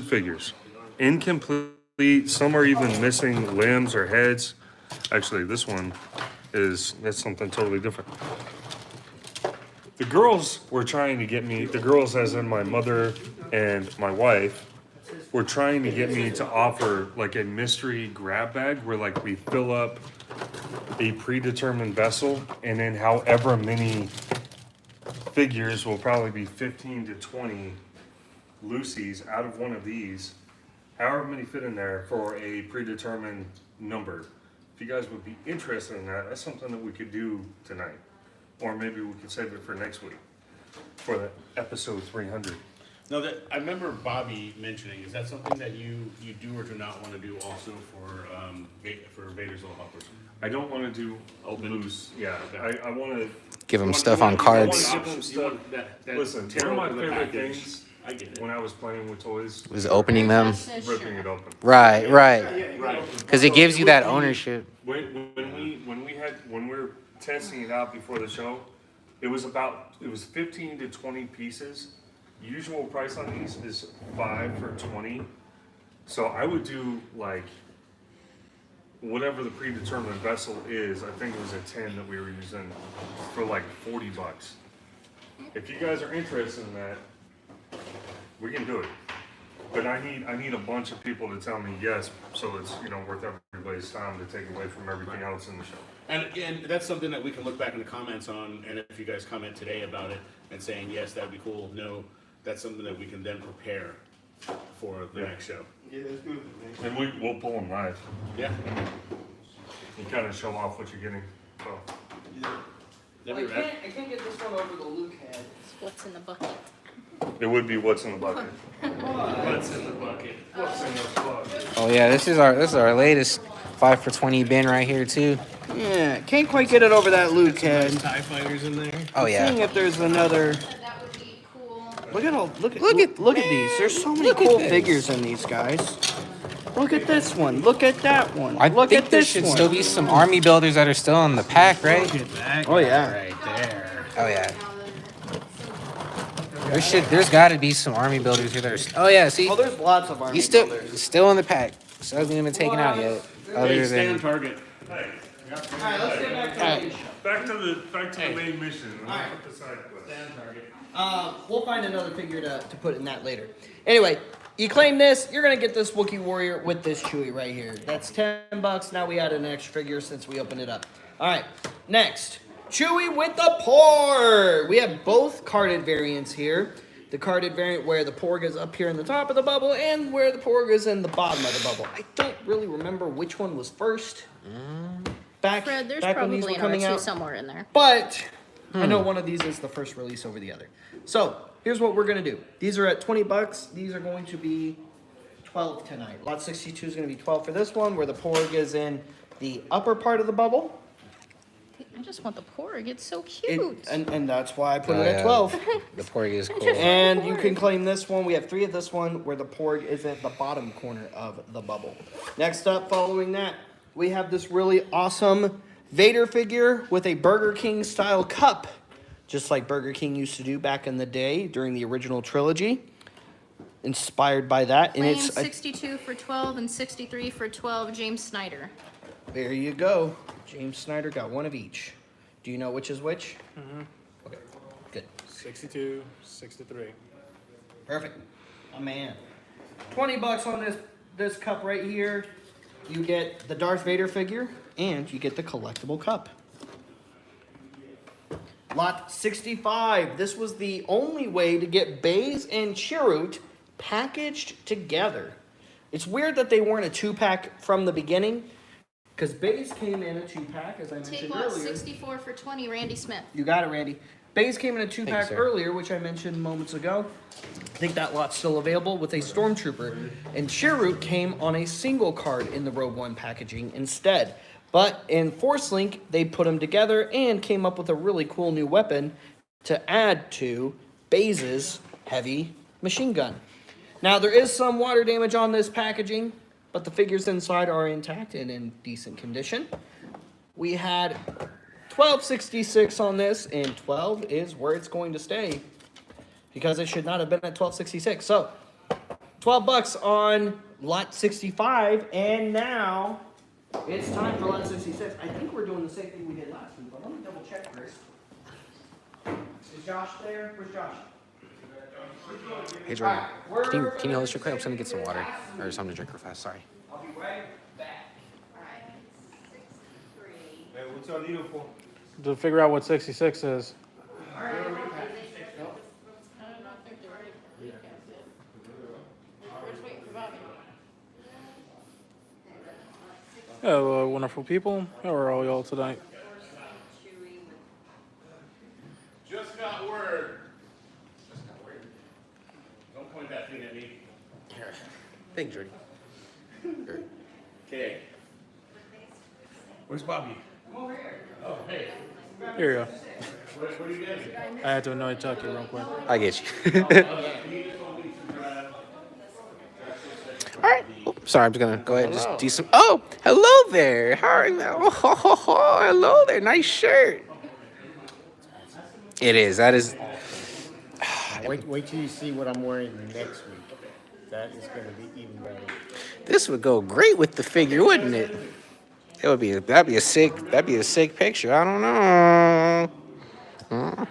figures. Incomplete, some are even missing limbs or heads. Actually, this one that's something totally different. The girls were trying to get me, the girls as in my mother and my wife, were trying to get me to offer like a mystery grab bag where like we fill up a predetermined vessel and then however many figures will probably be 15 to 20 Lucy's out of one of these, however many fit in there for a predetermined number. If you guys would be interested in that, that's something that we could do tonight. Or maybe we could save it for next week, for the episode 300. No, that I remember Bobby mentioning. Is that something that you do or do not want to do also for Vader's Little Helpers? I don't want to do Open. loose. Yeah, Okay. I want to Give him stuff on cards. Listen, one of my favorite things I get it. when I was playing with toys Was opening them. That's ripping it open. Right, right. Right. Because it gives you that ownership. When we were testing it out before the show, it was 15 to 20 pieces. Usual price on these is 5 for 20. So I would do like whatever the predetermined vessel is. I think it was a 10 that we were using for like $40. If you guys are interested in that, we can do it. But I need a bunch of people to tell me yes, so it's worth everybody's time to take away from everything else in the show. And that's something that we can look back in the comments on, and if you guys comment today about it and saying yes, that'd be cool. No, that's something that we can then prepare for the next show. Yeah, that's good. And we'll pull them live. Yeah. You kind of show off what you're getting. So. That'd be rad. I can't get this one over the Luke head. What's in the bucket? It would be what's in the bucket. What's in the bucket? What's in the bucket? Oh yeah, this is our latest 5 for 20 bin right here too. Yeah, can't quite get it over that Luke head. TIE fighters in there. Oh Seeing yeah. if there's another. That would be cool. Look at these. There's so many cool figures in these guys. Look at this one. Look at that one. I Look think at there this should one. still be some army builders that are still in the pack, right? Oh yeah. Right there. Oh yeah. There's got to be some army builders here that are. Oh yeah, see, Oh, there's lots of army he's builders. still in the pack. So hasn't even been taken out yet. Other Hey, stay on than target. Hey, Alright, let's get back to the main show. back to the main mission. Alright. Not the side quest. We'll find another figure to put in that later. Anyway, you claim this, you're gonna get this Wookiee Warrior with this Chewie right here. That's $10. Now we added an extra figure since we opened it up. Alright, next. Chewie with the Porg! We have both carded variants here. The carded variant where the Porg is up here in the top of the bubble and where the Porg is in the bottom of the bubble. I don't really remember which one was first. Back, Fred, there's back when these probably were an coming R2 out. somewhere in there. But I know one of these is the first release over the other. So here's what we're gonna do. These are at $20. These are going to be 12 tonight. Lot 62 is gonna be 12 for this one, where the Porg is in the upper part of the bubble. I just want the Porg. It's so cute. And that's why I put it Oh, at yeah. 12. the Porg is cool. And you can claim this one. We have 3 of this one, where the Porg is at the bottom corner of the bubble. Next up, following that, we have this really awesome Vader figure with a Burger King style cup, just like Burger King used to do back in the day during the original trilogy. Inspired by that. And Claim it's 62 for 12 and 63 for 12, James Snyder. there you go. James Snyder got one of each. Do you know which is which? Okay, good. 62, 63. Perfect. Oh man. $20 on this cup right here. You get the Darth Vader figure and you get the collectible cup. Lot 65. This was the only way to get Baze and Chirrut packaged together. It's weird that they weren't a 2-pack from the beginning, because Baze came in a 2-pack, as I mentioned Take lot earlier. 64 for 20, Randy Smith. You got it, Randy. Baze came in a 2-pack sir. earlier, which I mentioned moments ago. I think that lot's still available with a Stormtrooper. And Chirrut came on a single card in the Rogue One packaging instead. But in Force Link, they put them together and came up with a really cool new weapon to add to Baze's heavy machine gun. Now, there is some water damage on this packaging, but the figures inside are intact and in decent condition. We had 1266 on this, and 12 is where it's going to stay, because it should not have been at 1266. So, $12 on lot 65, and now it's time for lot 66. I think we're doing the same thing we did last week, but let me double check first. Is Josh there? Where's Josh? Hey Jordan, can you hold this real quick? I'm just gonna get some water or something to drink real fast. Sorry. I'll be right back. Hey, what's our needle for? To figure out what 66 is. Hello, wonderful people. How are all y'all tonight? Just got word. Don't point that thing at me. Thanks, Jordy. Okay. Where's Bobby? Oh, hey. Here you go. What are you getting? I had to annoy Tucky real quick. I get you. All right. Oh, sorry, I'm just gonna go ahead and just do some. Oh, hello there. How are you? Oh, hello there. Nice shirt. It is. That is. Wait till you see what I'm wearing next week. That is going to be even better. This would go great with the figure, wouldn't it? It would be. That'd be a sick picture. I don't know. All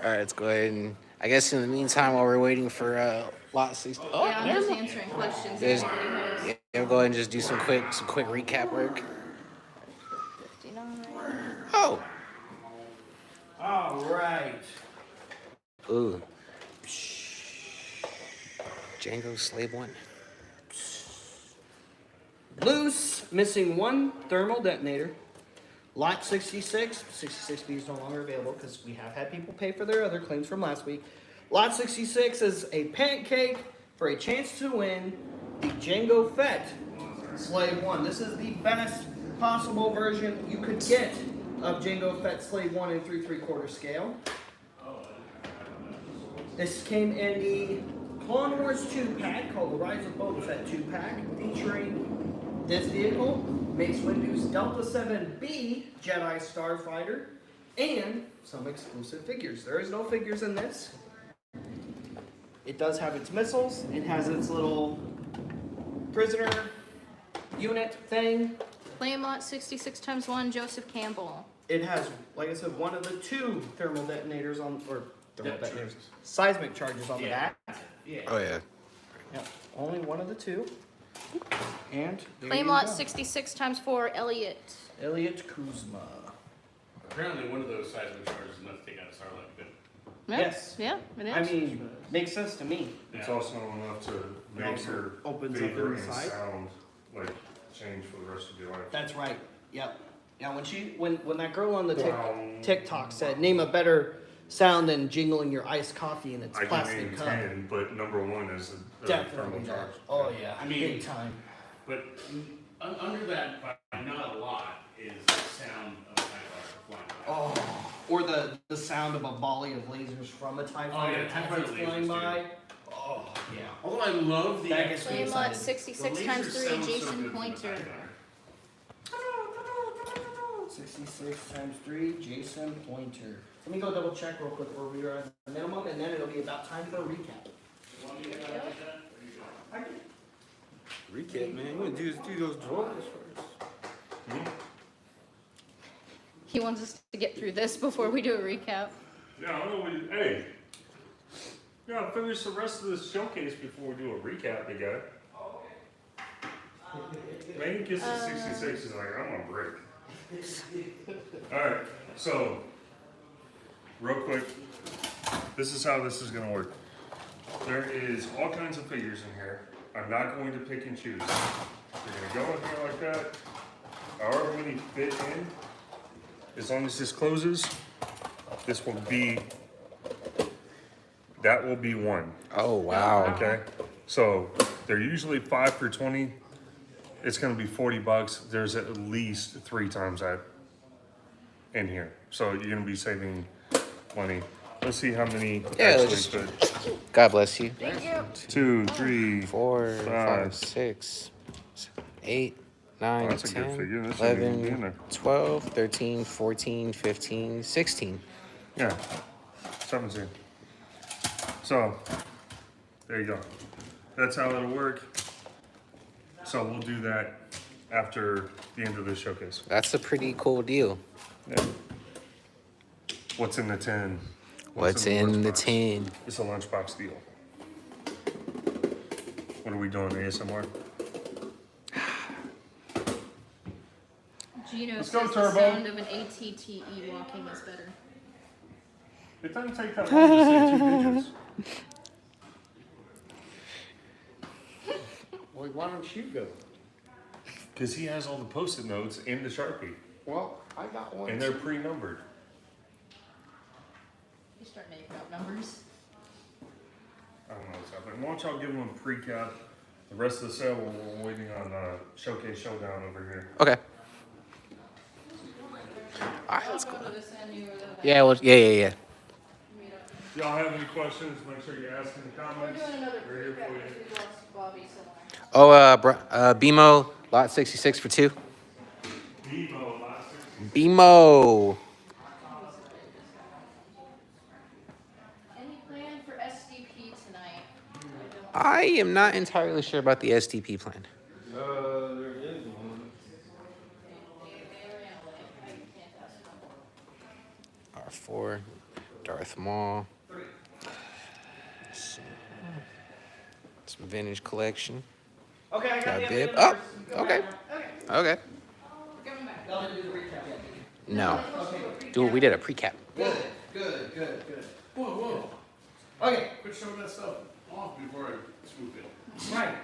right, let's go ahead and. I guess in the meantime, while we're waiting for lot 60. Oh, Yeah, I'm just answering questions. There's- Anybody knows. yeah, we'll go ahead and just do some quick recap work. 59. Oh. All right. Ooh. Django Slave 1. Loose, missing 1 thermal detonator. Lot 66. 66B is no longer available because we have had people pay for their other claims from last week. Lot 66 is a pancake for a chance to win the Jango Fett Slave 1. This is the best possible version you could get of Jango Fett Slave 1 in 3 3/4 scale. This came in the Clone Wars 2-pack called the Rise of Boba Fett 2-pack, featuring this vehicle, Mace Windu's Delta 7B Jedi Starfighter, and some exclusive figures. There is no figures in this. It does have its missiles. It has its little prisoner unit thing. Claim lot 66 times 1, Joseph Campbell. It has, like I said, one of the 2 thermal detonators on, or thermal Yeah, detonators, seismic charges on Yeah. the back. Yeah. Oh yeah. Yep. Only one of the 2. And there Claim you lot go. 66 times 4, Elliot. Elliot Kuzma. Apparently, one of those seismic charges is enough to take out a starlight. But Yeah, Yes. Yeah, it is. I mean, makes sense to me. It's also enough to make also your opens up vapor and inside. sound like change for the rest of your life. That's right. Yep. Yeah, when that girl on the Wow. TikTok said, name a better sound than jingling your iced coffee in its I can plastic name cup. 10, but number 1 is a Definitely thermal that. charge. Oh yeah, I mean- big time. But under that, by not a lot, is the sound of a TIE fighter flying by. Oh, or the sound of a volley of lasers from a TIE fighter yeah, TIE as fighter it's lasers, flying dude. by. Oh yeah. Although I love the That gets me Claim excited. lot 66 the times lasers 3, sound so Jason good from the Pointer. TIE fighter. 66 times 3, Jason Pointer. Let me go double check real quick where we are at the minimum, and then it'll be about time for a recap. Recap, man. You want to do those drawers first. He wants us to get through this before we do a recap. Yeah, I don't know. Hey, you gotta finish the rest of this showcase before we do a recap, big guy. Megan gets to 66, she's like, I'm on break. Alright, so, real quick, this is how this is gonna work. There is all kinds of figures in here. I'm not going to pick and choose. You're gonna go in here like that, however many fit in. As long as this closes, this will be, that will be 1. Oh wow. Okay, so they're usually 5 for 20. It's gonna be $40. There's at least 3 times that in here, so you're gonna be saving money. Let's see how many Yeah, actually let's fit. God bless you. Thank you. 2, 3. 4, 5, Five. 6, 8, 9, That's a good 10, figure. That shouldn't even be in 11, there. 12, 13, 14, 15, 16. Yeah, 17. So, there you go. That's how it'll work. So we'll do that after the end of the showcase. That's a pretty cool deal. Yeah. What's in the tin? What's in the lunchbox? tin? It's a lunchbox deal. What are we doing, ASMR? Gino Let's says go, the Turbo. sound of an ATTE walking is better. It doesn't take that long to say 2 digits. Well, why don't you go? Because he has all the post-it notes in the Sharpie, Well, I got one. and they're pre-numbered. You start making up numbers. I don't know what's happening. Why don't y'all give them a pre-cap? The rest of the sale, we're waiting on Showcase Showdown over here. Okay. Alright, let's go. This and you, Yeah, well, yeah. Y'all have any questions, make sure you ask in the we're comments. doing another We're here recap for you. because we lost Bobby somewhere. Oh, BMO, lot 66 for 2. Devo, last 60. BMO. Any plan for SDP tonight? I am not entirely sure about the SDP plan. There is one. R4, Darth Maul. Some vintage collection. Okay, I got Got the bib. updated Oh, numbers. Go okay. back now. Okay. We're coming back. Y'all didn't do the recap yet. No. Okay. Dude, we did a pre-cap. Good. Whoa. Okay. Quit showing that stuff off before I swoop in. Right.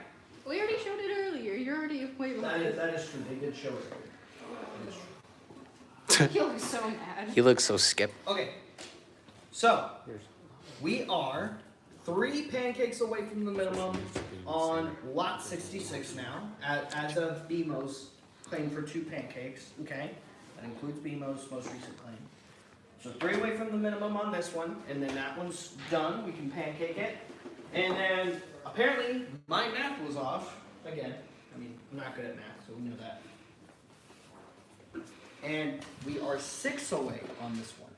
We already showed it earlier. You're already way behind. That is true. They did show it. You look so mad. He looks so skip. Okay. So, we are 3 pancakes away from the minimum on lot 66 now, as of BMO's claim for 2 pancakes, okay? That includes BMO's most recent claim. So 3 away from the minimum on this one, and then that one's done, we can pancake it. And then, apparently, my math was off, again. I mean, I'm not good at math, so we know that. And we are 6 away on this one.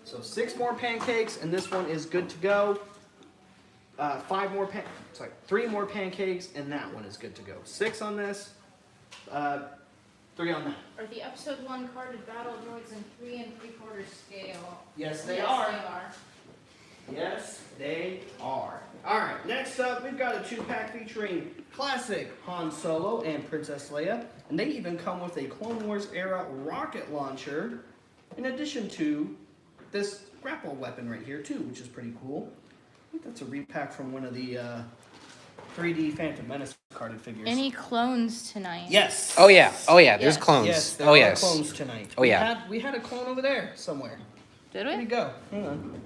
So 6 more pancakes, and this one is good to go. 3 more pancakes, and that one is good to go. 6 on this, 3 on that. Are the episode 1 carded battle droids in 3 3/4 scale? Yes, they Yes, are. they are. Yes, they are. All right, next up, we've got a 2-pack featuring classic Han Solo and Princess Leia, and they even come with a Clone Wars era rocket launcher, in addition to this grapple weapon right here too, which is pretty cool. I think that's a repack from one of the 3D Phantom Menace carded figures. Any clones tonight? Yes. Oh yeah, there's Yes. clones. Yes, there Oh are yes. clones tonight. Oh, yeah. We had a clone over there somewhere. Did Where'd we? he go? Hang on.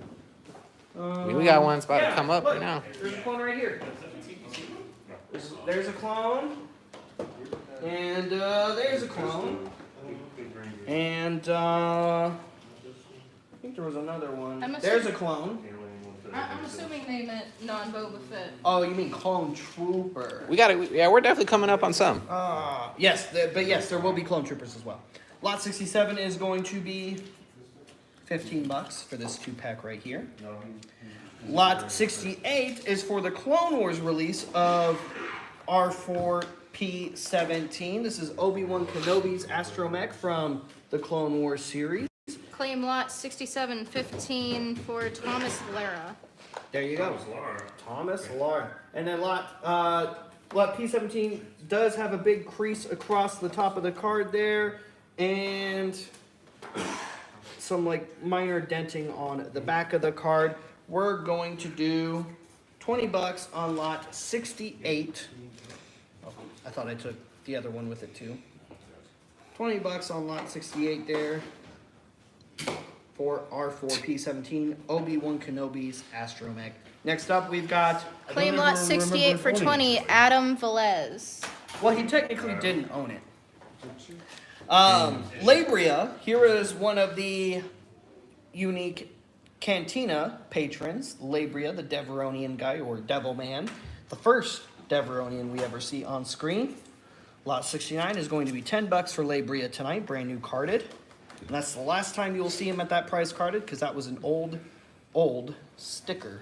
I mean, we got one about Yeah, to come up look, right now. There's a clone right here. There's a clone. And there's a clone. And I think there was another one. I'm There's a clone. I'm assuming they meant non-Boba Fett. Oh, you mean Clone Trooper? We got it. Yeah, we're definitely coming up on some. Yes, but yes, there will be Clone Troopers as well. Lot 67 is going to be $15 for this 2-pack right here. Lot 68 is for the Clone Wars release of R4P17. This is Obi-Wan Kenobi's astromech from the Clone Wars series. Claim lot 6715 for Thomas Lara. There you go. Thomas Lara. And then lot P17 does have a big crease across the top of the card there, and some like minor denting on the back of the card. We're going to do $20 on lot 68. Oh, I thought I took the other one with it too. $20 on lot 68 there for R4P17 Obi-Wan Kenobi's astromech. Next up, we've got. Claim lot 68 for 20, Adam Velez. Well, he technically didn't own it. Labria, here is one of the unique Cantina patrons. Labria, the Deveronian guy, or Devil Man. The first Deveronian we ever see on screen. Lot 69 is going to be $10 for Labria tonight, brand new carded. And that's the last time you'll see him at that price carded, because that was an old sticker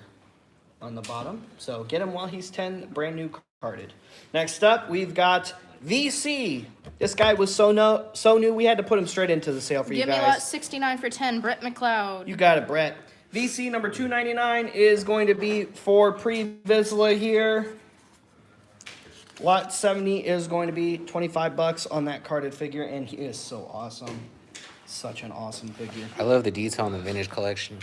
on the bottom. So get him while he's 10, brand new carded. Next up, we've got VC. This guy was so new, we had to put him straight into the sale for you Give guys. me lot 69 for 10, Brett McLeod. You got it, Brett. VC number 299 is going to be for Pre-Vizsla here. Lot 70 is going to be $25 on that carded figure, and he is so awesome. Such an awesome figure. I love the detail in the vintage collection.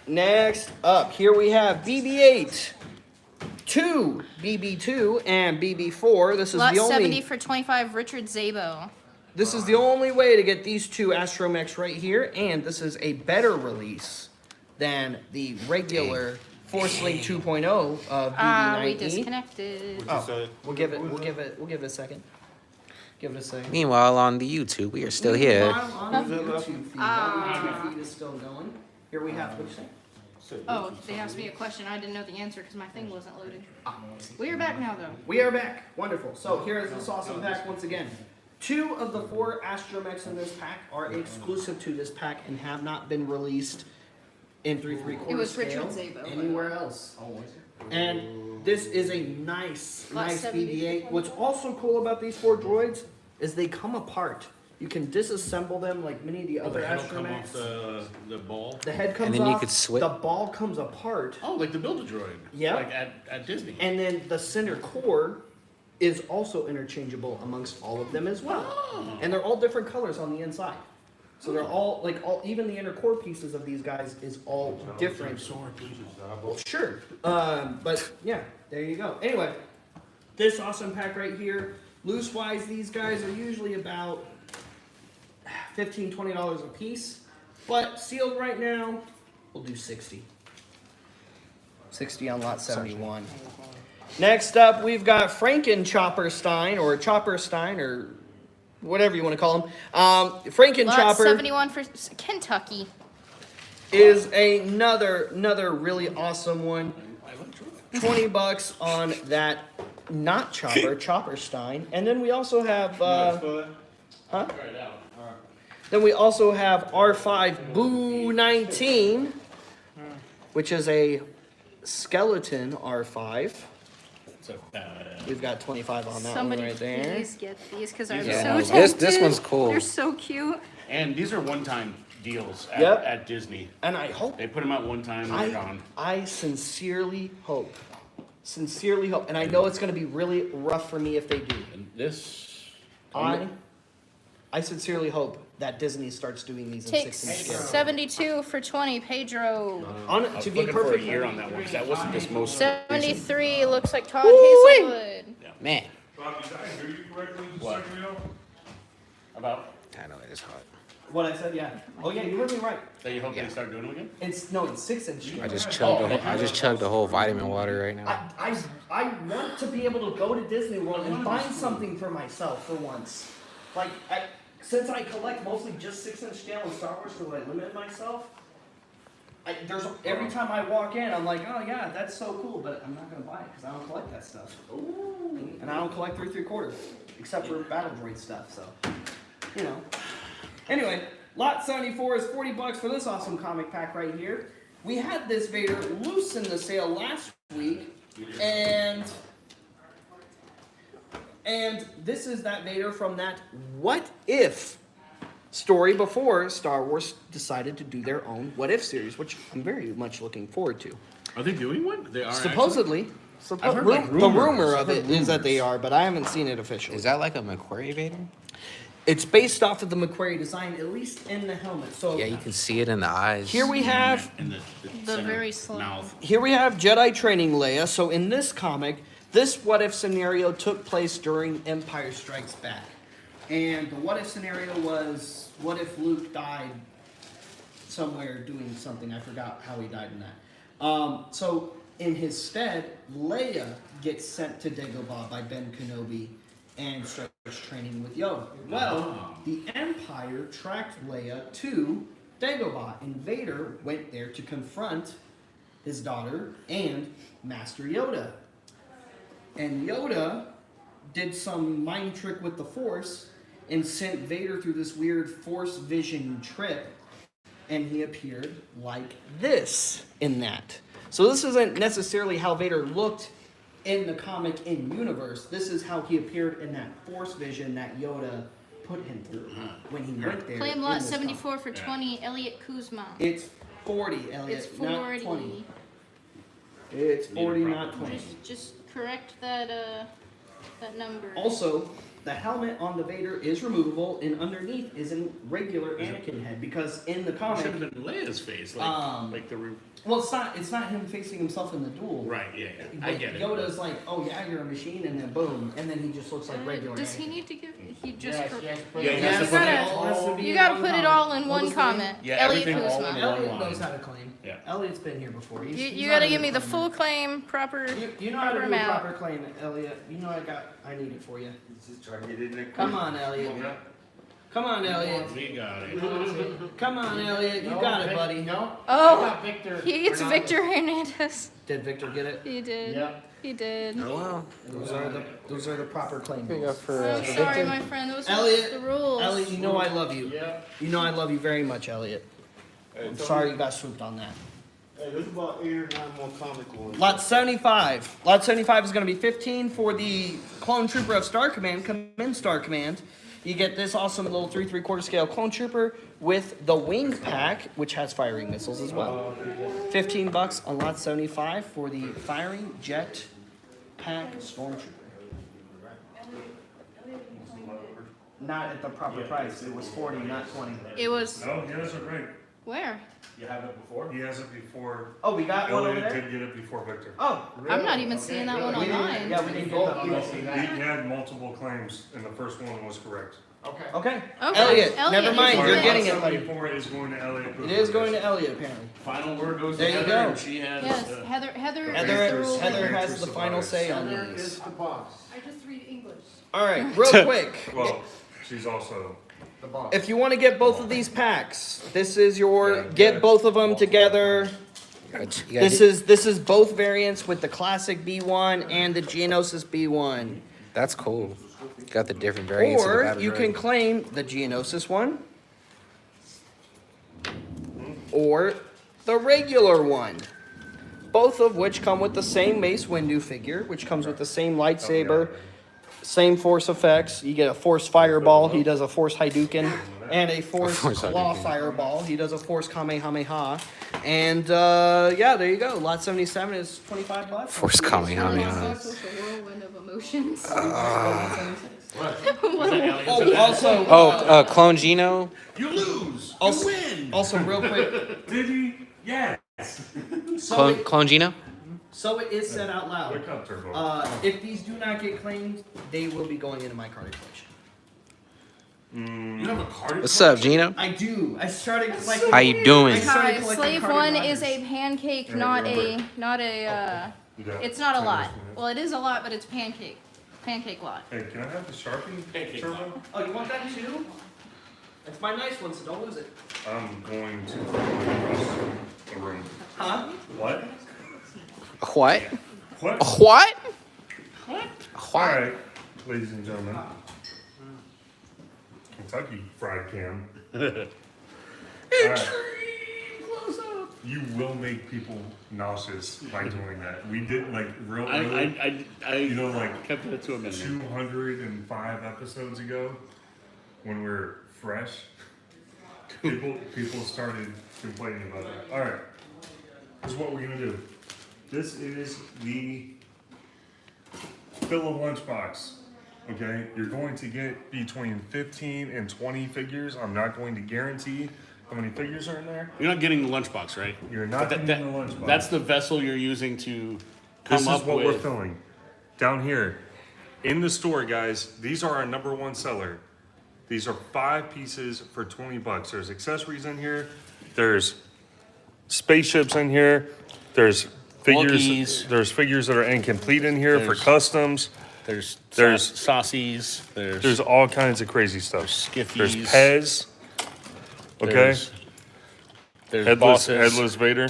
Next up, here we have BB-8, 2, BB-2, and BB-4. This is Lot the only 70 for 25, Richard Zabo. This is the only way to get these two astromechs right here, and this is a better release than the regular Force Link 2.0 of BB-9E. We disconnected. Oh, we'll give it a second. Give it a second. Meanwhile, on the YouTube, we are still here. Meanwhile, on the YouTube feed, our YouTube feed is still going. Here we have what you say. Oh, they asked me a question. I didn't know the answer because my thing wasn't loaded. We are back now, though. We are back. Wonderful. So here is this awesome pack once again. 2 of the 4 astromechs in this pack are exclusive to this pack and have not been released in 3 3/4 It was scale Richard Zabo. anywhere else. And this is a nice Lot 70 BB-8. What's also cool about these 4 droids is they come apart. You can disassemble them like many of the other The head will come off astromechs. the ball. The head comes And then you off, could switch- the ball comes apart, Oh, like the Build-A-Droid. Yeah. Like at Disney. and then the center core is also interchangeable amongst all of them as well. Oh. And they're all different colors on the inside. So they're all even the inner core pieces of these guys is all different. Well, sure. But yeah, there you go. Anyway, this awesome pack right here, loose wise, these guys are usually about $15, $20 a piece. But sealed right now, we'll do 60. 60 on lot 71. Next up, we've got Frankenchopperstein, or Chopperstein, or whatever you want to call him. Lot Frankenchopper 71 for Kentucky. is another really awesome one. $20 on that not Chopper, Chopperstein. And then we also have Then we also have R5 Boo 19, which is a skeleton R5. It's a, We've got 25 on that Somebody one right there. please get these because I'm Yeah, so no, tempted. this one's cool. They're so cute. and these are one-time deals at, Yep. at Disney. And I hope, They put them out one time and they're gone. I sincerely hope, and I know it's going to be really rough for me if they do. And this, I sincerely hope that Disney starts doing these in Take 6-inch scale. 72 for 20, Pedro. On, I was to be looking for a perfect, year on that one because that wasn't this most. 73 looks like Todd Hazelwood. Man, Rob, did I hear you correctly just a What? second ago? About I know it is hot. What I said, yeah. Oh yeah, you heard me right. that you hope Yeah. they start doing them again? It's 6-inch scale. I just chugged the whole vitamin water right now. I want to be able to go to Disney World and find something for myself for once. Like, since I collect mostly just 6-inch scale and Star Wars because I limited myself, every time I walk in, I'm like, oh yeah, that's so cool, but I'm not going to buy it because I don't collect that stuff. And I don't collect 3 3/4, except for Battle Droid stuff, so, you know. Anyway, lot 74 is $40 for this awesome comic pack right here. We had this Vader loose in the sale last week, and this is that Vader from that What If story before Star Wars decided to do their own What If series, which I'm very much looking forward to. Are they doing one? They are. Supposedly. I've heard, like, The rumor rumors. of it is that they are, but I haven't seen it officially. Is that like a McQuarrie Vader? It's based off of the McQuarrie design, at least in the helmet. So Yeah, you can see it in the eyes. here we have In the The center very slow. mouth. Jedi training Leia. So in this comic, this what if scenario took place during Empire Strikes Back. And the what if scenario was, what if Luke died somewhere doing something? I forgot how he died in that. So in his stead, Leia gets sent to Dagobah by Ben Kenobi and starts training with Yoda. Well, the Empire tracked Leia to Dagobah, and Vader went there to confront his daughter and Master Yoda. And Yoda did some mind trick with the Force and sent Vader through this weird Force vision trip, and he appeared like this in that. So this isn't necessarily how Vader looked in the comic in universe. This is how he appeared in that Force vision that Yoda put him through when he went there. Claim in lot this 74 comic. for 20, Elliot Kuzma. It's 40, Elliot, It's not 40. 20. It's 40, not 20. Just correct that that number. Also, the helmet on the Vader is removable, and underneath is a regular Anakin head, because in the It comic, should have been Leia's face, like well, it's not him facing himself in the duel. Right, yeah. But I get it. Yoda's like, oh yeah, you're a machine, and then boom, and then he just looks like regular Does Anakin. he need to give? He just. Yes, cor- yes, put Yeah, it he down. has to You put it gotta, all has to be you in gotta one put it comment. all in What one was the name? comment. Yeah, Elliot everything all Kuzma. in one. Elliot line. knows how to claim. Yeah. Elliot's been here before. He's You not gotta a give me the newcomer. full claim, proper. You know how to proper do a amount. proper claim, Elliot. You know I need it for you. Just trying to get in there. Come on, Elliot. Come on, Elliot. We got it. Come on, Elliot. You No, got it, Vic- buddy. No. Oh, I got Victor. he gets Hernandez. Victor Hernandez. Did Victor get it? He did. Yep. He did. Oh wow. Those are the proper claim Here you go rules. for I'm sorry, Victor. my friend. Those Elliot, are the rules. Elliot, you know I love you. Yeah. You know I love you very much, Elliot. Hey, I'm tell sorry me- you got swooped on that. Hey, there's about 8 or 9 more comic ones. Lot 75. Lot 75 is going to be 15 for the Clone Trooper of Star Command. Come in, Star Command. You get this awesome little 3 3/4 scale Clone Trooper with the wing pack, which has firing missiles as well. $15 on lot 75 for the firing jet pack Stormtrooper. Not at the proper price. It was 40, not 20. It was No, he has it right. where? You have it before? He has it before. Oh, we got one over Elliot there? did get it before Victor. Oh, I'm not even seeing that one we didn't, online. yeah, we didn't get that on He this. had multiple claims, and the first one was correct. Okay. Okay. Okay, Elliot, Elliot, never mind. you're You're in. getting it, buddy. 74 is going to Elliot. It is going to Elliot, apparently. Final word goes There to you Heather, go. and she has. Yes, Heather Heather, is the rule. Heather has the final say on Heather these. is the boss. I just read English. All right, real quick. Well, she's also. The boss. If you want to get both of these packs, this is your Yeah, get yeah. both of them together. You gotta This is both variants with the classic B1 and the Geonosis B1. That's cool. You got the different variants of the Or battle you droid. can claim the Geonosis one or the regular one. both of which come with the same Mace Windu figure, which comes with the same lightsaber, same Force effects. You get a Force Fireball, he does a Force Hadouken, and a Force Claw Fireball, he does a Force Kamehameha. And yeah, there you go. Lot 77 is $25. Force Kamehameha. It's a whirlwind of emotions. Oh, also, Clone Gino. You lose. also, You win. also, real quick. Did he? Yes. So it, Clone Gino. so it is said out loud. Look up, Turbo. If these do not get claimed, they will be going into my card collection. You have a card. What's up, Gino? I do. I started collecting. How you doing? started Hi, collecting Slave carded one Rogers. is a pancake, not a. It's not a lot. Well, it is a lot, but it's pancake lot. Hey, can I have the Sharpie, Turbo? Oh, you want that too? It's my nice one, so don't lose it. I'm going to throw it across the room. Huh? What? What? What? What? All right, ladies and gentlemen. Kentucky Fried Cam. All right. You will make people nauseous by doing that. We did like real, you know, like kept it to a minute. 205 episodes ago, when we were fresh, people started complaining about that. All right, this is what we're gonna do. This is the fill a lunchbox. Okay, you're going to get between 15 and 20 figures. I'm not going to guarantee how many figures are in there. You're not getting the lunchbox, right? You're not getting the lunchbox. That's the vessel you're using to come This up is what with. we're filling. Down here, in the store, guys, these are our #1 seller. These are 5 pieces for $20. There's accessories in here. There's spaceships in here. There's figures. Wookiees. There's figures that are incomplete in here for There's- customs. There's There's- saucies. There's all kinds of crazy stuff. There's skiffies. Pez. Okay. There's Headless, bosses. Headless Vader.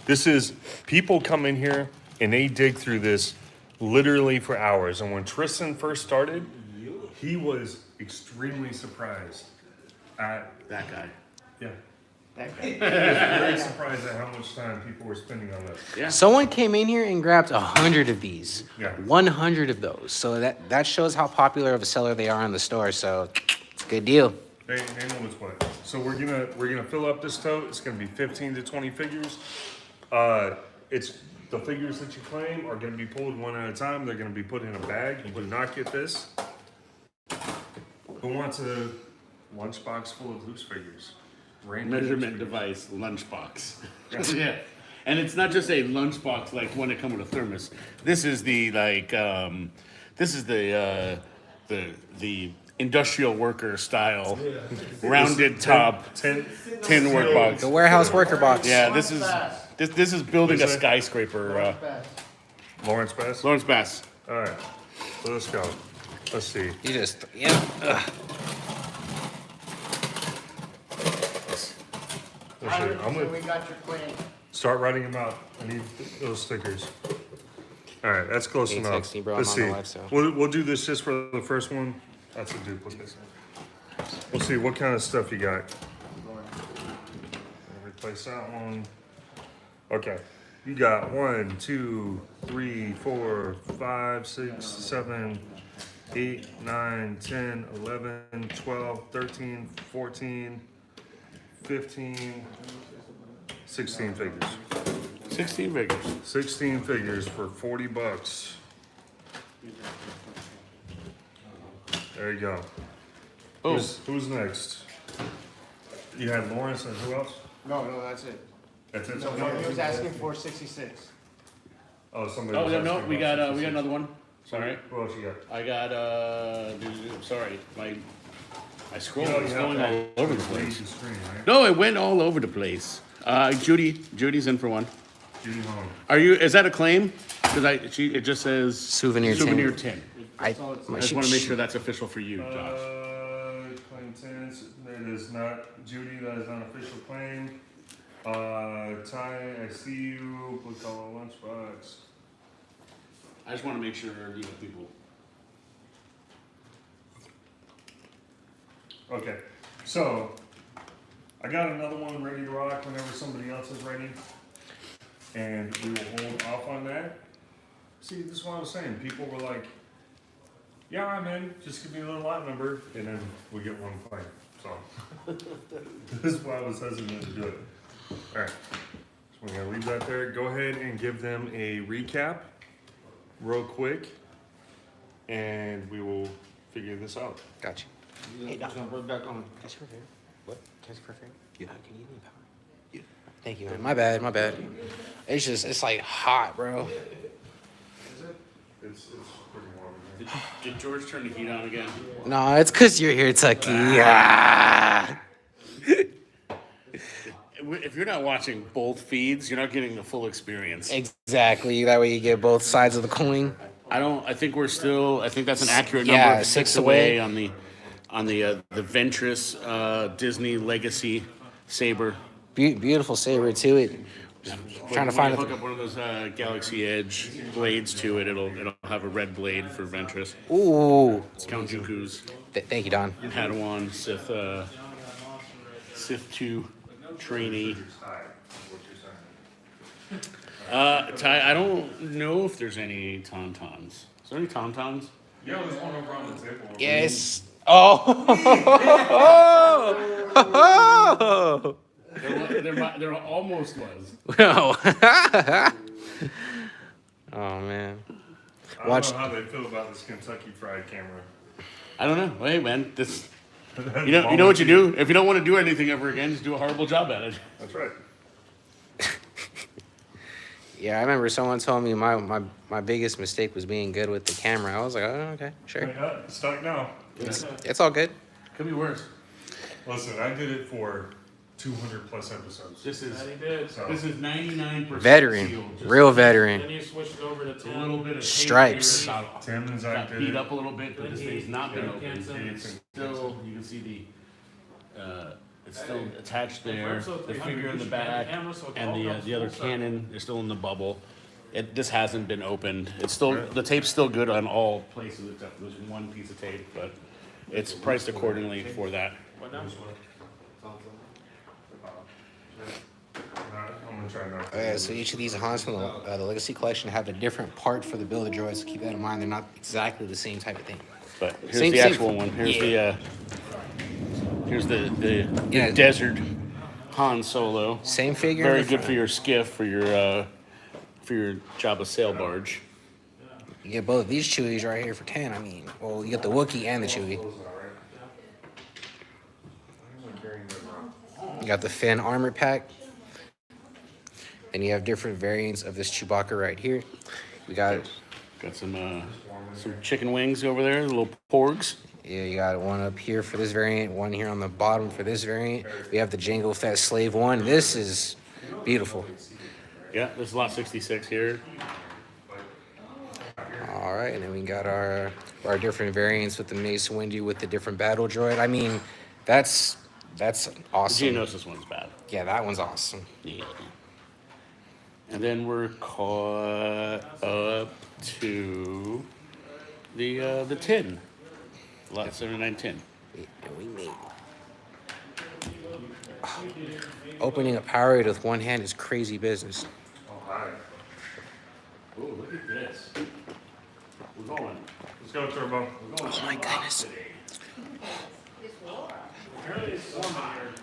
This is, people come in here and they dig through this literally for hours. And when Tristan first started, he was extremely surprised at, That guy. yeah. He was very surprised at how much time people were spending on this. Yeah. Someone came in here and grabbed 100 of these. Yeah. 100 of those. So that shows how popular of a seller they are in the store. So it's a good deal. They know what's what. So we're gonna fill up this tote. It's gonna be 15 to 20 figures. It's the figures that you claim are gonna be pulled one at a time. They're gonna be put in a bag. You do not get this. Who wants a lunchbox full of loose figures? Random Measurement loose device lunchbox. Yeah. And it's not just a lunchbox like one that come with a thermos. This is the the industrial worker style rounded top Tin. tin work box. The warehouse worker box. Yeah, this is building a Is it? skyscraper. Lawrence Bass. Lawrence Bass. All right. So let's go. Let's see. You just, yeah. Ugh. Let's see. I'm So gonna we got your plan. start writing them out. I need those stickers. All right, that's close Ain't enough. texting, bro. Let's I'm see. on the live, so. We'll do this just for the first one. That's a duplicate. We'll see what kind of stuff you got. Replace that one. Okay. You got 1, 2, 3, 4, 5, 6, 7, 8, 9, 10, 11, 12, 13, 14, 15, 16 figures. 16 figures. 16 figures for $40. There you go. Oh, Who's next? You had Lawrence and who else? No, that's it. That's it. So he was asking for 66. Oh, somebody. oh was no, asking we about got 66. another one. Sorry, Who else you got? I got sorry, my scroll You know, is you have going to all over the read place. the screen, right? No, it went all over the place. Judy's in for one. Judy Home. Are you? Is that a claim? Because it just says Souvenir 10. I just want to make sure that's official for you, Josh. Claim 10. That is not Judy. That is not an official claim. Ty, I see you. Blue collar lunchbox. I just want to make sure people. Okay, so I got another one ready to rock whenever somebody else is ready. and we will hold off on that. See, this is what I was saying. People were like, yeah, I'm in, just give me a little lot number, and then we get one claim, so. This is why I was hesitant to do it. Alright, so we're gonna leave that there. Go ahead and give them a recap, real quick, and we will figure this out. Gotcha. Hey, Doc. Gonna put it back on. Can I see for fair? What? Can I see for fair? Yeah. Can you give me power? Yeah. Thank you, man. My bad, my bad. It's like hot, bro. Is it? It's pretty warm in here. Did George turn the heat on again? No, it's because you're here, Tucky. Ah. If you're not watching both feeds, you're not getting the full experience. Exactly. That way you get both sides of the coin. I think we're still. I think that's an accurate Yeah, number. 6 away. on the Ventress Disney Legacy saber. Beautiful saber too. It. Trying to find When you hook up one of those Galaxy Edge blades to it, it'll have a red blade for Ventress. Ooh. It's Count Dooku's Thank you, Don. Padawan Sith 2 trainee. Ty, I don't know if there's any tauntauns. Is there any tauntauns? Yeah, there's one over on the table. Yes. Oh. There almost was. Oh. Oh man. I don't know how they feel about this Kentucky Fried camera. I don't know. Hey man, this. You know what you do? If you don't want to do anything ever again, just do a horrible job at it. That's right. Yeah, I remember someone told me my biggest mistake was being good with the camera. I was like, oh, okay, sure. Yeah, it's stuck now. It's all good. Could be worse. Listen, I did it for 200 plus episodes. This is That he did. So, 99% Veteran, sealed. Just real Then veteran. you switched over to a little 10. bit of tape Stripes. here about- Tim and Zach got did beat it. up a little bit, but this thing's not been Yeah. open. It's It's still, you can see it's still attached there. The figure in the back and the other cannon is still in the bubble. This hasn't been opened. It's still, the tape's still good on all places except for this one piece of tape, but it's priced accordingly for that. What now? I'm gonna try not to. Okay, so each of these Hans from the Legacy Collection have a different part for the Builder droids. So keep that in mind. They're not exactly the same type of thing. But here's Same- the same- actual one. Here's yeah. the Yeah. desert Han Solo. Same figure. Very good for your skiff, for your Jabba sail barge. You get both of these Chewies right here for 10. I mean, well, you get the Wookiee and the Chewie. You got the Finn armor pack. Then you have different variants of this Chewbacca right here. We got some chicken wings over there, little porgs. Yeah, you got one up here for this variant, one here on the bottom for this variant. We have the Jango Fett Slave one. This is beautiful. Yeah, there's lot 66 here. All right, and then we got our different variants with the Mace Windu with the different battle droid. I mean, that's awesome. The Geonosis one's bad. Yeah, that one's awesome. Yeah. And then we're caught up to the tin. Lot 79 tin. And we made opening a power with one hand is crazy business. Oh, hi. Oh, look at this. We're going. Let's go, Turbo. Oh my goodness.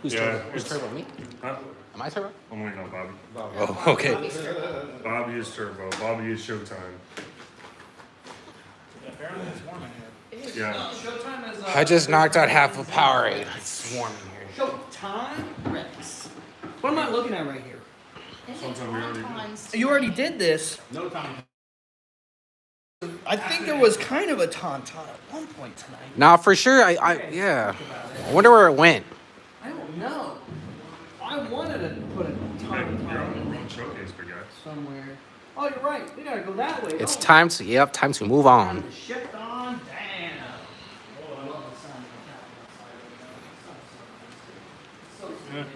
Who's Yeah, Turbo? Who's it's- Turbo? Me? Huh? Am I Turbo? I'm waiting on Bobby. Oh, okay. Bobby is Turbo. Bobby is Showtime. Apparently it's warm in here. Yeah. Showtime is I just knocked out half a Powerade. It's warm in here. Showtime Rex. What am I looking at right here? Something we already did. You already did this. No time. I think there was kind of a tauntaun at one point tonight. Nah, for sure. Yeah. I wonder where it went. I don't know. I wanted to put a You're on the tauntaun wrong showcase, big guy. somewhere. Oh, you're right. We gotta go that way. It's don't time to time to move on. we? Shift on. Damn. Oh, I love the sound of that.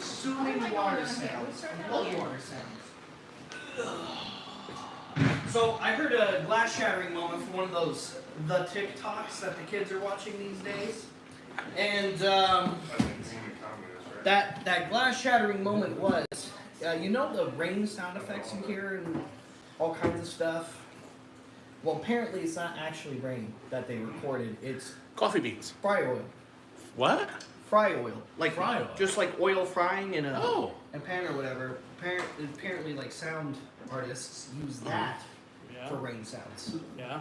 Soothing water sounds. I love water sounds. So I heard a glass shattering moment from one of those the TikToks that the kids are watching these days, and I didn't see any comments, right? that glass shattering moment was you know the rain sound effects you hear and all kinds of stuff? Well, apparently it's not actually rain that they recorded. It's Coffee beans. fry oil. What? Fry oil. Like Fry oil? just like oil frying in a Oh. pan or whatever. Apparently like sound artists use that Yeah. for rain sounds. Yeah.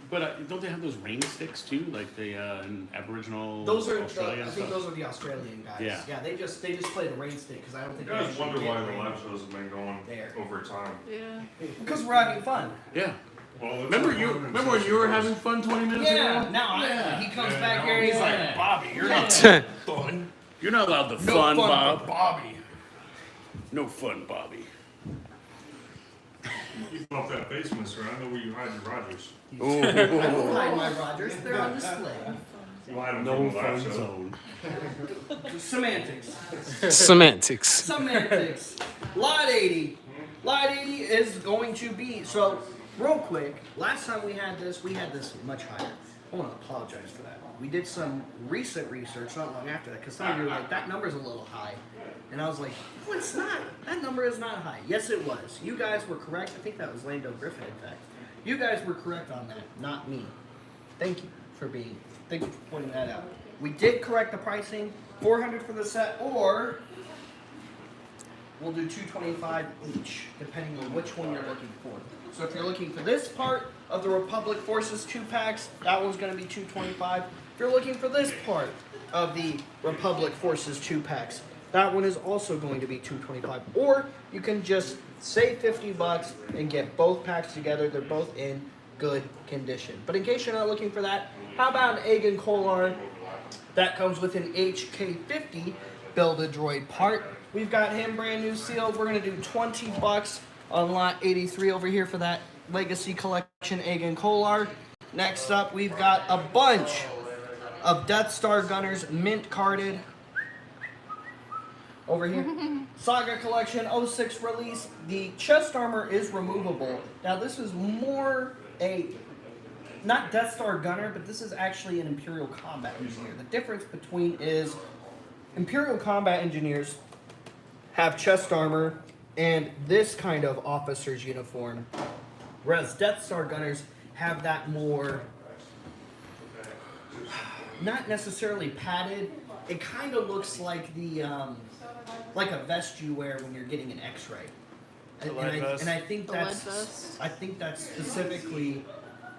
But don't they have those rain sticks too, like the in Aboriginal Those are Australia I and think stuff? those are the Australian guys. Yeah. they just play the rain stick because I don't You think guys actually wonder get why the rain. live shows have been going There. over time. Yeah. Because we're having fun. Yeah. Well, it's Remember like you? one of them Remember when you were shows. having fun 20 minutes Yeah. ago? Now Yeah. he comes Yeah, back now here. He's he's like, Bobby, you're not fun. You're not allowed to no fun, fun Bob. for Bobby. No fun, Bobby. You off that face, mister. I know where you hide your Rogers. I don't hide my Rogers. They're on display. You hide them No from the fun live show. zone. Semantics. Semantics. Semantics. Lot 80. Lot 80 is going to be, so real quick, last time we had this much higher. I want to apologize for that. We did some recent research not long after that because some of you were like, that number's a little high. And I was like, no, it's not. That number is not high. Yes, it was. You guys were correct. I think that was Lando Griffin, in fact. You guys were correct on that, not me. Thank you for pointing that out. We did correct the pricing, $400 for the set, or we'll do $225 each, depending on which one you're looking for. So if you're looking for this part of the Republic Forces 2-packs, that one's going to be $225. If you're looking for this part of the Republic Forces 2-packs, that one is also going to be $225. Or you can just save $50 and get both packs together. They're both in good condition. But in case you're not looking for that, how about an Egg and Kolar that comes with an HK50 Build-A-Droid part? We've got him brand new sealed. We're going to do $20 on lot 83 over here for that Legacy Collection Egg and Kolar. Next up, we've got a bunch of Death Star Gunners mint carded over here. Saga Collection 06 release. The chest armor is removable. Now this is more a, not Death Star Gunner, but this is actually an Imperial Combat Engineer. The difference between is Imperial Combat Engineers have chest armor and this kind of officer's uniform, whereas Death Star Gunners have that more, not necessarily padded. It kind of looks like the like a vest you wear when you're getting an X-ray. And I think The lead that's vest? I think that's specifically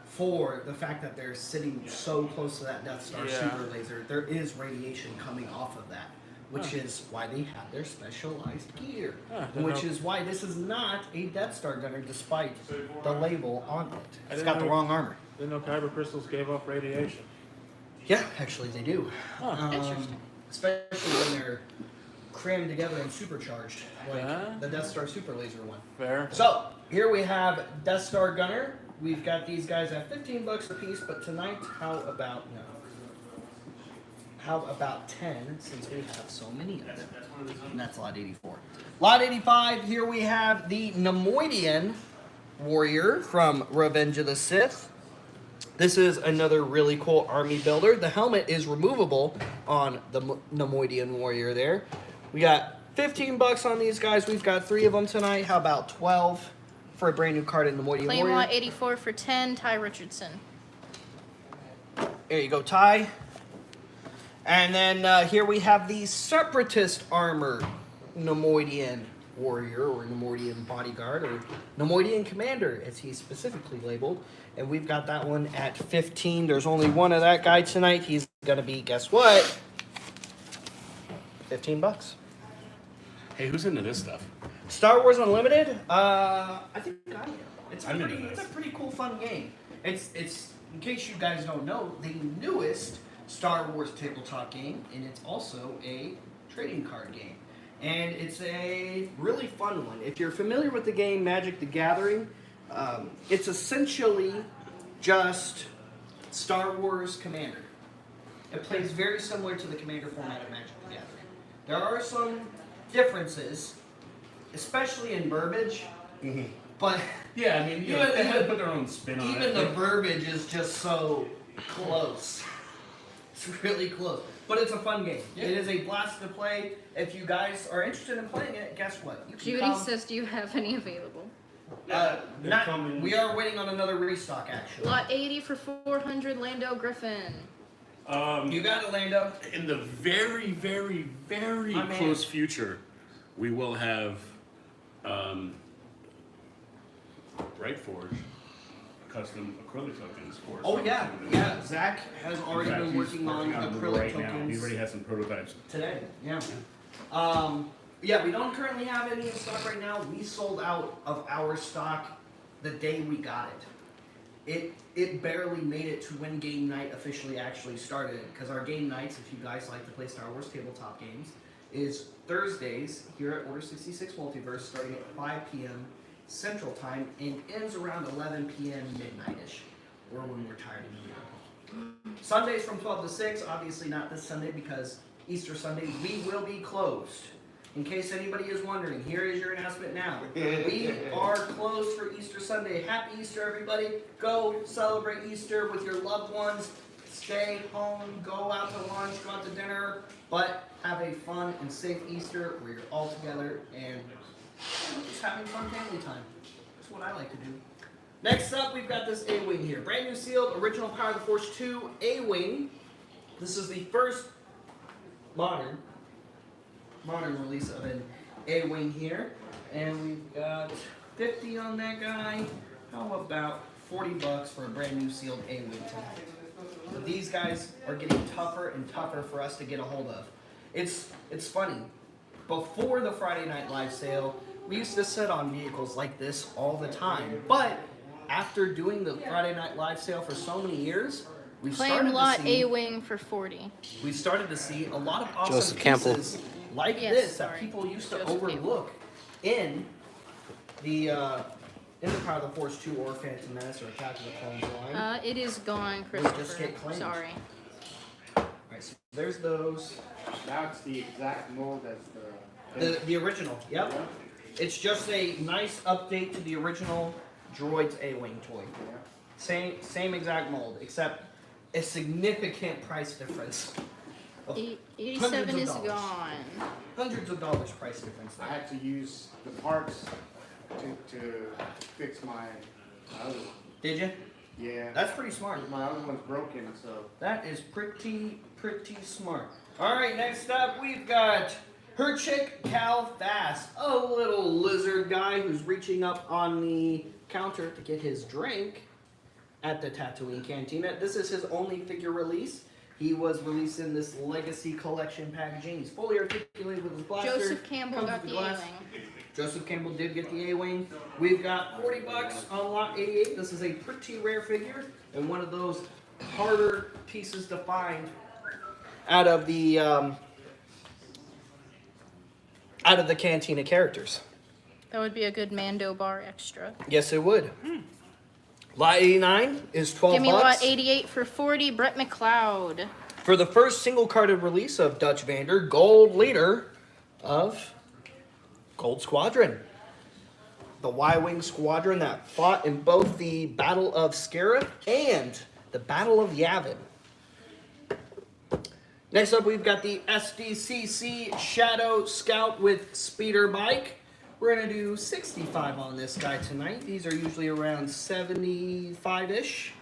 for the fact that they're sitting so close to that Death Star super laser. There is radiation coming off of that, which is why they have their specialized gear. Which is why this is not a Death Star gunner, despite the label on it. It's didn't got the know- wrong armor. Didn't know kyber crystals gave off radiation. Yeah, actually they do. Interesting. Especially when they're crammed together and supercharged, like Yeah. the Death Star super laser one. Fair. So here we have Death Star Gunner. We've got these guys at $15 a piece, but tonight, how about no? How about 10, since we have so many of them? And that's lot 84. Lot 85, here we have the Nemoidian Warrior from Revenge of the Sith. This is another really cool army builder. The helmet is removable on the Nemoidian Warrior there. We got $15 on these guys. We've got 3 of them tonight. How about 12 for a brand new card in Nemoidian Claim Warrior? lot 84 for 10, Ty Richardson. There you go, Ty. And then here we have the Separatist Armor Nemoidian Warrior, or Nemoidian Bodyguard, or Nemoidian Commander, as he's specifically labeled. And we've got that one at 15. There's only one of that guy tonight. He's going to be, guess what? $15. Hey, who's into this stuff? Star Wars Unlimited? I think I am. It's I'm into it's a this. pretty cool, fun game. It's in case you guys don't know, the newest Star Wars tabletop game, and it's also a trading card game. And it's a really fun one. If you're familiar with the game Magic the Gathering, it's essentially just Star Wars Commander. It plays very similar to the Commander format of Magic the Gathering. There are some differences, especially in verbiage, but Yeah, I mean, you know, they had to put their own spin on even the verbiage is just so close. It's really close. But it's a fun game. It is a blast to play. If you guys are interested in playing it, guess what? You can Judy come. says, do you have any available? We are waiting on another restock, actually. Lot 80 for 400, Lando Griffin. You got it, Lando. In the very, very, very My man. close future, we will have Bright Forge custom acrylic tokens for. Oh Summer yeah, Tournament. yeah. Zach has already In fact, been he's working on them acrylic right now. tokens He already has some prototypes. today. Yeah. Yeah, we don't currently have any in stock right now. We sold out of our stock the day we got it. It barely made it to when game night officially actually started. Because our game nights, if you guys like to play Star Wars tabletop games, is Thursdays here at Order 66 Multiverse, starting at 5 p.m. Central Time and ends around 11 p.m. midnight-ish, or when we're tired and need to go home. Sundays from 12 to 6, obviously not this Sunday because Easter Sunday, we will be closed. In case anybody is wondering, here is your announcement now. We are closed for Easter Sunday. Happy Easter, everybody. Go celebrate Easter with your loved ones. Stay home, go out to lunch, go out to dinner, but have a fun and safe Easter where you're all together and just having fun family time. That's what I like to do. Next up, we've got this A-Wing here. Brand new sealed, original Power of the Force 2 A-Wing. This is the first modern release of an A-Wing here. And we've got 50 on that guy. How about 40 bucks for a brand new sealed A-Wing tonight? But these guys are getting tougher and tougher for us to get a hold of. It's funny. Before the Friday Night Live sale, we used to sit on vehicles like this all the time. But after doing the Friday Night Live sale for so many years, we started Claim lot to see A-Wing for 40. we started to see a lot of awesome Joseph Campbell. pieces like Yes, this sorry. that people used to Joseph overlook in the Power of the Force 2 or Phantom Menace or Attack of the Clones line. It is gone, just Christopher. get claimed. Sorry. Alright, so there's those. Now it's the exact mold as The original, yep. It's just a nice update to the original Droids A-Wing toy. Same exact mold, except a significant price difference. Of 87 hundreds is of dollars. gone. Hundreds of dollars price difference I there. had to use the parts to fix my other one. Did you? Yeah. That's pretty smart. My other one's broken, so. That is pretty smart. Alright, next up we've got her chick, Cal Fast. A little lizard guy who's reaching up on the counter to get his drink at the Tatooine Cantina. This is his only figure release. He was releasing this Legacy Collection packaging. He's fully articulated with his blaster. Joseph Campbell comes got with the glass. A-Wing. Joseph Campbell did get the A-Wing. We've got 40 bucks on lot 88. This is a pretty rare figure and one of those harder pieces to find out of the Cantina characters. That would be a good Mando bar extra. Yes, it would. Lot 89 is 12 Give me bucks. lot 88 for 40, Brett McLeod. For the first single-carded release of Dutch Vander, gold leader of Gold Squadron. The Y-Wing Squadron that fought in both the Battle of Scarif and the Battle of Yavin. Next up, we've got the SDCC Shadow Scout with speeder bike. We're going to do 65 on this guy tonight. These are usually around 75-ish.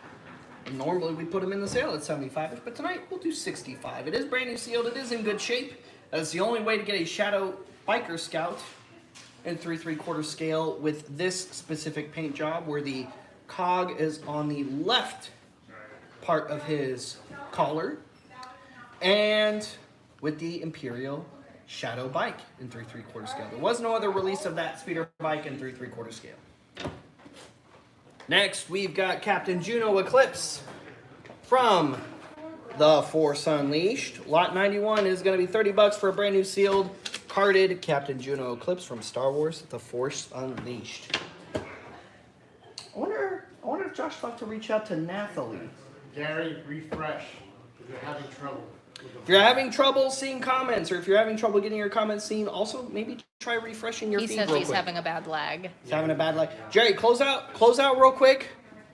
Normally we put them in the sale at 75-ish, but tonight we'll do 65. It is brand new sealed. It is in good shape. That's the only way to get a Shadow Biker Scout in 3 3/4 scale with this specific paint job, where the cog is on the left part of his collar, and with the Imperial Shadow Bike in 3 3/4 scale. There was no other release of that speeder bike in 3 3/4 scale. Next, we've got Captain Juno Eclipse from The Force Unleashed. Lot 91 is going to be 30 bucks for a brand new sealed carded Captain Juno Eclipse from Star Wars The Force Unleashed. I wonder if Josh thought to reach out to Nathalie. Gary, refresh, if you're having trouble. If you're having trouble seeing comments, or if you're having trouble getting your comments seen, also maybe try refreshing your He feed says real he's quick. having a bad lag. He's having a bad lag. Jerry, close out real quick.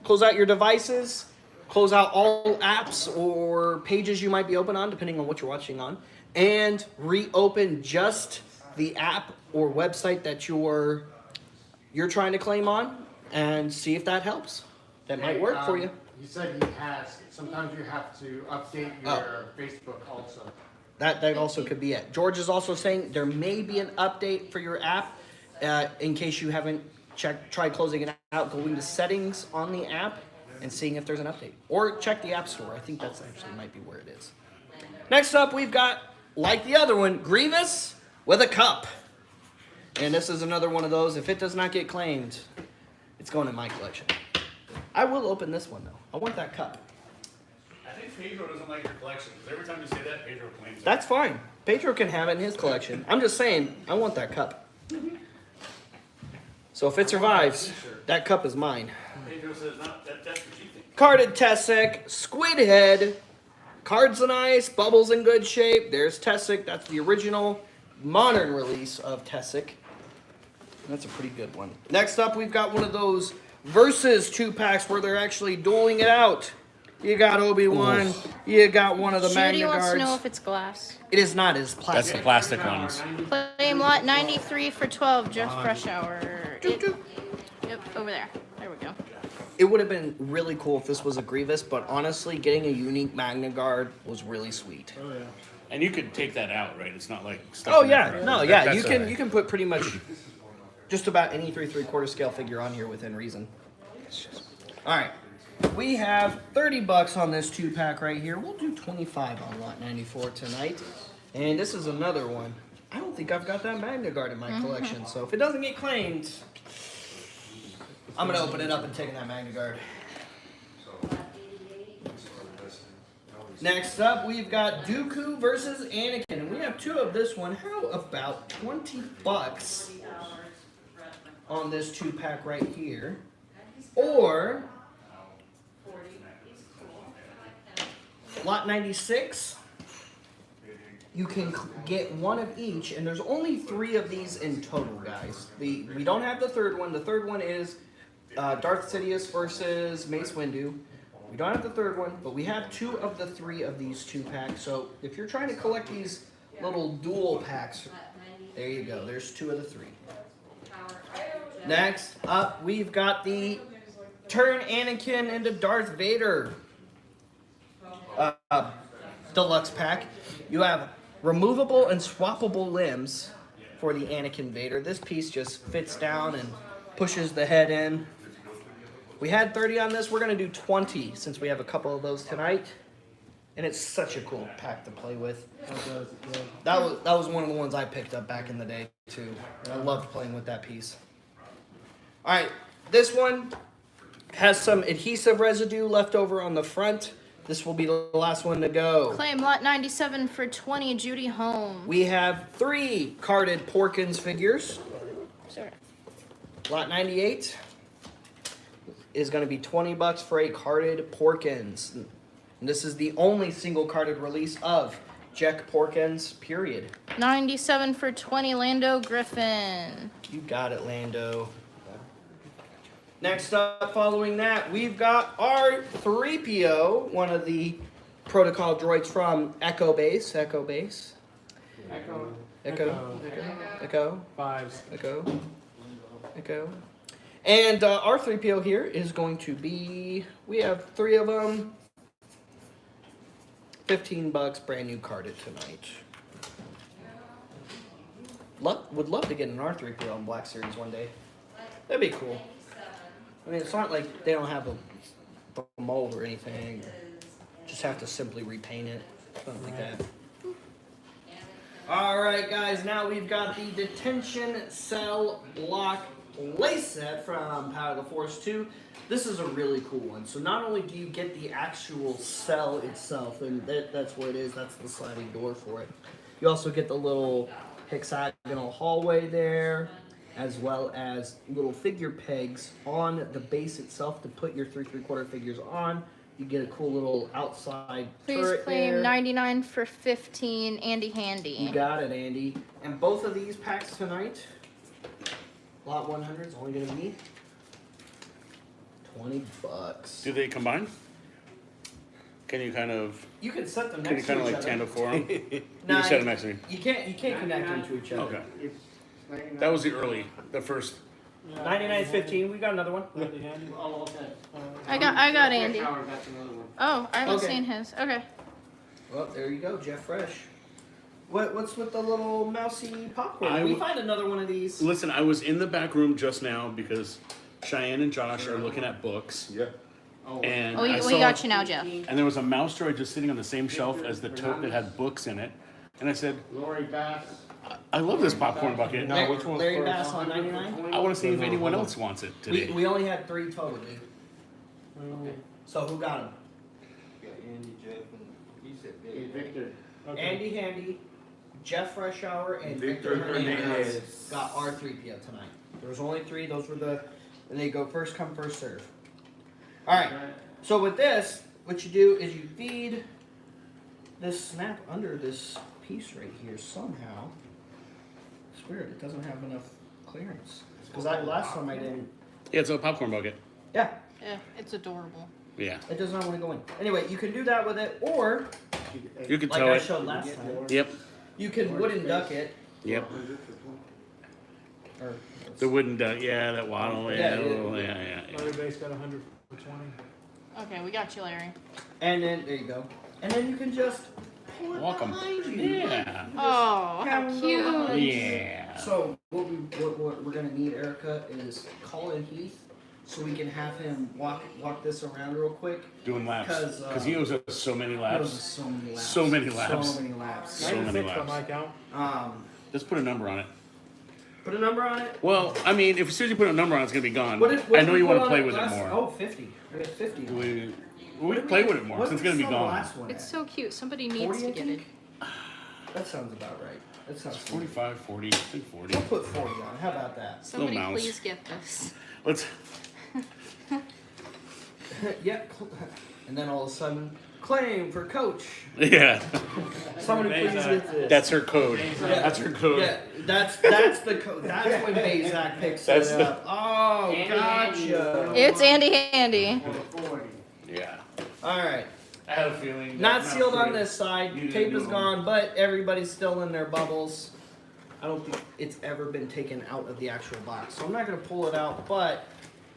Close out your devices. close out all apps or pages you might be open on, depending on what you're watching on, and reopen just the app or website that you're trying to claim on, and see if that helps. That might work for you. You said he has. Sometimes you have to update your Facebook also. That also could be it. George is also saying there may be an update for your app in case you haven't tried closing it out, going to settings on the app and seeing if there's an update. Or check the App Store. I think that's actually might be where it is. Next up, we've got, like the other one, Grievous with a cup. And this is another one of those. If it does not get claimed, it's going in my collection. I will open this one, though. I want that cup. I think Pedro doesn't like your collection, because every time you say that, Pedro claims it. That's fine. Pedro can have it in his collection. I'm just saying, I want that cup. So if it survives, that cup is mine. Pedro says, that's what you think. Carded Tessic, Squid Head, Cards on Ice, Bubbles in good shape. There's Tessic. That's the original modern release of Tessic. That's a pretty good one. Next up, we've got one of those Versus 2-packs where they're actually dueling it out. You got Obi-Wan. You got one of the Judy Magna wants to know Guards. if it's glass. It is not. It is That's plastic. the plastic ones. Claim lot 93 for 12, Jeff Rush Hour. Doop, doop. Yep, over there. There we go. It would have been really cool if this was a Grievous, but honestly, getting a unique Magna Guard was really sweet. Oh yeah. And you could take that out, right? It's not like stuff. Oh in there yeah, forever. no, yeah. That's You all right. can put pretty much just about any 3/4 scale figure on here within reason. All right, we have $30 on this 2-pack right here. We'll do 25 on lot 94 tonight, and this is another one. I don't think I've got that Magna Guard in my collection, so if it doesn't get claimed, I'm gonna open it up and take that Magna Guard. Next up, we've got Dooku versus Anakin, and we have two of this one. How about $20 on this 2-pack right here? Or lot 96, you can get one of each, and there's only 3 of these in total, guys. We don't have the third one. The third one is Darth Sidious versus Mace Windu. We don't have the third one, but we have 2 of the 3 of these 2-packs. So if you're trying to collect these little dual packs, there you go. There's 2 of the 3. Next up, we've got the Turn Anakin into Darth Vader deluxe pack. You have removable and swappable limbs for the Anakin Vader. This piece just fits down and pushes the head in. We had 30 on this. We're going to do 20 since we have a couple of those tonight. And it's such a cool pack to play with. That was one of the ones I picked up back in the day too. I loved playing with that piece. All right, this one has some adhesive residue left over on the front. This will be the last one to go. Claim lot 97 for 20, Judy Home. We have 3 carded Porkins figures. Sorry. Lot 98 is going to be $20 for a carded Porkins. And this is the only single carded release of Jack Porkins, period. 97 for 20, Lando Griffin. You got it, Lando. Next up, following that, we've got our 3PO, one of the protocol droids from Echo Base. Echo. Fives. And our 3PO here is going to be, we have 3 of them. $15, brand new carded tonight. Would love to get an R3PO on Black Series one day. That'd be cool. I mean, it's not like they don't have a mold or anything. Just have to simply repaint it. Something like that. Alright, guys, now we've got the Detention Cell Block Lace Set from Power of the Force 2. This is a really cool one. So not only do you get the actual cell itself, and that's what it is, that's the sliding door for it. You also get the little hexagonal hallway there, as well as little figure pegs on the base itself to put your 3/4 figures on. You get a cool little outside Please turret claim there. 99 for 15, Andy Handy. You got it, Andy. And both of these packs tonight, lot 100 is only going to be $20. Do they combine? Can you kind of You can set them can you next kind to of each like other. tandem for them? You Nah, can set them next to me. You can't connect them to each other. Okay. It's 99. That was the first. 99.15. We got another one. Handy, handy. Oh, okay. I got Andy. Howard, that's another one. Oh, I haven't Okay. seen his. Okay. Well, there you go, Jeff Fresh. What's with the little mousy popcorn? I Can we w- find another one of these? Listen, I was in the back room just now because Cheyenne and Josh are looking at books, Yeah. Oh, and We I we saw, got you now, Jeff. and there was a mouse droid just sitting on the same shelf as the tote that had books in it, and I said, Lori Bass. I love this popcorn bucket. No, which one's Larry first? Bass on 99? I want to see if No, anyone hold on. else wants it today. We only had 3 total, dude. So who got them? Got Andy, Jeff, and he said Hey, Dave. Victor. Okay. Andy Handy, Jeff Freshour, and Victor Victor Hernandez Hernandez. got our 3PO tonight. There was only 3. Those were and they go first come, first serve. Alright, so with this, what you do is you feed this snap under this piece right here somehow. It's weird, it doesn't have enough clearance. Because last time I didn't. Yeah, it's a popcorn bucket. Yeah, Yeah, it's adorable. Yeah, it does not want to go in. Anyway, you can do that with it, or, you could like tow I it. showed last time, Yep, you can wooden duck it. yep. Or, The wooden duck. Yeah, that waddle. Yeah, Yeah, yeah. yeah. Larry Base got 100 for 20. Okay, we got you, Larry. and then, there you go. And then you can just pull it Welcome. behind you. Yeah. Oh, how cute. Yeah. So what we're gonna need, Erica, is call in Heath so we can have him walk this around real quick. Doing laps. 'Cause, Because he owes us so many Those are laps. so many laps. So many laps. So many laps. So many 96 by laps. my count. Let's put a number on it. Put a number on it. Well, I mean, if as soon as you put a number on it, it's going to be gone. What did I know we you put want to on play with it last- more. Oh, 50. We had 50. We can play with it more What since it's going to be was the gone. last one It's at? so cute. Somebody needs 40, to I get it. think? That sounds about right. That sounds 45, 40, I think 40. We'll put 40 on. How about that? Somebody mouse. please get this. Let's. Yep. And then all of a sudden, claim for coach. Yeah. Somebody please get this. That's her code. Yeah. That's her code. Yeah, that's the code. That's when Bazak picks That's it up. Oh, gotcha. It's Andy Handy. 40. Yeah. All right. I have a feeling. Not that- sealed on sure. this side. You didn't Tape do is it. gone, but everybody's still in their bubbles. I don't think it's ever been taken out of the actual box, so I'm not gonna pull it out. But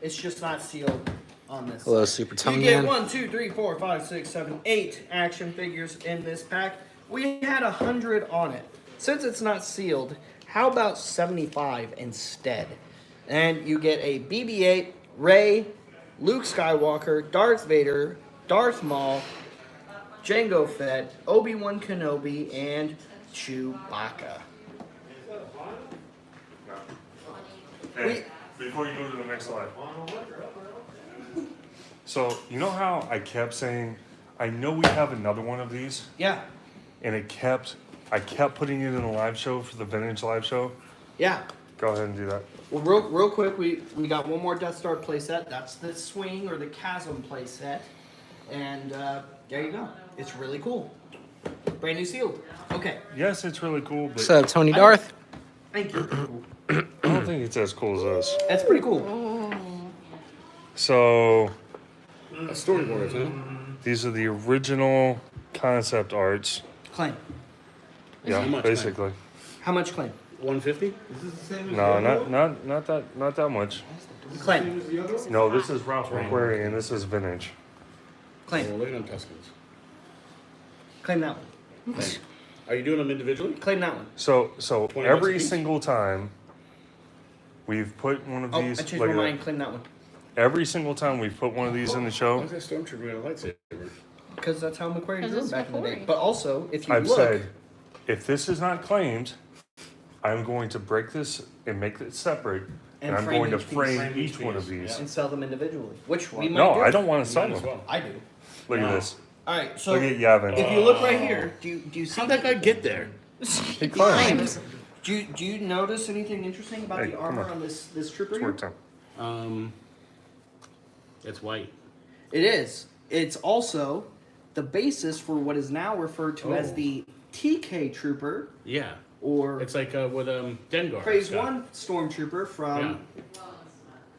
it's just not sealed on this. Hello, side. Super You Tongue get Man. 1, 2, 3, 4, 5, 6, 7, 8 action figures in this pack. We had 100 on it. Since it's not sealed, how about 75 instead? And you get a BB-8, Rey, Luke Skywalker, Darth Vader, Darth Maul, Jango Fett, Obi-Wan Kenobi, and Chewbacca. Hey, before you go to the next slide. So, you know how I kept saying, I know we have another one of these, Yeah, and I kept putting it in the live show for the vintage live show? yeah. Go ahead and do that. Well, real quick, we got one more Death Star playset. That's the Swing or the Chasm playset. And there you go. It's really cool. Brand new sealed. Okay. Yes, it's really cool, but What's up, Tony Darth? Thank you. I don't think it's as cool as this. That's pretty cool. So, Storyboards, huh? these are the original concept arts. Claim. How Yeah, much, basically. How much claim? 150? Is this the same as No, the other one? not that much. Claim. Same as the other one? No, this is Ralph McQuarrie and this is vintage. Claim. We're looking at Tuscans. Claim that one. Are you doing them individually? Claim that one. So 20 every bucks a piece? single time we've put one of Oh, I these, changed look my at mind. that. Claim that one. Every single time we've put one of these in the Why show, is that Stormtrooper got a lightsaber? Because that's how McQuarrie 'Cause drew it's back in the day. McQuarrie. But also, if you I've look, said, if this is not claimed, I'm going to break this and make it separate, and And I'm frame going to each piece. frame Frame each each one of piece, these. and sell them individually, which we might No, do. I don't want to sell Might as them. well. I do. Look at No. this. All right. So Look at Yavin. if you look right here, do you see? How'd that guy get there? He climbed. Do you notice anything interesting about Hey, the come armor on. on this trooper It's here? work time. It's white. It is. It's also the basis for what is now referred to as Oh. the TK trooper Yeah. or It's like with Dengar. Phase Scott. 1 stormtrooper from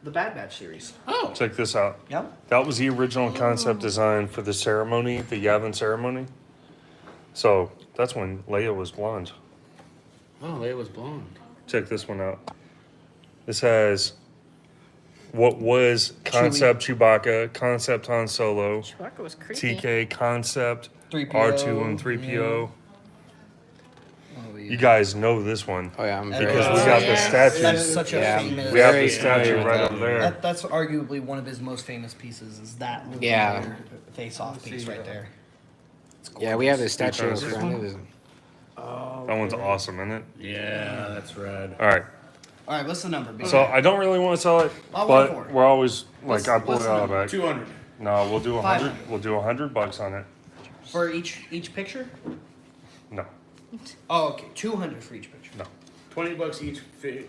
the Bad Batch series. Oh, Check this out. Yep. That was the original concept design for the ceremony, the Yavin ceremony. So that's when Leia was blonde. oh, Leia was blonde. Check this one out. This has what was concept Chewbacca, concept Han Solo, Chewbacca was creepy. TK, concept 3PO, R2 and 3PO. You guys know this one Oh yeah, I'm very. because we got the Yes. That's statues. such a Yeah, famous. We have the Very statue familiar with right that. over there. That's arguably one of his most famous pieces. Is that Luke Yeah. Vader face-off piece right there? It's Yeah, we have the gorgeous. statue in This front of us. That one's awesome, isn't it? Yeah, that's rad. All right. All right, what's the number? Big? So I don't really want to sell it, I'll wait for but it. we're always like What's- I pulled what's it the out of the number? bag. 200. No, we'll do 100. 500. We'll do $100 on it. For each picture? No, Oh, okay. 200 for each picture. no. $20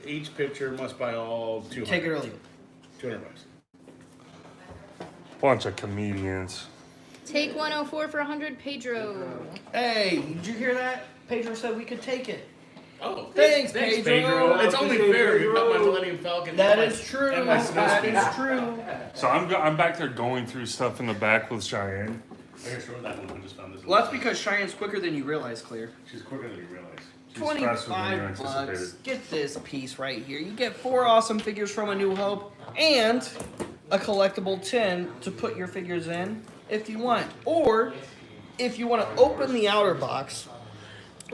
each picture must buy all 200. Take it or leave it. $200. Bunch of comedians. Take 104 for 100, Pedro. Hey, did you hear that? Pedro said we could take it. Oh, Thanks, Pedro. It's only fair. You got my Millennium Falcon. That and is my- true. and my snow That speed. is true. So I'm back there going through stuff in the back with Cheyenne. I guess we're that one. I just found this. Well, that's because Cheyenne's quicker than you realize, Clear. She's quicker than you realize. She's faster than you 25 anticipated. bucks. Get this piece right here. You get 4 awesome figures from A New Hope and a collectible tin to put your figures in if you want. Or if you want to open the outer box,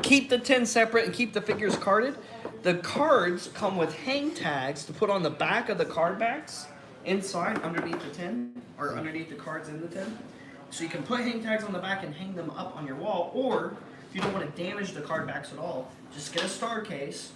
keep the tin separate and keep the figures carded. The cards come with hang tags to put on the back of the card backs inside underneath the tin or underneath the cards in the tin. So you can put hang tags on the back and hang them up on your wall, or if you don't want to damage the card backs at all, just get a star case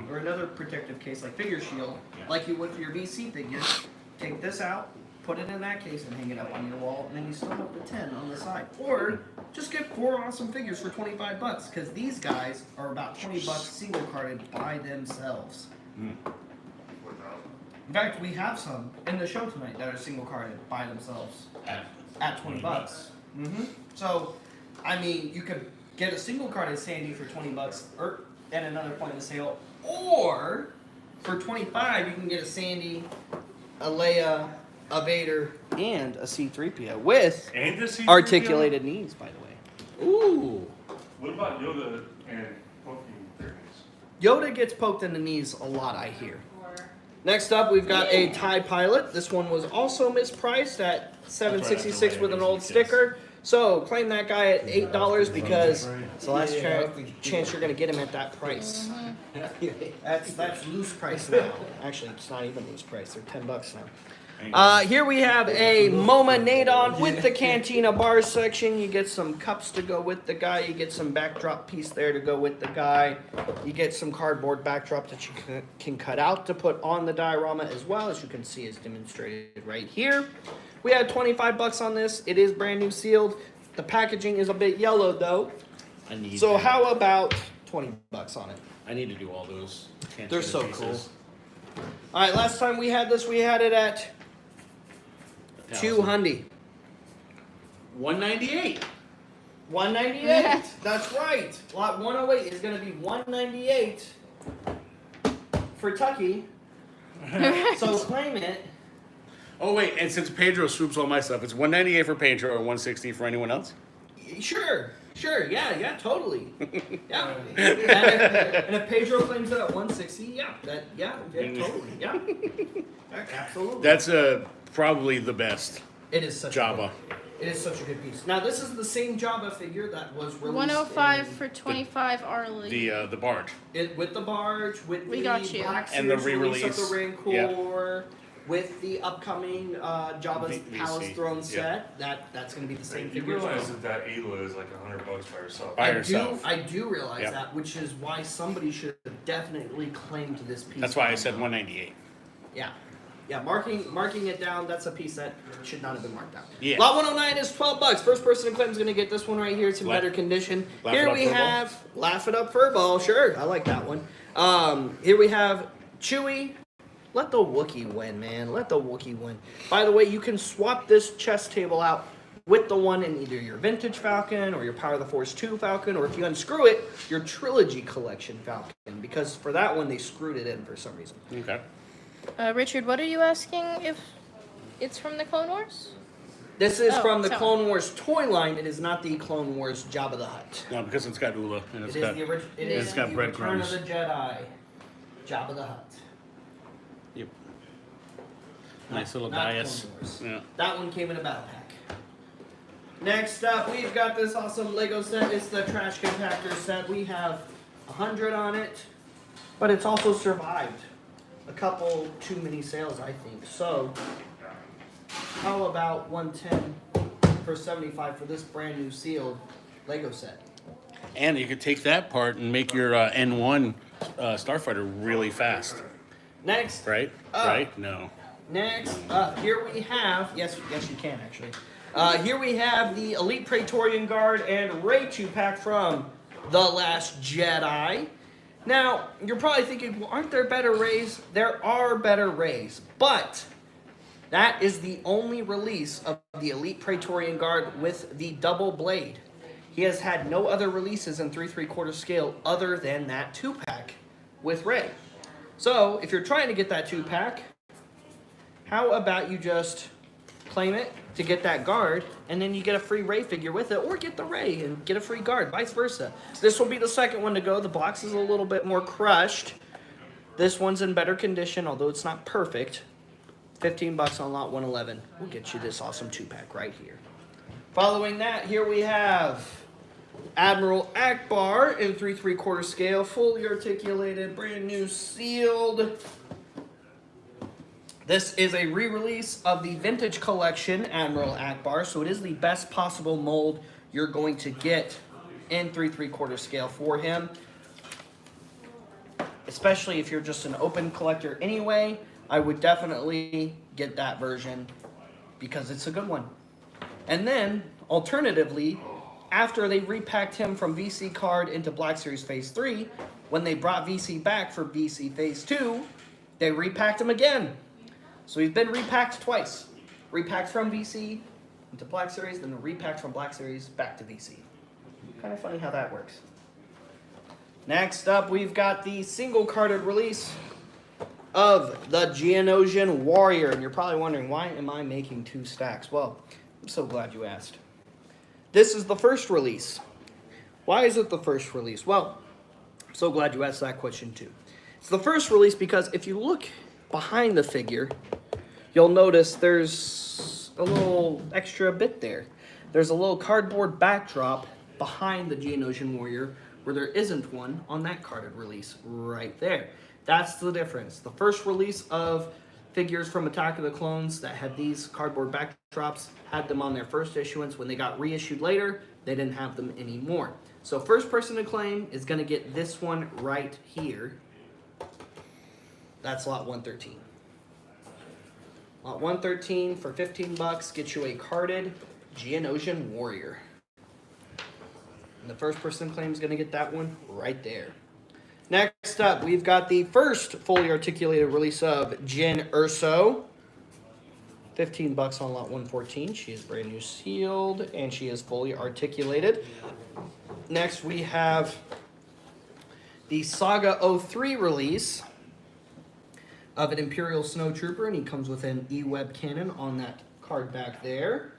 or another protective case like Figure Shield, like you would for your VC figures. Take this out, put it in that case, and hang it up on your wall, and then you still have the 10 on the side. Or just get 4 awesome figures for 25 bucks, because these guys are about 20 bucks single carded by themselves. In fact, we have some in the show tonight that are single carded by themselves at 20 bucks. So, I mean, you could get a single carded Sandy for 20 bucks or at another point in the sale, or for 25 you can get a Sandy, a Leia, a Vader, and a C-3PO with And the C-3PO? articulated knees, by the way. Ooh. What about Yoda and poking their knees? Yoda gets poked in the knees a lot, I hear. Next up, we've got a TIE Pilot. This one was also mispriced at $7.66 with an old sticker. So claim that guy at $8 because it's the last chance you're going to get him at that price. That's loose price now. Actually, it's not even loose price. They're $10 now. Here we have a MoMA Nadon with the Cantina bar section. You get some cups to go with the guy. You get some backdrop piece there to go with the guy. You get some cardboard backdrop that you can cut out to put on the diorama as well, as you can see is demonstrated right here. We had 25 bucks on this. It is brand new sealed. The packaging is a bit yellow though. I need. So that. how about 20 bucks on it? I need to do all those. They're so pieces. cool. All right, last time we had this, we had it at 200. 198. 198. That's right. Lot 108 is going to be 198 for Tucky. So claim it. Oh wait, and since Pedro swoops all my stuff, it's 198 for Pedro or 160 for anyone else. Sure. Yeah, totally. Yeah. And if Pedro claims it at 160, yeah, totally. Yeah. Absolutely. That's probably the best It is such Jabba. It is such a good piece. Now this is the same Jabba figure that was released 105 in- for 25, Arlie. The barge. with the barge, with We the got you. Black And the Series release of re-release. the Rancor, with the upcoming Jabba's VC. Palace Throne Yeah. set. That's going to be the same You figure. as well. realize that Ayla is like $100 by herself. By herself. I do realize Yep. that, which is why somebody should have definitely claimed this piece. That's why I said 198. Yeah, marking it down. That's a piece that should not have been marked down. Yeah. Lot 109 is $12. First person to claim is going to get this one right here. It's in Laugh- better condition. Laugh Here It Up we Furball? have Laugh It Up Furball. Sure, I like that one. Here we have Chewie. Let the Wookiee win, man. Let the Wookiee win. By the way, you can swap this chess table out with the one in either your Vintage Falcon or your Power of the Force 2 Falcon, or if you unscrew it, your Trilogy Collection Falcon. Because for that one, they screwed it in for some reason. Okay. Richard, what are you asking if it's from the Clone Wars? This is Oh, from the so- Clone Wars toy line. It is not the Clone Wars Jabba the Hutt. No, because it's got Ula and It it's is got. the original. It is it's got the Return of breadcrumbs. the Jedi, Jabba the Hutt. Yep. Nice little Not dais. Clone Wars. Yeah. That one came in a battle pack. Next up, we've got this awesome Lego set. It's the trash compactor set. We have 100 on it, but it's also survived a couple too many sales, I think. So, how about 110 for 75 for this brand new sealed Lego set? And you could take that part and make your N1 starfighter really fast, Next, right? Right? No. Next up, here we have, yes you can actually. Here we have the Elite Praetorian Guard and Rey 2-pack from The Last Jedi. Now, you're probably thinking, well, aren't there better Reys? There are better Reys, but that is the only release of the Elite Praetorian Guard with the double blade. He has had no other releases in 3 3/4 scale other than that 2-pack with Rey. So, if you're trying to get that 2-pack, how about you just claim it to get that guard, and then you get a free Rey figure with it, or get the Rey and get a free guard, vice versa. This will be the second one to go. The box is a little bit more crushed. This one's in better condition, although it's not perfect. $15 on lot 111. We'll get you this awesome 2-pack right here. Following that, here we have Admiral Akbar in 3 3/4 scale, fully articulated, brand new, sealed. This is a re-release of the Vintage Collection Admiral Akbar, so it is the best possible mold you're going to get in 3 3/4 scale for him. Especially if you're just an open collector anyway, I would definitely get that version because it's a good one. And then, alternatively, after they repacked him from VC card into Black Series Phase 3, when they brought VC back for VC Phase 2, they repacked him again. So he's been repacked twice. Repacked from VC into Black Series, then repacked from Black Series back to VC. Kind of funny how that works. Next up, we've got the single carded release of the Geonosian Warrior. And you're probably wondering, why am I making 2 stacks? Well, I'm so glad you asked. This is the first release. Why is it the first release? Well, I'm so glad you asked that question too. It's the first release because if you look behind the figure, you'll notice there's a little extra bit there. There's a little cardboard backdrop behind the Geonosian Warrior where there isn't one on that carded release right there. That's the difference. The first release of figures from Attack of the Clones that had these cardboard backdrops had them on their first issuance. When they got reissued later, they didn't have them anymore. So first person to claim is going to get this one right here. That's lot 113. Lot 113 for $15 gets you a carded Geonosian Warrior. And the first person to claim is going to get that one right there. Next up, we've got the first fully articulated release of Jyn Erso. $15 on lot 114. She is brand new sealed, and she is fully articulated. Next, we have the Saga 03 release of an Imperial Snow Trooper, and he comes with an E-Web cannon on that card back there.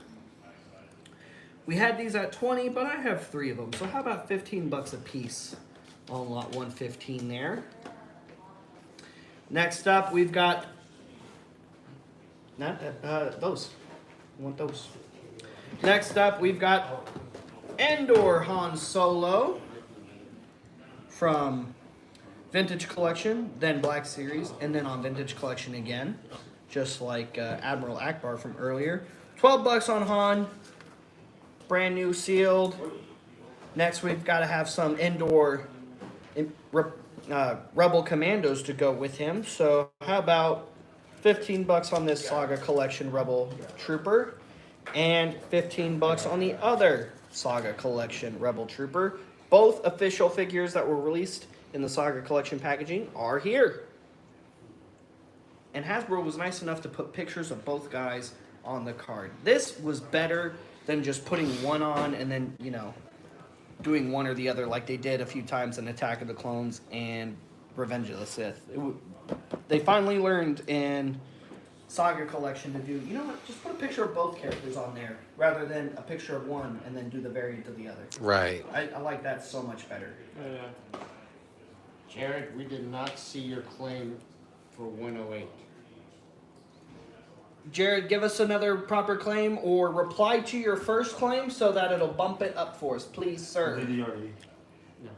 We had these at 20, but I have 3 of them, so how about $15 a piece on lot 115 there. Next up, we've got those. I want those. Next up, we've got Endor Han Solo from Vintage Collection, then Black Series, and then on Vintage Collection again, just like Admiral Akbar from earlier. $12 on Han, brand new sealed. Next, we've got to have some Endor Rebel Commandos to go with him. So how about $15 on this Saga Collection Rebel Trooper, and $15 on the other Saga Collection Rebel Trooper. Both official figures that were released in the Saga Collection packaging are here. And Hasbro was nice enough to put pictures of both guys on the card. This was better than just putting one on and then, you know, doing one or the other like they did a few times in Attack of the Clones and Revenge of the Sith. they finally learned in Saga Collection to do, you know what, just put a picture of both characters on there rather than a picture of one and then do the variant of the other. Right. I like that so much better. Yeah. Jared, we did not see your claim for 108. Jared, give us another proper claim or reply to your first claim so that it'll bump it up for us, please, sir. Did he already? No.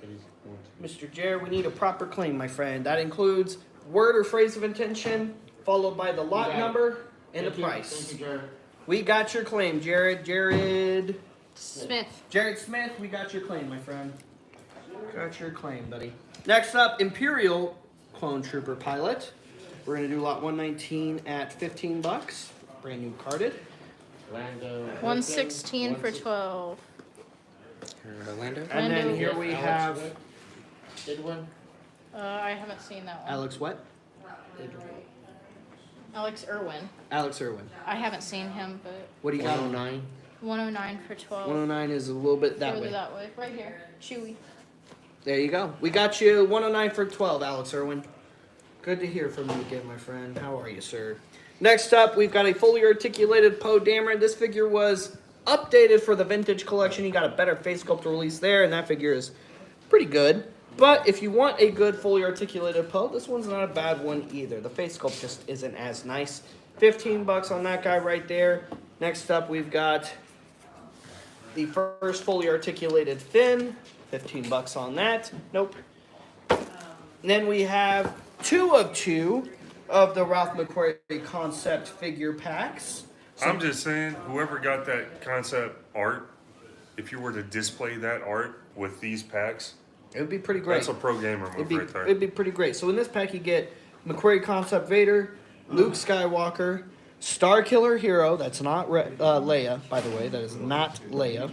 It is going to. Mr. Jared, we need a proper claim, my friend. That includes word or phrase of intention, followed by the lot got it. number and the Thank you. price. Thank you, Jared. We got your claim, Jared. Jared Smith. Smith, we got your claim, my friend. Got your claim, buddy. Next up, Imperial Clone Trooper Pilot. We're gonna do lot 119 at $15. Brand new carded. Lando. 116 for 12. Orlando? And then Lando. here we Alex have Wood. Did one? I haven't seen that one. Alex what? Alex Irwin. Alex Irwin. I haven't seen him, but What do you got? 109. 109 for 12. 109 is a little bit that Further way. that way. Right here. Chewy. There you go. We got you 109 for 12, Alex Irwin. Good to hear from you again, my friend. How are you, sir? Next up, we've got a fully articulated Poe Dameron. This figure was updated for the vintage collection. You got a better face sculpt release there, and that figure is pretty good. But if you want a good fully articulated Poe, this one's not a bad one either. The face sculpt just isn't as nice. $15 on that guy right there. Next up, we've got the first fully articulated Finn. $15 on that. Nope. And then we have 2 of 2 of the Ralph McQuarrie concept figure packs. I'm just saying, whoever got that concept art, if you were to display that art with these packs, It would be pretty great. that's a pro gamer move right there. It'd be pretty great. So in this pack, you get McQuarrie concept Vader, Luke Skywalker, Star Killer Hero. That's not Leia, by the way. That is not Leia.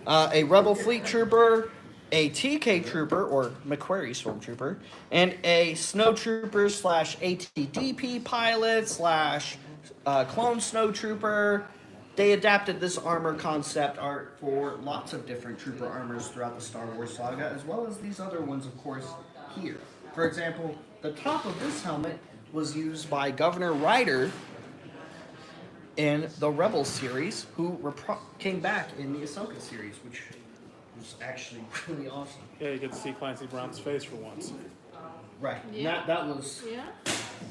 A Rebel Fleet Trooper, a TK Trooper or McQuarrie Stormtrooper, and a Snow Trooper / ATDP pilot / clone Snow Trooper. They adapted this armor concept art for lots of different trooper armors throughout the Star Wars saga, as well as these other ones, of course, here. For example, the top of this helmet was used by Governor Ryder in the Rebels series, who came back in the Ahsoka series, which was actually really awesome. Yeah, you get to see Clancy Brown's face for once. Right. Yeah. That was Yeah.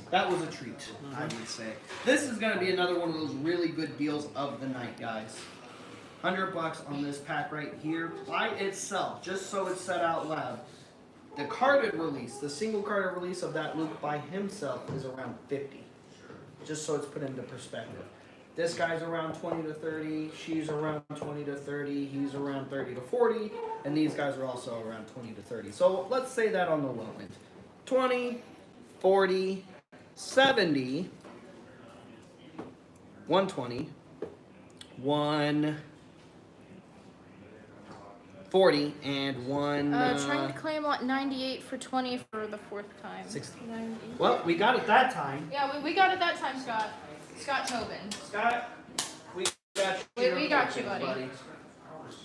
that was a treat, I would say. This is gonna be another one of those really good deals of the night, guys. $100 on this pack right here by itself, just so it's said out loud. The carded release, the single carded release of that Luke by himself is around 50. Just so it's put into perspective. This guy's around 20 to 30, she's around 20 to 30, he's around 30 to 40, and these guys are also around 20 to 30. So let's say that on the low end. 20, 40, 70, 120, 140, and Trying to claim lot 98 for 20 for the 4th time. 60. 90. Well, we got it that time. Yeah, we got it that time, Scott. Scott Tobin. Scott, we got you. We got you, buddy.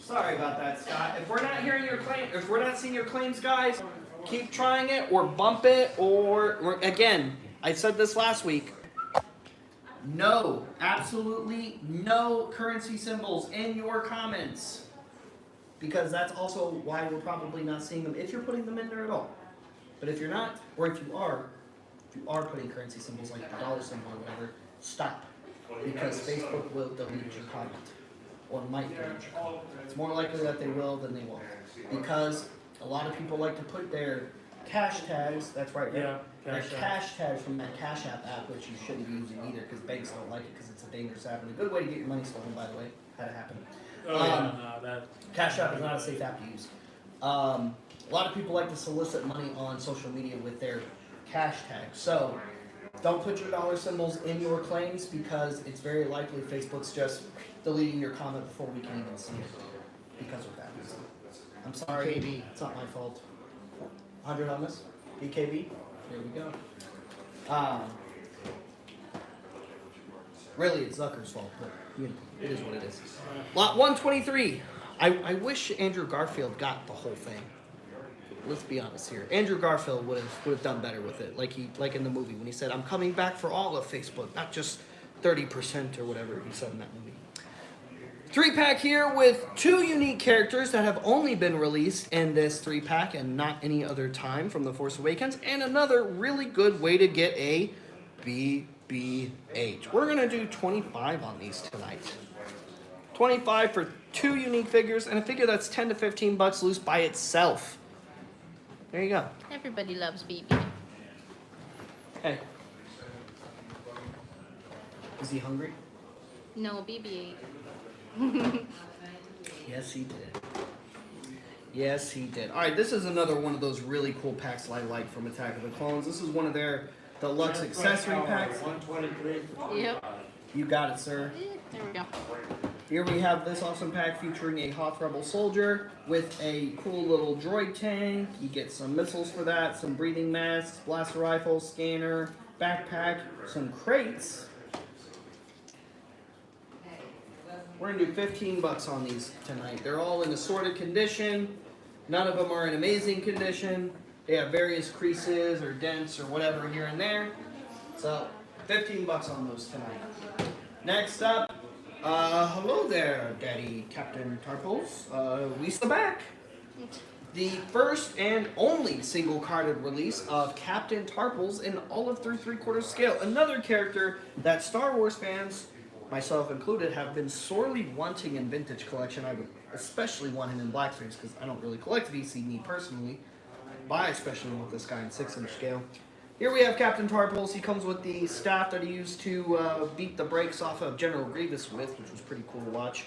Sorry about that, Scott. If we're not hearing your claim, if we're not seeing your claims, guys, keep trying it or bump it or again, I said this last week. No, absolutely no currency symbols in your comments. Because that's also why we're probably not seeing them if you're putting them in there at all. But if you're not, or if you are putting currency symbols like the dollar symbol or whatever, stop. Because Facebook will delete your comment. Or might delete your comment. It's more likely that they will than they won't. Because a lot of people like to put their cash tags, that's right, Yeah, their Cash App. cash tags from that Cash App app, which you shouldn't be using either because banks don't like it because it's a dangerous app. And a good way to get your money stolen, by the way. Had it happen. Oh yeah, no, that. Cash App is not a safe app to use. A lot of people like to solicit money on social media with their cash tag. So don't put your dollar symbols in your claims because it's very likely Facebook's just deleting your comment before we can even see it because of that reason. I'm sorry, BKB. it's not my fault. 100 on this? BKB? There we go. Really, it's Zucker's fault, but you know, it is what it is. Lot 123. I wish Andrew Garfield got the whole thing. Let's be honest here. Andrew Garfield would have done better with it, like in the movie when he said, "I'm coming back for all of Facebook, not just 30% or whatever he said in that movie." 3-pack here with 2 unique characters that have only been released in this 3-pack and not any other time from The Force Awakens, and another really good way to get a BB-8. We're gonna do 25 on these tonight. 25 for 2 unique figures, and a figure that's 10 to 15 bucks loose by itself. There you go. Everybody loves BB. Hey. Is he hungry? No, BB-8. Yes, he did. Yes, he did. All right, this is another one of those really cool packs I like from Attack of the Clones. This is one of their deluxe accessory packs. 123. Yep. You got it, sir. There we go. Here we have this awesome pack featuring a Hoth Rebel soldier with a cool little droid tank. You get some missiles for that, some breathing masks, blaster rifle, scanner, backpack, some crates. We're gonna do 15 bucks on these tonight. They're all in assorted condition. None of them are in amazing condition. They have various creases or dents or whatever here and there. So 15 bucks on those tonight. Next up, hello there, Daddy Captain Tarples. Lisa back. The first and only single-carded release of Captain Tarples in all of 3/3 scale. Another character that Star Wars fans, myself included, have been sorely wanting in vintage collection. I would especially want him in blackface because I don't really collect VC, me personally. But I especially want this guy in 6-inch scale. Here we have Captain Tarples. He comes with the staff that he used to beat the brakes off of General Grievous with, which was pretty cool to watch.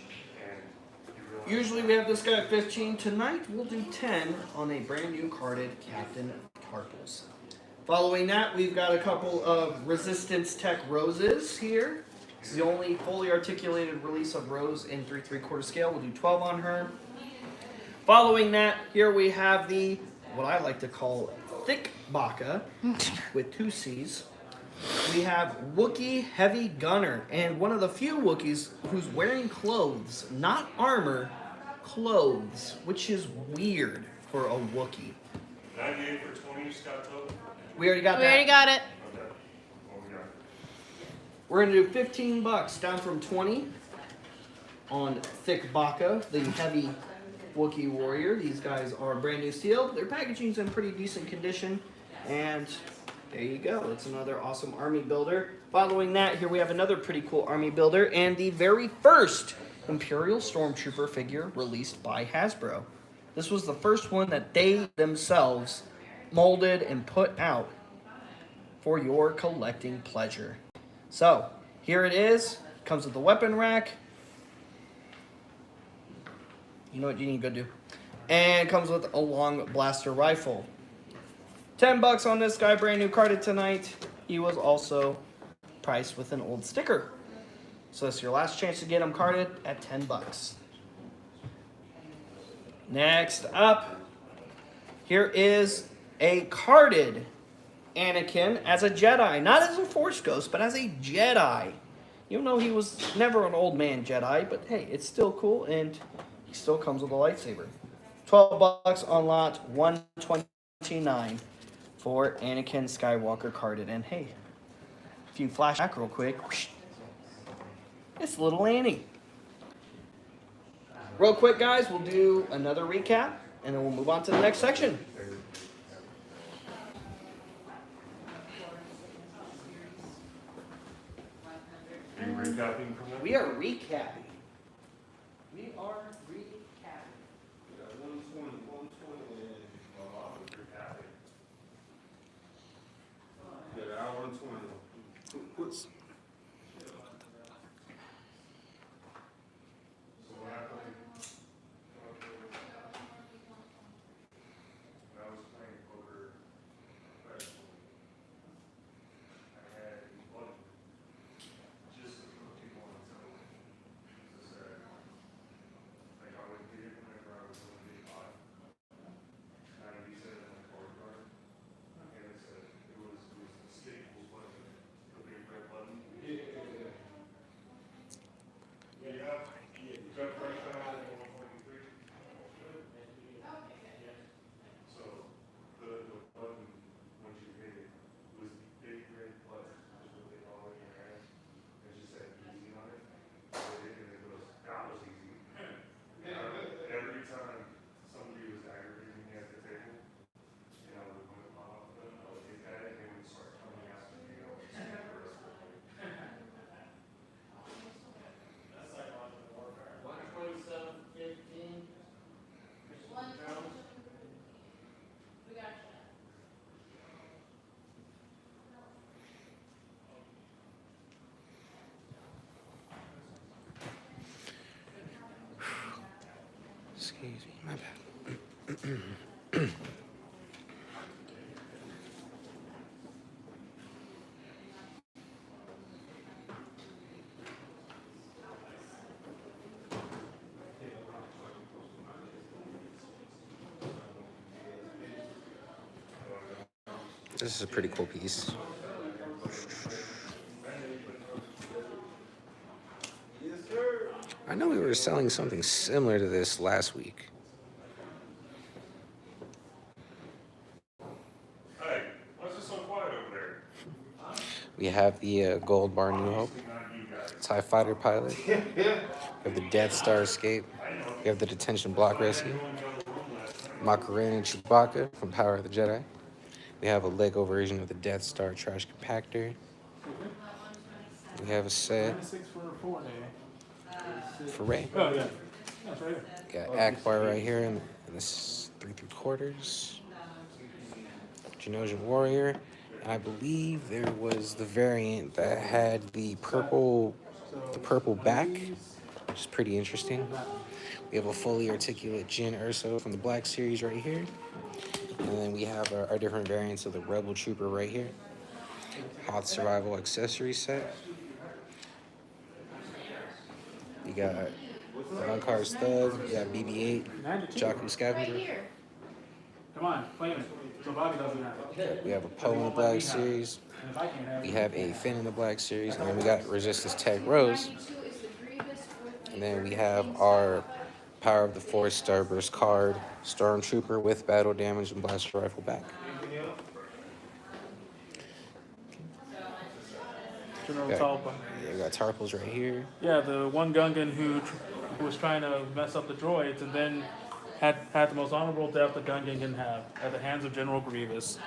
Usually we have this guy at 15. Tonight we'll do 10 on a brand new carded Captain Tarples. Following that, we've got a couple of Resistance Tech Roses here. This is the only fully articulated release of Rose in 3/3 scale. We'll do 12 on her. Following that, here we have the, what I like to call, Thick Baka with 2 C's. We have Wookiee Heavy Gunner, and one of the few Wookiees who's wearing clothes, not armor, clothes, which is weird for a Wookiee. 98 for 20, Scott Toad. We already got We that. already got it. Okay. What we got? We're gonna do 15 bucks, down from 20 on Thick Baka, the heavy Wookiee warrior. These guys are brand new steel. Their packaging's in pretty decent condition, and there you go. It's another awesome army builder. Following that, here we have another pretty cool army builder, and the very first Imperial Stormtrooper figure released by Hasbro. This was the first one that they themselves molded and put out for your collecting pleasure. So, here it is. Comes with the weapon rack. You know what you need to go do. And comes with a long blaster rifle. 10 bucks on this guy, brand new carded tonight. He was also priced with an old sticker. So it's your last chance to get him carded at 10 bucks. Next up, here is a carded Anakin as a Jedi. Not as a Force Ghost, but as a Jedi. You know he was never an old man Jedi, but hey, it's still cool, and he still comes with a lightsaber. 12 bucks on lot 129 for Anakin Skywalker carded. And hey, if you flash back real quick, whoosh, it's little Annie. Real quick, guys, we'll do another recap, and then we'll move on to the next section. Are you recapping from that? We are recapping. We are recapping. Yeah, hour 120. What's So what happened? When I was playing poker professionally, I had a buddy just to put people on something. He said, like I would get it whenever I was going to be hot. 97 on the card card. And it said it was the stick was button, the big red button. This is a pretty cool piece. I know we were selling something similar to this last week. Hey, what's it so quiet over there? We have the Gold Bar New Hope, TIE Fighter Pilot. We have the Death Star Escape. We have the Detention Block Rescue. Macarena and Chewbacca from Power of the Jedi. We have a Lego version of the Death Star Trash Compactor. We have a set 6 for 4 for Rey. Oh, yeah. That's right here. Got Akbar right here in this 3 3/4. Genosian Warrior. And I believe there was the variant that had the purple back, which is pretty interesting. We have a fully articulate Jyn Erso from the Black Series right here. And then we have our different variants of the Rebel Trooper right here. Hoth Survival accessory set. You got Uncar's Thug, you got BB-8, Jakku Scavenger. Right here. Come on, claim it. So Bobby doesn't have it. We have a Poe in the Black Series. And if I can't have We it. have a Finn in the Black Series. And then we got Resistance Tech Rose. 92 is the Grievous with And then we have our Power of the Force Starburst card, Stormtrooper with battle damage and blaster rifle back. General Got- Talpa. Yeah, we got Tarpals right here. Yeah, the one Gungan who was trying to mess up the droids and then had the most honorable death the Gungan can have at the hands of General Grievous.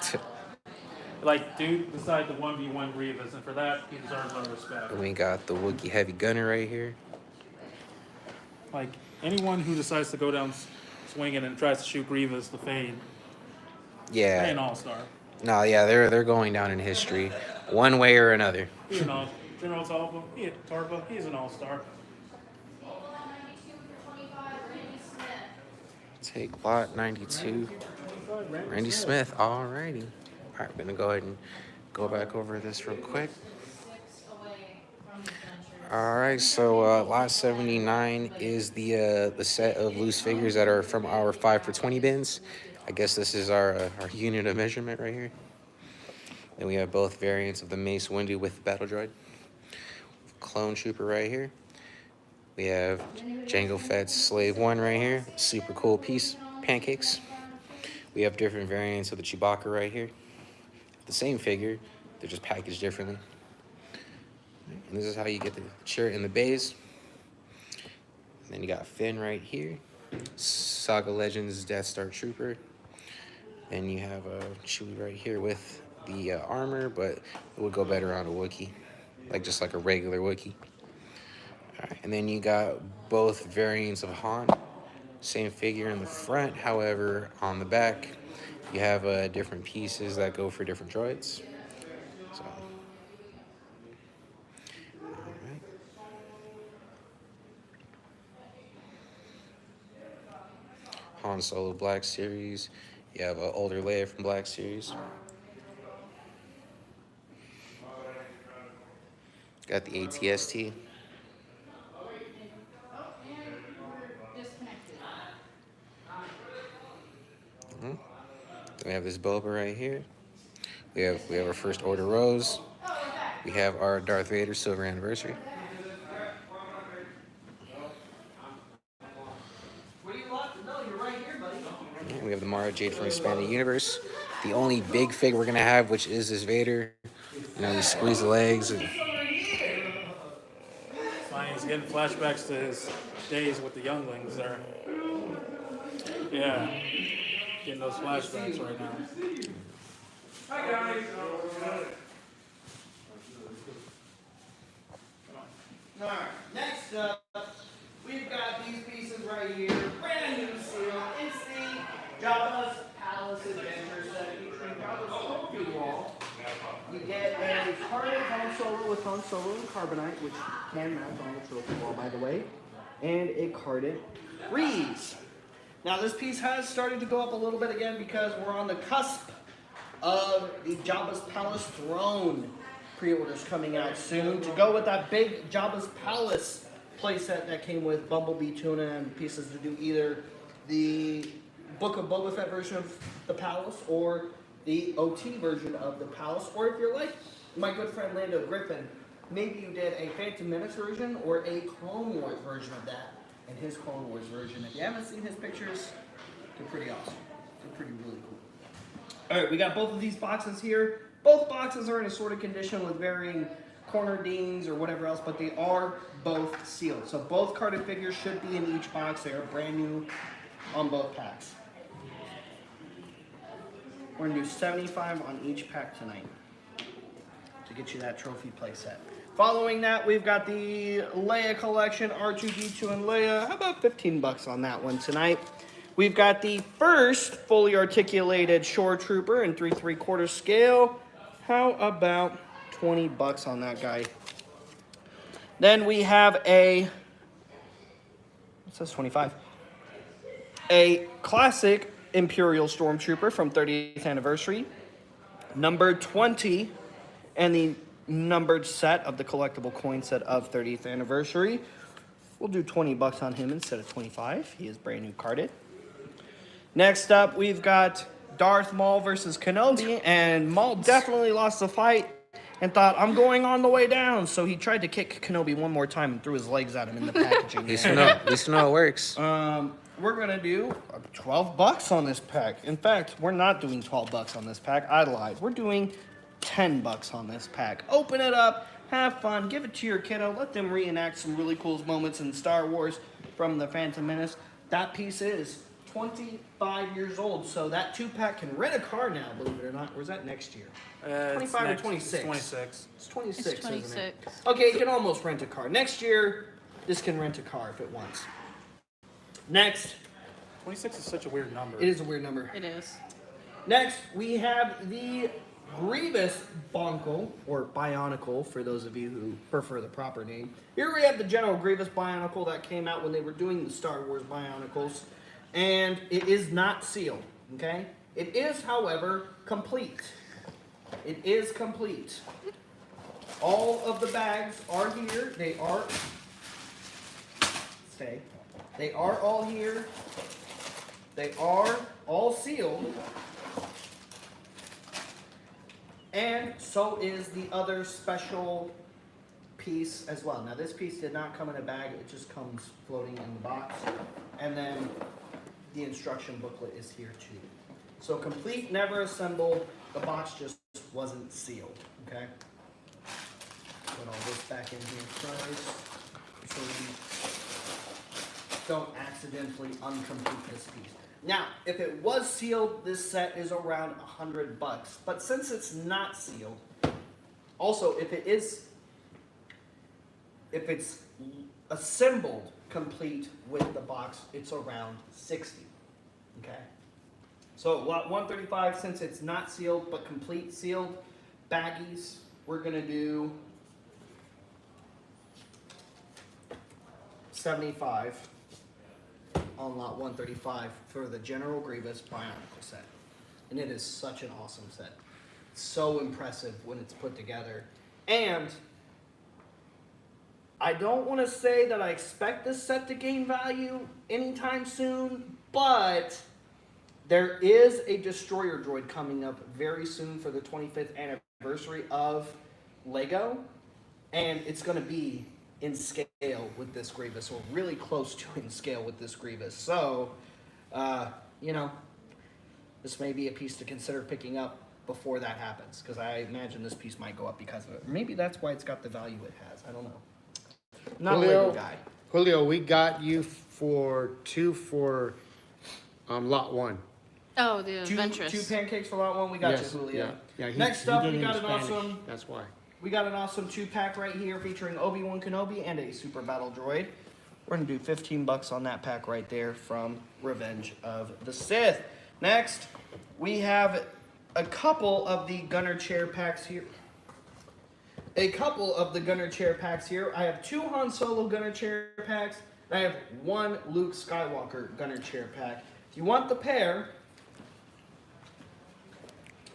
Like, dude decided to 1v1 Grievous, and for that, he deserves our respect. And we got the Wookiee Heavy Gunner right here. Like, anyone who decides to go down swinging and tries to shoot Grievous the Fade, they Yeah. an all-star. No, yeah, they're going down in history, one way or another. He's an all General Talpa, he's an all-star. Take lot 92. Randy Smith, alrighty. Alright, we're gonna go ahead and go back over this real quick. Alright, so lot 79 is the set of loose figures that are from our 5 for 20 bins. I guess this is our unit of measurement right here. Then we have both variants of the Mace Windu with the Battle Droid. Clone Trooper right here. We have Jango Fett's Slave 1 right here. Super cool piece, pancakes. We have different variants of the Chewbacca right here. The same figure, they're just packaged differently. And this is how you get the shirt and the bays. And then you got Finn right here. Saga Legends Death Star Trooper. Then you have Chewie right here with the armor, but it would go better on a Wookiee. Just like a regular Wookiee. Alright, and then you got both variants of Han. Same figure in the front, however, on the back, you have different pieces that go for different droids. So, alright. Han Solo Black Series. You have an older Leia from Black Series. Got the ATST. Then we have this Boba right here. We have our First Order Rose. We have our Darth Vader Silver Anniversary. What do you want? No, you're right here, buddy. And we have the Mara Jade from Expanded Universe. The only big fig we're gonna have, which is this Vader. You know, you squeeze the legs and Fine, he's getting flashbacks to his days with the younglings there. Yeah, getting those flashbacks right now. Hi, guys. Alright, next up, we've got these pieces right here. Brand new seal, instinct, Jabba's Palace Adventure set featuring Jabba's trophy wall. You get a carded Han Solo with Han Solo and Carbonite, which can match on the trophy wall, by the way, and a carded Freeze. Now this piece has started to go up a little bit again because we're on the cusp of the Jabba's Palace throne pre-orders coming out soon to go with that big Jabba's Palace playset that came with Bumblebee Tuna and pieces to do either the Book of Boba Fett version of the Palace or the OT version of the Palace, or if you're like my good friend Lando Griffin, maybe you did a Phantom Menace version or a Clone Wars version of that. And his Clone Wars version, if you haven't seen his pictures, they're pretty awesome. They're pretty really cool. Alright, we got both of these boxes here. Both boxes are in a sort of condition with varying corner dings or whatever else, but they are both sealed. So both carded figures should be in each box. They are brand new on both packs. We're gonna do 75 on each pack tonight to get you that trophy play set. Following that, we've got the Leia collection, R2-D2 and Leia. How about 15 bucks on that one tonight? We've got the first fully articulated Shore Trooper in 3 3/4 scale. How about 20 bucks on that guy? Then we have a, it says 25. A classic Imperial Stormtrooper from 30th anniversary, number 20, and the numbered set of the collectible coin set of 30th anniversary. We'll do 20 bucks on him instead of 25. He is brand new carded. Next up, we've got Darth Maul versus Kenobi, and Maul definitely lost the fight and thought, I'm going on the way down. So he tried to kick Kenobi one more time and threw his legs at him in the packaging. At least you know it works. We're gonna do 12 bucks on this pack. In fact, we're not doing 12 bucks on this pack. I lied. We're doing 10 bucks on this pack. Open it up, have fun, give it to your kiddo, let them reenact some really cool moments in Star Wars from the Phantom Menace. That piece is 25 years old, so that 2-pack can rent a car now, believe it or not. Or is that next year? 25 or 26? It's 26. It's 26, It's isn't 26. it? Okay, it can almost rent a car. Next year, this can rent a car if it wants. Next. 26 is such a weird number. It is a weird number. It is. Next, we have the Grievous Bonkel, or Bionicle, for those of you who prefer the proper name. Here we have the General Grievous Bionicle that came out when they were doing the Star Wars Bionicles, and it is not sealed, okay? It is, however, complete. It is complete. All of the bags are here. They are... Stay. They are all here. They are all sealed. And so is the other special piece as well. Now this piece did not come in a bag, it just comes floating in the box. And then the instruction booklet is here too. So complete, never assembled, the box just wasn't sealed, okay? Put all this back in here first, so we don't accidentally uncomplete this piece. Now, if it was sealed, this set is around $100. But since it's not sealed, also if it's assembled complete with the box, it's around $60. Okay. So lot 135, since it's not sealed but complete sealed, baggies, we're gonna do 75. On lot 135 for the General Grievous Bionicle set. And it is such an awesome set. So impressive when it's put together. And I don't want to say that I expect this set to gain value anytime soon, but there is a destroyer droid coming up very soon for the 25th anniversary of Lego. And it's going to be in scale with this Grievous, or really close to in scale with this Grievous. So, you know, this may be a piece to consider picking up before that happens, because I imagine this piece might go up because of it. Maybe that's why it's got the value it has. I don't know. I'm not a Lego guy. Julio, we got you for 2 for lot 1. Oh, the Two Ventress. pancakes for lot 1. We got Yes, you, Julio. Yeah, Next up, we got an awesome... That's why. We got an awesome 2-pack right here featuring Obi-Wan Kenobi and a Super Battle Droid. We're going to do 15 bucks on that pack right there from Revenge of the Sith. Next, we have a couple of the Gunner Chair packs here. I have 2 Han Solo Gunner Chair packs, and I have 1 Luke Skywalker Gunner Chair pack. If you want the pair,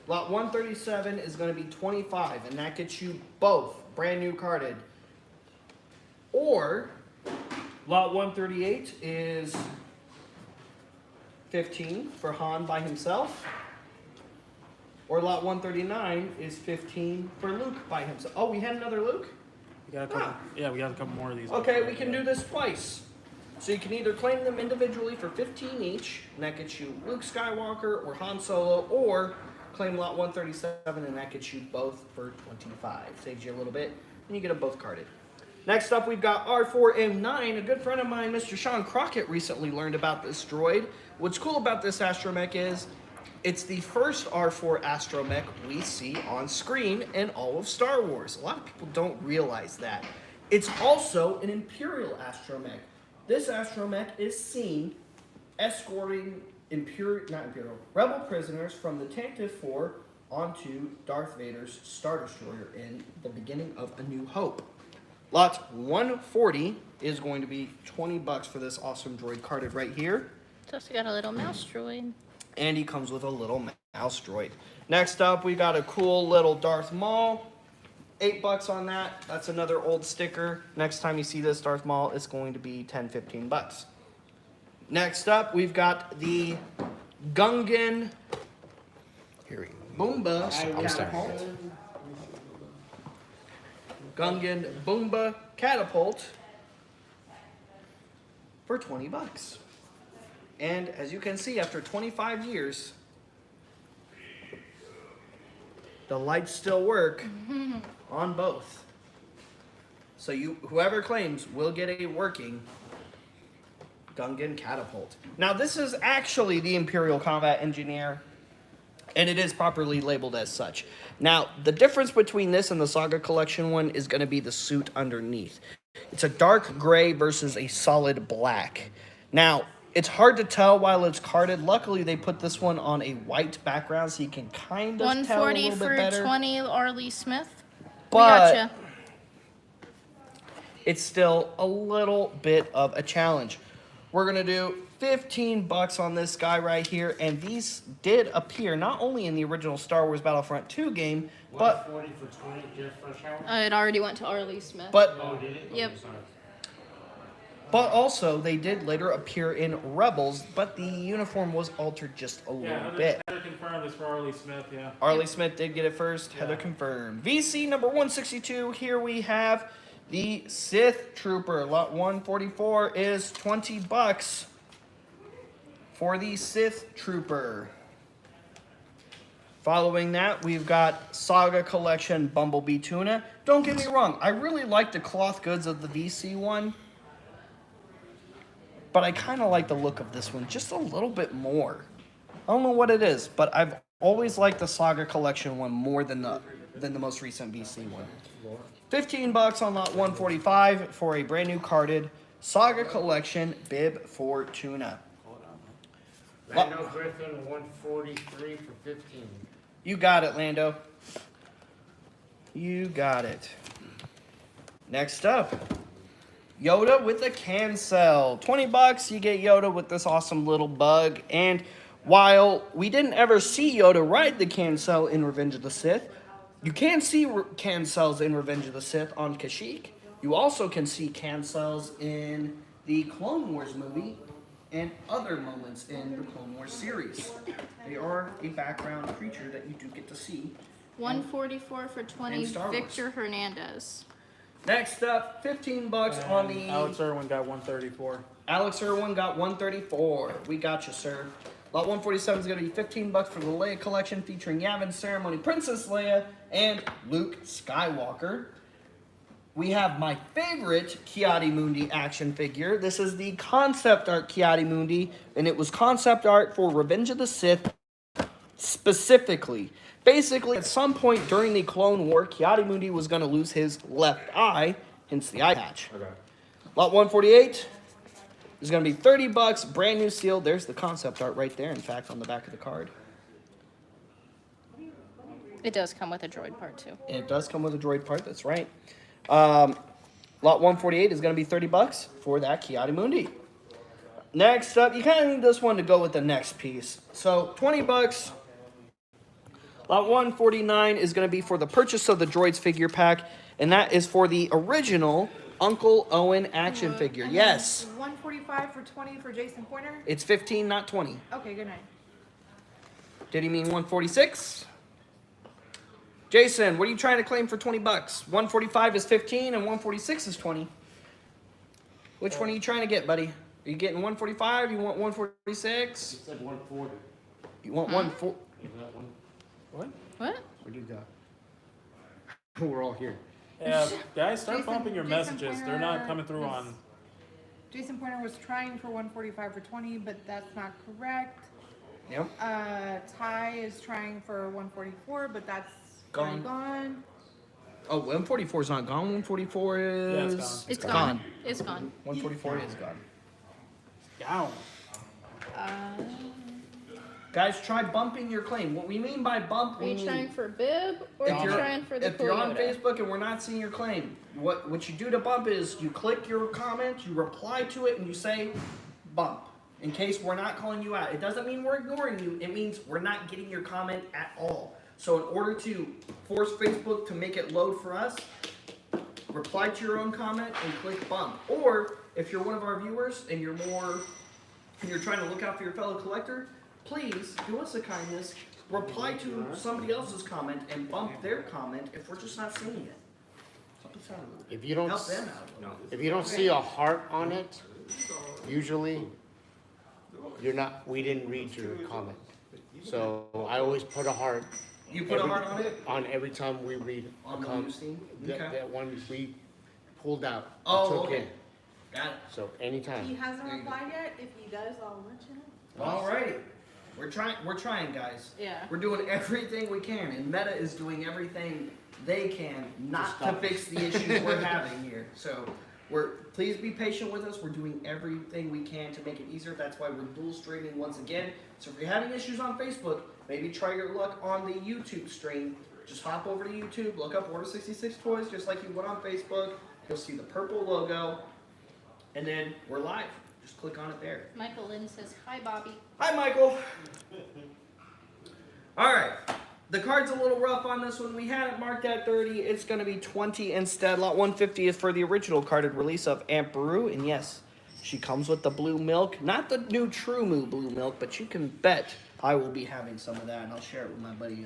lot 137 is going to be 25, and that gets you both brand new carded. Or lot 138 is 15 for Han by himself. Or lot 139 is 15 for Luke by himself. Oh, we had another Luke? We got a couple. Yeah, we got a couple more of these. Okay, we can do this twice. So you can either claim them individually for 15 each, and that gets you Luke Skywalker or Han Solo, or claim lot 137 and that gets you both for 25. Saves you a little bit, and you get them both carded. Next up, we've got R4M9. A good friend of mine, Mr. Sean Crockett, recently learned about this droid. What's cool about this astromech is it's the first R4 astromech we see on screen in all of Star Wars. A lot of people don't realize that. It's also an Imperial astromech. This astromech is seen escorting Rebel prisoners from the Tantive 4 onto Darth Vader's Star Destroyer in the beginning of A New Hope. Lot 140 is going to be $20 for this awesome droid carded right here. It's also got a little mouse droid. And he comes with a little mouse droid. Next up, we got a cool little Darth Maul. $8 on that. That's another old sticker. Next time you see this Darth Maul, it's going to be $10-15. Next up, we've got the Gungan Here we go. Boomba I'm sorry. catapult. Gungan Boomba catapult for $20. And as you can see, after 25 years, the lights still work on both. So whoever claims will get a working Gungan catapult. Now this is actually the Imperial Combat Engineer, and it is properly labeled as such. Now, the difference between this and the Saga Collection one is going to be the suit underneath. It's a dark gray versus a solid black. Now, it's hard to tell while it's carded. Luckily, they put this one on a white background so you can kind of tell a 140 little bit for better. 20, Arlie Smith. But we gotcha. it's still a little bit of a challenge. We're going to do $15 on this guy right here, and these did appear not only in the original Star Wars Battlefront 2 game, but 140 for 20 just for a shower? It already went to Arlie Smith. Oh, did it? Yep. Okay, sorry. but also they did later appear in Rebels, but the uniform was altered just a Yeah, little bit. Heather confirmed this for Arlie Smith. Yeah. Arlie Smith did get it first. Heather confirmed. VC number 162. Here we have the Sith Trooper. Lot 144 is $20 for the Sith Trooper. Following that, we've got Saga Collection Bumblebee Tuna. Don't get me wrong, I really like the cloth goods of the VC one, but I kind of like the look of this one just a little bit more. I don't know what it is, but I've always liked the Saga Collection one more than the most recent VC one. $15 on lot 145 for a brand new carded Saga Collection bib for Tuna. Lando Griffin 143 for 15. You got it, Lando. You got it. Next up, Yoda with a cancel. $20, you get Yoda with this awesome little bug. And while we didn't ever see Yoda ride the cancel in Revenge of the Sith, you can see cancels in Revenge of the Sith on Kashyyyk. You also can see cancels in the Clone Wars movie and other moments in the Clone Wars series. They are a background creature that you do get to see. 144 for 20, Star Wars. Victor Hernandez. Next up, $15 on the... Alex Irwin got 134. Alex Irwin got 134. We got you, sir. Lot 147 is going to be $15 for the Leia collection featuring Yavin Ceremony, Princess Leia, and Luke Skywalker. We have my favorite Ki-Adi-Mundi action figure. This is the concept art Ki-Adi-Mundi, and it was concept art for Revenge of the Sith specifically. Basically, at some point during the Clone War, Ki-Adi-Mundi was going to lose his left eye, hence the eye patch. Okay. Lot 148 is going to be $30, brand new seal. There's the concept art right there, in fact, on the back of the card. It does come with a droid part too. And it does come with a droid part, that's right. Lot 148 is going to be $30 for that Ki-Adi-Mundi. Next up, you kind of need this one to go with the next piece. So, $20. Lot 149 is going to be for the purchase of the Droids figure pack, and that is for the original Uncle Owen action figure. And Yes, 145 for 20 for Jason Pointer. it's 15, not 20. Okay, good night. Did he mean 146? Jason, what are you trying to claim for 20 bucks? 145 is 15 and 146 is 20. Which one are you trying to get, buddy? Are you getting 145? You want 146? You said 140. You want 140? What? What? What do you got? We're all here. Yeah, guys, start Jason- bumping your Jason messages. They're Pointer not coming through was- on. Jason Pointer was trying for 145 for 20, but that's not correct. Yep. Ty is trying for 144, but that's Gone. gone. Oh, 144 is not gone. 144 is. Yeah, it's gone. It's gone. It's gone. 144 is gone. Down. Guys, try bumping your claim. What we mean by bump, Are we you mean trying for bib or are you trying for the if you're on Toyota? Facebook and we're not seeing your claim, what you do to bump is you click your comment, you reply to it, and you say bump. In case we're not calling you out. It doesn't mean we're ignoring you. It means we're not getting your comment at all. So in order to force Facebook to make it load for us, reply to your own comment and click bump. Or if you're one of our viewers and you're trying to look out for your fellow collector, please do us a kindness, reply to somebody else's comment and bump their comment if we're just not seeing it. Help us out a little bit. If you don't, Help them out. if you don't see a heart on it, usually we didn't read your comment. So I always put a heart You put a heart on it? on every time we read a On the comment. news scene? That, Okay. that one we pulled out, and Oh, took okay. in. Got it. So anytime. He hasn't There you go. replied yet. If he does, I'll let you know. Alrighty. We're trying, guys. Yeah. We're doing everything we can, and Meta is doing everything they can not to fix the issues we're having here. So please be patient with us. We're doing everything we can to make it easier. That's why we're dual streaming once again. So if you're having issues on Facebook, maybe try your luck on the YouTube stream. Just hop over to YouTube, look up Order 66 Toys, just like you would on Facebook. You'll see the purple logo, and then we're live. Just click on it there. Michael Lynn says, hi, Bobby. Hi, Michael. All right. The card's a little rough on this one. We had it marked at 30. It's going to be 20 instead. Lot 150 is for the original carded release of Aunt Beru. And yes, she comes with the blue milk. Not the new True Moo blue milk, but you can bet I will be having some of that. And I'll share it with my buddy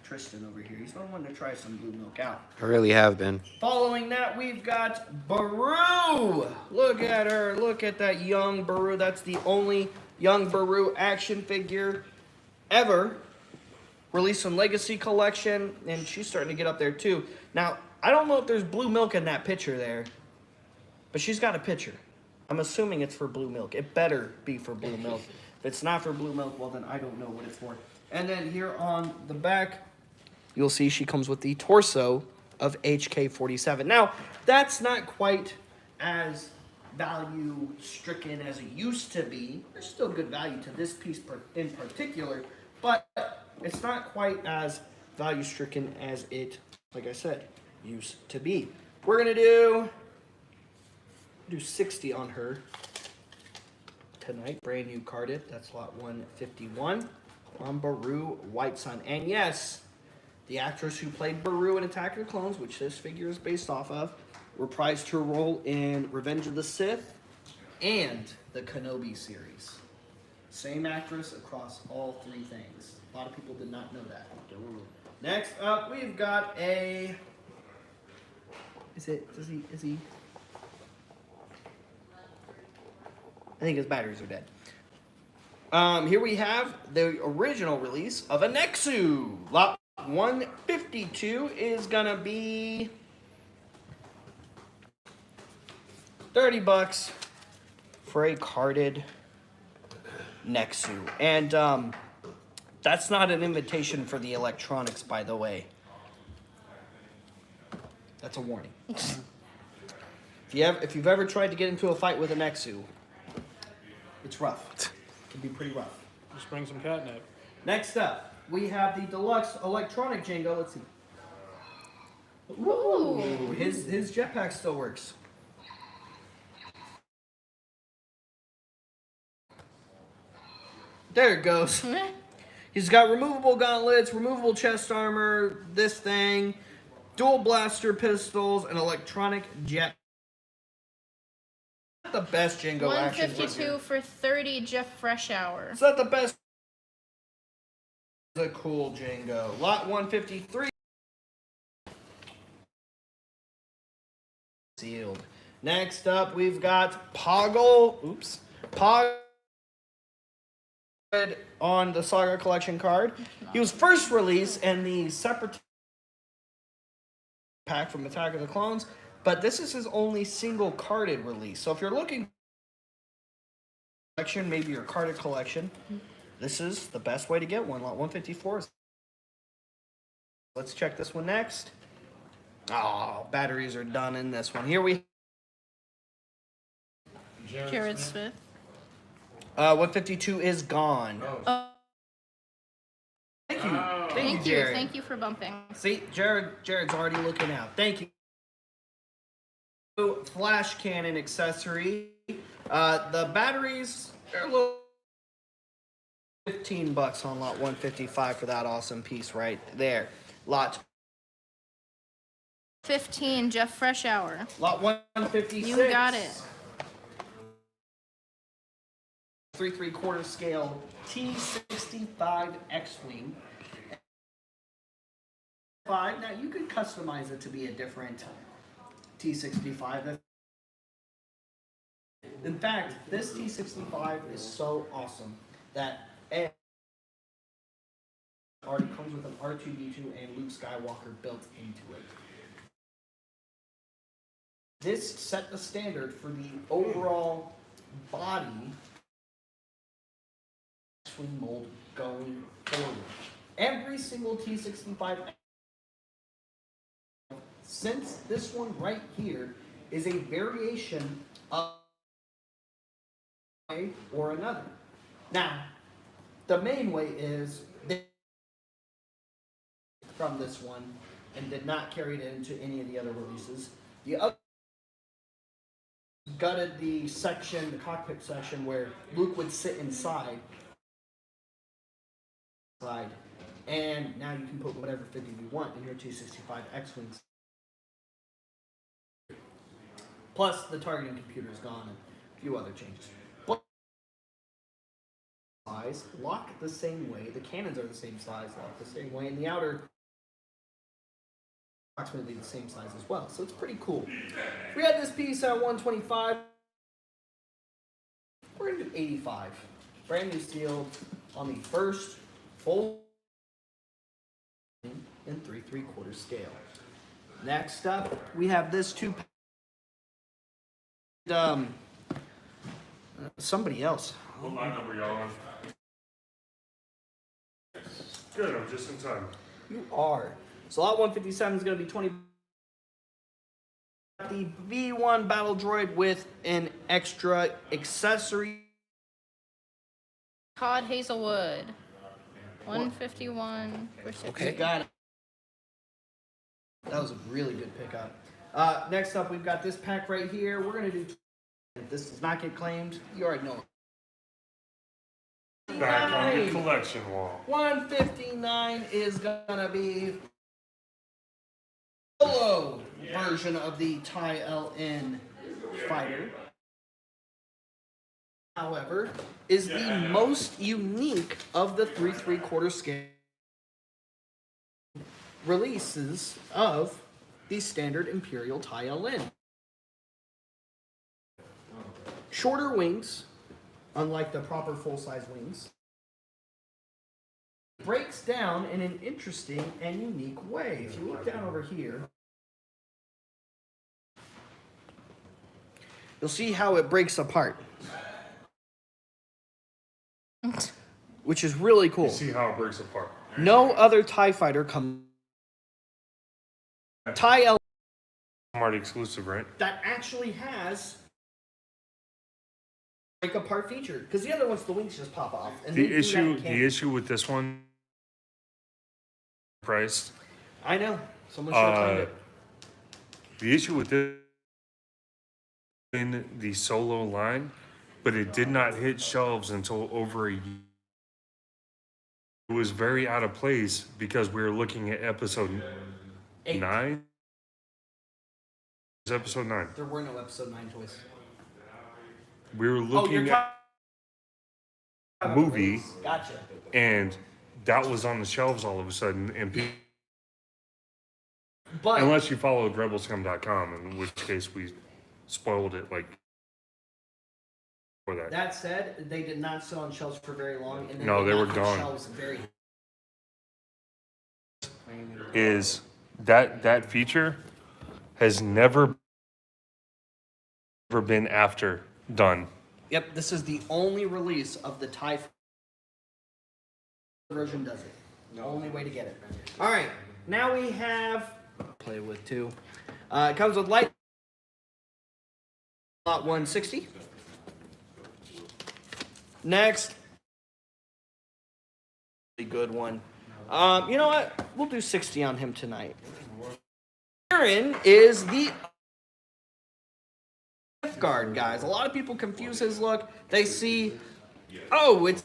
Tristan over here. He's the one to try some blue milk out. I really have been. Following that, we've got Beru. Look at her. Look at that young Beru. That's the only young Beru action figure ever released in Legacy Collection, and she's starting to get up there too. Now, I don't know if there's blue milk in that picture there, but she's got a picture. I'm assuming it's for blue milk. It better be for blue milk. If it's not for blue milk, well then I don't know what it's for. And then here on the back, you'll see she comes with the torso of HK-47. Now, that's not quite as value stricken as it used to be. There's still good value to this piece in particular, but it's not quite as value stricken as it, like I said, used to be. We're gonna do 60 on her tonight. Brand new carded. That's lot 151 on Beru White Sun. And yes, the actress who played Beru in Attack of the Clones, which this figure is based off of, reprised her role in Revenge of the Sith and the Kenobi series. Same actress across all three things. A lot of people did not know that. Next up, we've got a... Is he... I think his batteries are dead. Here we have the original release of a Nexu. Lot 152 is gonna be $30 for a carded Nexu. And that's not an invitation for the electronics, by the way. That's a warning. If you've ever tried to get into a fight with a Nexu, it's rough. It can be pretty rough. Just bring some catnip. Next up, we have the deluxe electronic Django. Let's see. Ooh. His jetpack still works. There it goes. He's got removable gauntlets, removable chest armor, this thing, dual blaster pistols, and electronic jet. Not the best Django action figure. 152 for 30, Jeff Freshour. It's not the best. It's a cool Django. Lot 153. sealed. Next up, we've got Poggle on the Saga Collection card. He was first released in the separate pack from Attack of the Clones, but this is his only single carded release. So if you're looking collection, maybe your carded collection, this is the best way to get one. Lot 154. Let's check this one next. Oh, batteries are done in this one. Here we Jared Smith. 152 is gone. Oh, Thank you. thank you. Jared. Thank you for bumping. See, Jared's already looking out. Thank you. Flash cannon accessory. The batteries are a little $15 on lot 155 for that awesome piece right there. Lot 15, Jeff Freshour. Lot 156. You got it. 3 3/4 scale T65 X-Wing. Now you could customize it to be a different T65. In fact, this T65 is so awesome that it already comes with an R2-D2 and Luke Skywalker built into it. This set the standard for the overall body swing mold going forward. Every single T65, since this one right here is a variation of a way or another. Now, the main way is they from this one and did not carry it into any of the other releases. The other gutted the section, the cockpit section where Luke would sit inside. And now you can put whatever figure you want in your 265 X-Wings. Plus, the targeting computer is gone and a few other changes. But size, lock the same way. The cannons are the same size, lock the same way. And the outer approximately the same size as well. So it's pretty cool. We had this piece at 125. We're going to do 85. Brand new sealed on the first full in 3 3/4 scale. Next up, we have this two. Somebody else. What line number y'all on? Good, I'm just in time. You are. So lot 157 is going to be 20. The V1 battle droid with an extra accessory. Todd Hazelwood. 151 for 60. Okay. Got it. That was a really good pickup. Next up, we've got this pack right here. We're going to do. If this does not get claimed, you already know. Back on the collection wall. 159 is going to be solo version of the TIE LN fighter. However, is the most unique of the 3 3/4 scale releases of the standard Imperial TIE LN. Shorter wings, unlike the proper full-size wings, breaks down in an interesting and unique way. If you look down over here, you'll see how it breaks apart. Which is really cool. You see how it breaks apart. No other TIE fighter comes. TIE L Marty exclusive, right? that actually has break apart feature. Because the other ones, the wings just pop off. And they do that in canon. The issue with this one, priced. I know. Someone should have claimed it. The issue with this in the solo line, but it did not hit shelves until over a year. It was very out of place because we were looking at episode 8. 9. It was episode 9. There were no episode 9 toys. We were looking at a movie, But Unless you followed rebelscum.com, in which case we spoiled it like for that. that said, they did not sell on shelves for very long, and then No, they got were the gone. Shelves very. Is that feature has never been after done. Yep, this is the only release of the TIE version does it. The only way to get it. All right, now we have play with two. It comes with light lot 160. Next, a good one. You know what? We'll do 60 on him tonight. Aaron is the gift guard, guys. A lot of people confuse his look. They see, oh, it's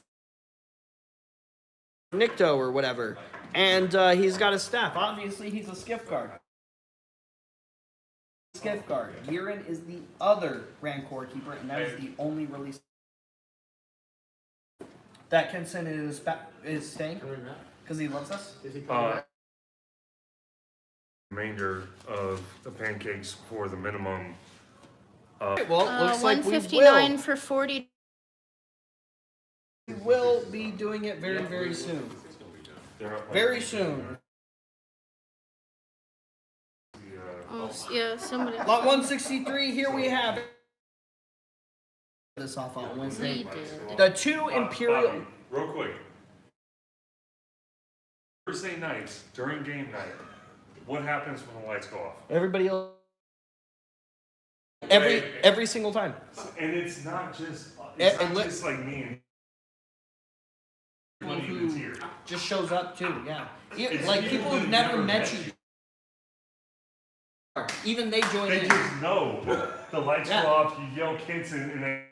Nikto or whatever, and he's got a staff. Obviously, he's a skiff guard. Skiff guard. Giran is the other Rancor keeper, and that is the only release. That Kenson is staying because he loves us. Remainder of the pancakes for the minimum. Well, looks like we 159 for 40. We will be doing it very, very soon. Very soon. Oh, yeah, somebody. Lot 163, here we have this off on Wednesday. We did. The two Imperial. Bobby, real quick. Thursday nights during game night, what happens when the lights go off? Everybody else. Every single time. And it's not just like me and People everybody that's who here. just shows up too, yeah. It's Like people people who've who've never never met met you. Even they join They in. just know the lights Yeah. go off, you yell Kenson, and they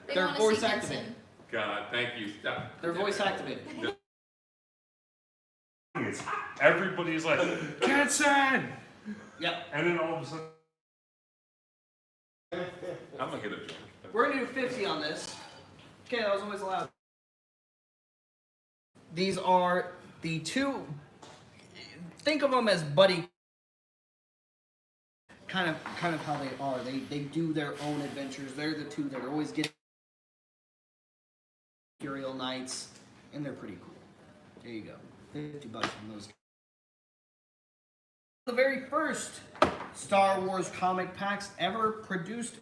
They They're wanna voice see activated. Henson. God, thank you. Stop. They're voice activated. it's everybody's like, Kenson! Yep. And then all of a sudden, I'm gonna get a joke. We're gonna do 50 on this. Okay, that was always allowed. These are the two. Think of them as buddy. Kind of how they are. They do their own adventures. They're the two that are always getting Imperial Knights, and they're pretty cool. There you go. $50 on those. The very first Star Wars comic packs ever produced.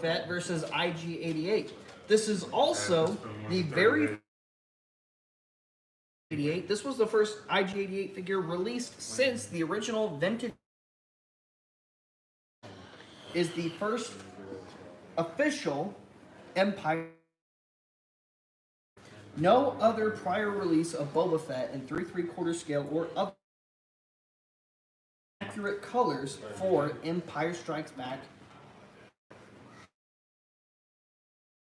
Vet versus IG-88. This is also the very 88. This was the first IG-88 figure released since the original vintage. Is the first official Empire. No other prior release of Boba Fett in 3 3/4 scale or other accurate colors for Empire Strikes Back.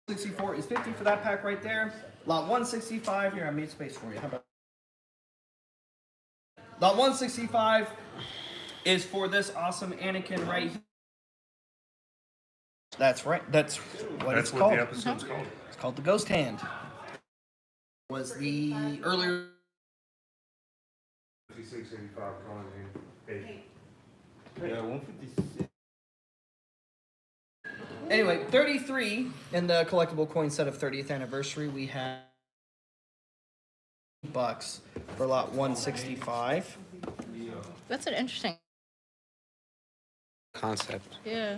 64 is 50 for that pack right there. Lot 165, here I made space for you. How about Lot 165 is for this awesome Anakin right here. That's right. That's what it's that's what called. the episode's called. It's called the Ghost Hand. Was the earlier 56, 85, calling in 8. Yeah, 156. anyway 33 in the collectible coin set of 30th anniversary. We have $bucks for lot 165. That's an interesting Concept. Yeah.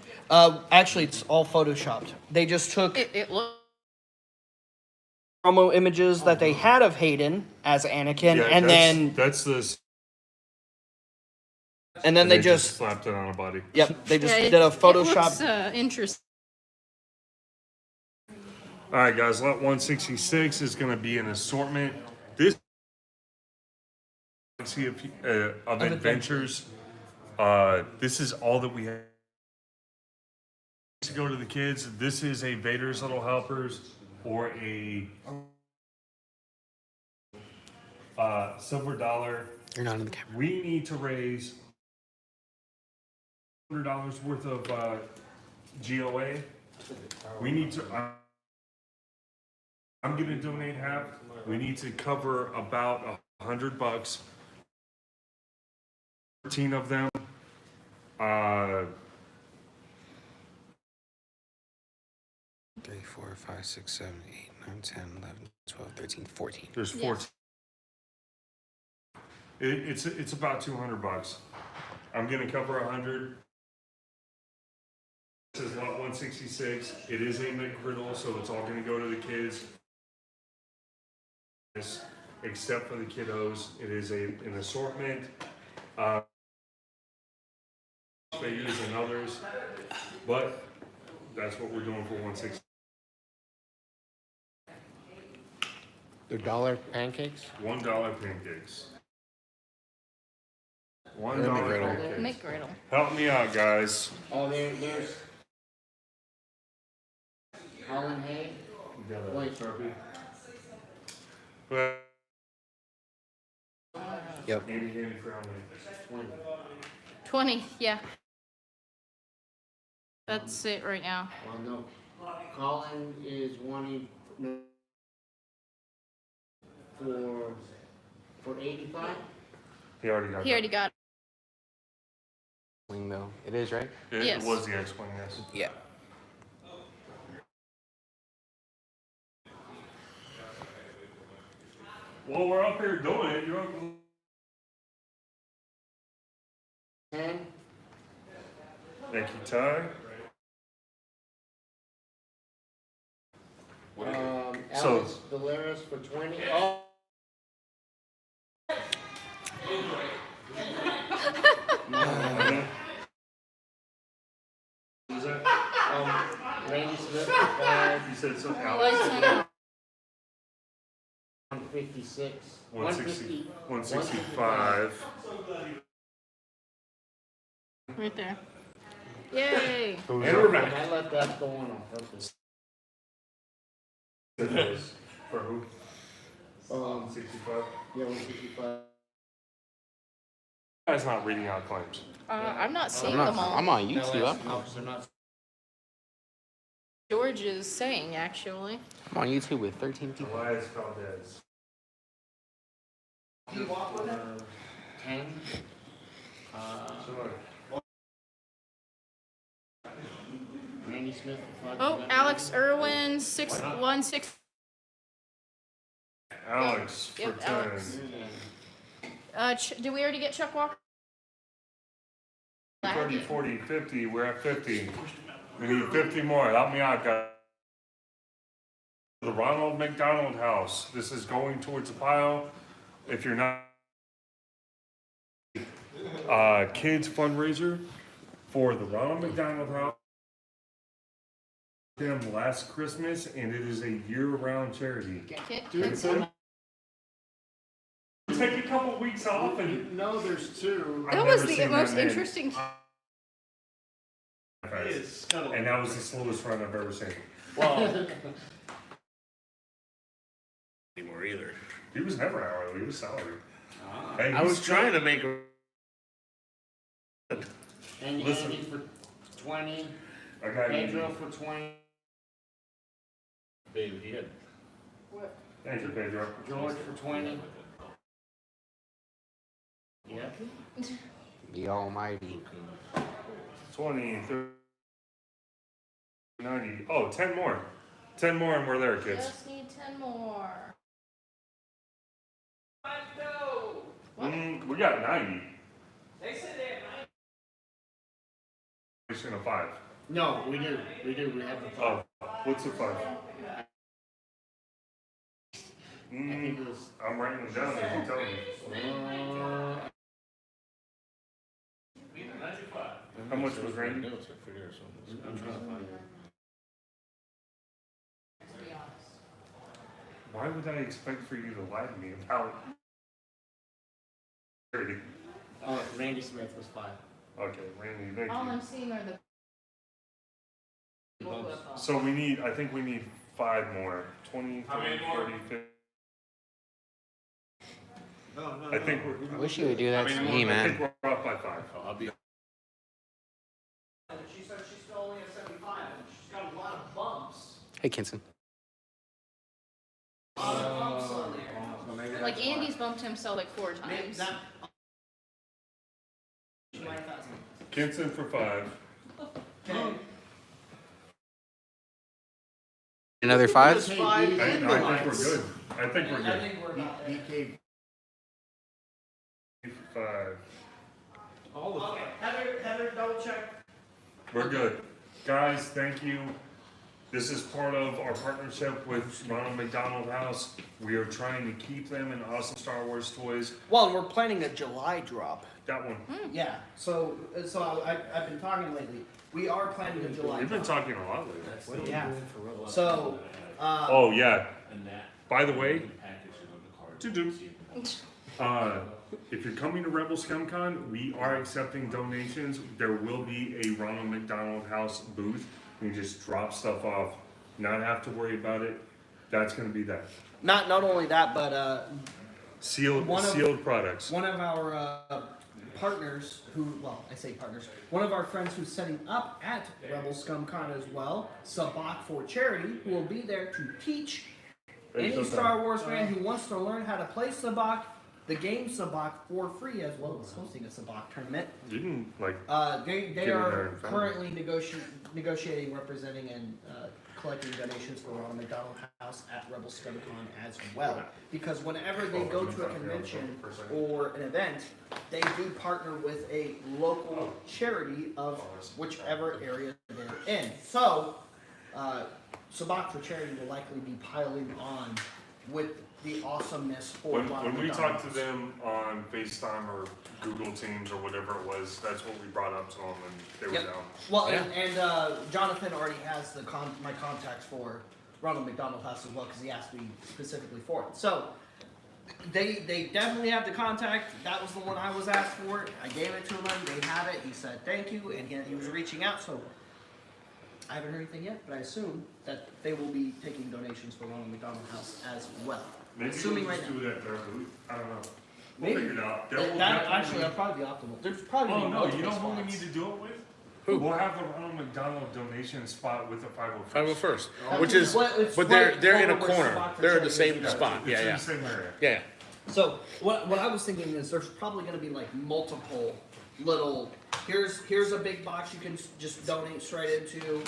Actually, it's all photoshopped. They just took It looked. promo images that they had of Hayden as Anakin, and then that's this. and then they just slapped it on a body. yep, they just Yeah, did a It Photoshop. looks interesting. All right, guys. Lot 166 is going to be an assortment. This see of adventures. This is all that we have to go to the kids. This is a Vader's Little Helpers or a silver dollar. You're not in the camera. We need to raise $100 worth of GOA. We need to. I'm going to donate half. We need to cover about $100. 13 of them. 3, 4, 5, 6, 7, 8, 9, 10, 11, 12, 13, 14. There's 14. It's about $200. I'm gonna cover 100. This is lot 166. It is a McGriddle, so it's all gonna go to the kids. Except for the kiddos. It is an assortment. Figures and others. But that's what we're doing for 160. The dollar pancakes? $1 pancakes. $1 McGriddle. pancakes. McGriddle. Help me out, guys. Oh, there's Holland Hay. Wait, But Yep. Andy Handy Crown. 20, yeah. That's it right now. Well, no. Colin is wanting for 85. He already got He already got Wing though. It is, right? it. Yes. It was the X-Wing, yes. Yeah. Well, we're up here doing it. You're up. 10. Thank you, Ty. So- Alice Valeris for 20. Oh. What was that? Randy Smith for 5. You said something Lights else. on out. 156. 160, 165. right there. Yay! And we're back. I let that go on purpose. For who? 65. Yeah, 165. Guy's not reading out claims. I'm not seeing I'm them all. on YouTube. No, they're not. George is saying, actually. I'm on YouTube with 13 people. Elias Valdez. 10. Randy Smith for 5. Oh, Alex Irwin, 616. Alex for Yep, 10. Alex. Did we already get Chuck Walker? 30, 40, 50. We're at 50. We need 50 more. Help me out, guys. The Ronald McDonald House. This is going towards the pile. If you're not, kids fundraiser for the Ronald McDonald House. Them last Christmas, and it is a year-round charity. Take a couple weeks off and No, there's 2. That I've was never the seen most that many. interesting. And that was the slowest run I've ever seen. Well, Anymore either. He was never hourly, he was salary. Hey, I was trying to make a. and Listen. Andy for 20. I got Pedro for 20. Baby, he had Thank you, Pedro. George for 20. Yeah. The Almighty. 20, 30, 90. Oh, 10 more. 10 more and we're there, kids. Just need 10 more. We got 90. They said they had 90. 5. No, we do. We have the 5. Oh, what's the 5? I think it was. I'm writing them down as you tell me. How much was Randy? notes, I figure, so I'm trying to find it. Why would I expect for you to lie to me about charity? Oh, Randy Smith was 5. Okay, Randy, thank All you. I'm seeing are the. So I think we need 5 more. 20, 30, 40, 50. I think I wish you would do that to me, I man. think we're off by 5. I'll be. She said she's still only at 75, and she's got a lot of bumps. Hey, Kinson. A lot of bumps on there. Like Like Andy's bumped himself like 4 times. Kinson for 5. Another 5? I think we're good. I think we're I good. think we're about there. DK, 5. Okay, Heather, double check. We're good. Guys, thank you. This is part of our partnership with Ronald McDonald House. We are trying to keep them in awesome Star Wars toys. Well, we're planning a July drop. That one. Yeah, so I've been talking lately. We are planning a July We've been drop. talking a lot lately. Yeah. So, Oh, yeah. By the way, if you're coming to Rebel ScumCon, we are accepting donations. There will be a Ronald McDonald House booth. You can just drop stuff off, not have to worry about it. That's gonna be that. not only that, but Sealed One of- sealed products. one of our partners I say partners, one of our friends who's setting up at Rebel ScumCon as well, Sabak for Charity, who will be there to teach any Star Wars fan who wants to learn how to play Sabak, the game Sabak for free, as well as hosting a Sabak tournament. You can like They Get in there are and find currently negotiating, representing, and collecting donations for Ronald McDonald House at Rebel ScumCon as well. Because whenever they go to a convention or an event, they do partner with a local charity of whichever area they're in. So, Sabak for Charity will likely be piling on with the awesomeness for Ronald when we McDonald talked to them on FaceTime or Google Teams or whatever it was, that's what we brought up to them and they were Yep. down. Well, and Jonathan already has my contacts for Ronald McDonald House as well because he asked me specifically for it. So they definitely have the contact. That was the one I was asked for. I gave it to him. They have it. He said thank you, and he was reaching out. So I haven't heard anything yet, but I assume that they will be taking donations for Ronald McDonald House as well. Maybe Assuming we'll right just now. do it at their booth. I don't know. We'll Maybe. figure it out. There That, will that definitely actually, that'd probably be optimal. There's probably Oh be no, multiple you know who we spots. need to do it with? Who? We'll have the Ronald McDonald donation spot with the 501st. 501st, That which is is, what- it's but right they're in a over where corner. Sabak for They're in the Charity same is. spot. It's Yeah, in yeah, the same area. yeah. So what I was thinking is there's probably going to be like multiple little. Here's a big box you can just donate straight into.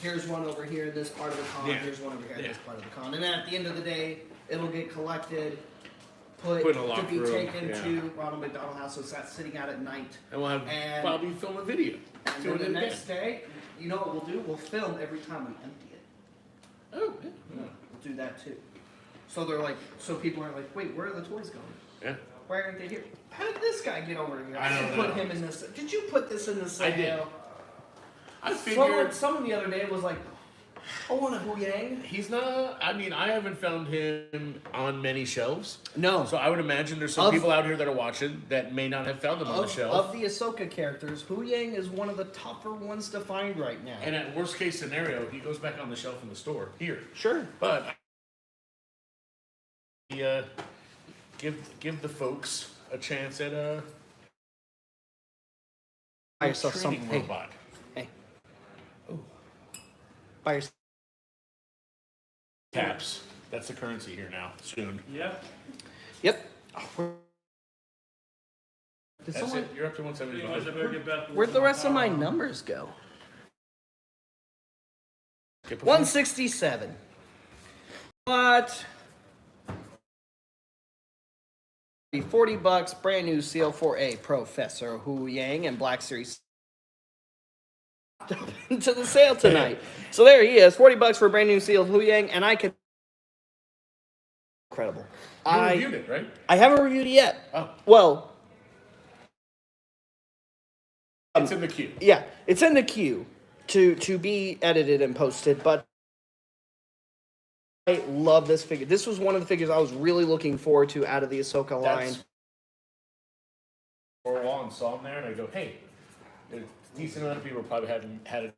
Here's one over here in this part of the con. Yeah. Here's one over here in Yeah. this part of the con. And then at the end of the day, it'll get collected, put Put in a to locker be room, taken yeah. to Ronald McDonald House. So it's not sitting out at night. And we'll have And- Bobby film a video. And Doing then the it again. next day, you know what we'll do? We'll film every time we empty it. Oh, yeah. We'll do that too. So they're like, so people are like, wait, where are the toys going? Yeah. Why aren't they here? How did this guy get over here? I don't You know. Put him in this. Did you put this in the I sale? did. I figured Someone the other day was like, I want a Hu Yang. he's not. I mean, I haven't found him on many shelves. No. So I would imagine there's some Of- people out here that are watching that may not have found him on the Of shelf. the Ahsoka characters, Hu Yang is one of the tougher ones to find right now. And at worst case scenario, he goes back on the shelf in the store here. Sure. But give the folks a chance at a Buy yourself some. training Hey, robot. hey. Buy yourself. Caps. That's the currency here now. Soon. Yeah. Yep. Did That's someone, it. You're up to Anyways, I 175. better get back to where'd the work. rest of my numbers go? Get 167. What? Be $40, brand new seal for a Professor Hu Yang and Black Series into the sale tonight. So there he is, $40 for a brand new seal of Hu Yang, and I could incredible. You reviewed it, right? I haven't reviewed it yet. Oh, Well, it's in the queue. yeah, it's in the queue to be edited and posted, but I love this figure. This was one of the figures I was really looking forward to out of the Ahsoka line. That's for a while and saw him there, and I go, hey, a decent amount of people probably haven't had it.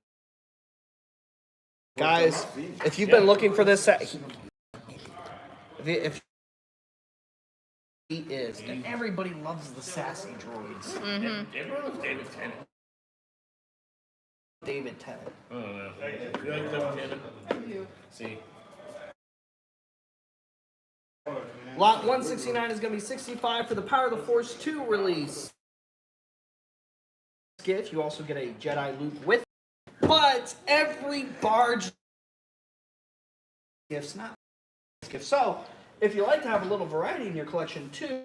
Guys, if you've been looking for this, if he is, and everybody loves the sassy droids. Everyone loves David Tennant. David Tennant. I don't know. You like David Tennant? I do. See, Lot 169 is going to be 65 for the Power of the Force 2 release. Skiff, you also get a Jedi Luke with it. But every barge gift's not gift. So, if you like to have a little variety in your collection too,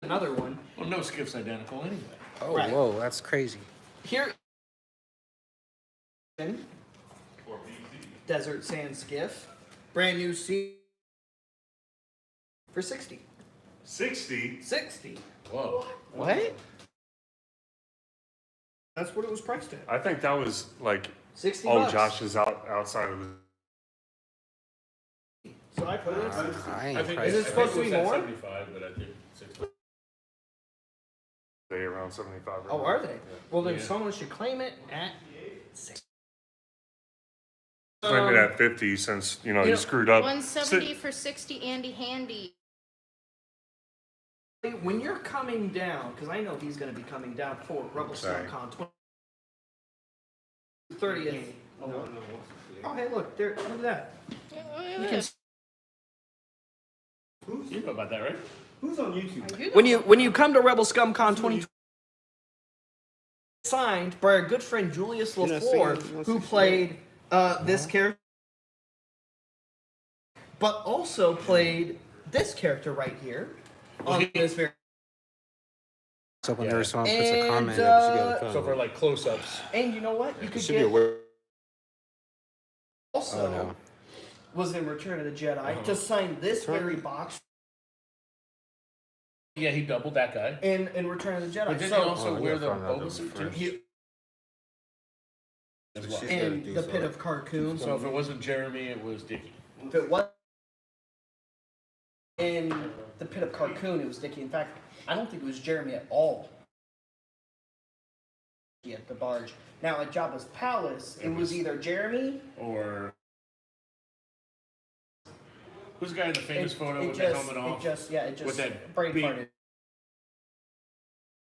another one. Well, no skiff's identical anyway. Oh, Right. whoa, that's crazy. Here, Desert Sand Skiff, brand new sea for 60. 60? 60. Whoa. What? That's what it was priced at. I think that was like, 60 oh, bucks. Josh is outside of the. So I put it at 60. I I ain't think Is it priced. supposed to be more? 75, but I think 60. They around 75. Right Oh, now. are they? Well, then Yeah. someone should claim it at 60. Claim it at 50 since, you know, screwed up. 170 for 60 Andy Handy. When you're coming down, because I know he's going to be coming down for Rebel Sorry. SnowCon 30th. Oh, hey, look, there. Look at that. You can You know about that, right? Who's on YouTube? when you come to Rebel ScumCon 2020, signed by our good friend Julius LaFleur, who played this character, but also played this character right here on this very. So whenever someone puts a And, comment, So for like close-ups. And you know what? You could Should be get aware. also Oh, no. was in Return of the Jedi to sign this very box Yeah, he doubled that guy. in Return of the Jedi. But didn't So he also Oh, wear yeah, the found out Boba that suit first. too? you, As well. in the Pit of Carcoon. So if it wasn't Jeremy, it was Dickie. If it was in the Pit of Carcoon, it was Dickie. In fact, I don't think it was Jeremy at all. At the barge. Now at Jabba's palace, it was either Jeremy. Or who's the guy in the famous photo It with just, the helmet off? it just With that brain big farted.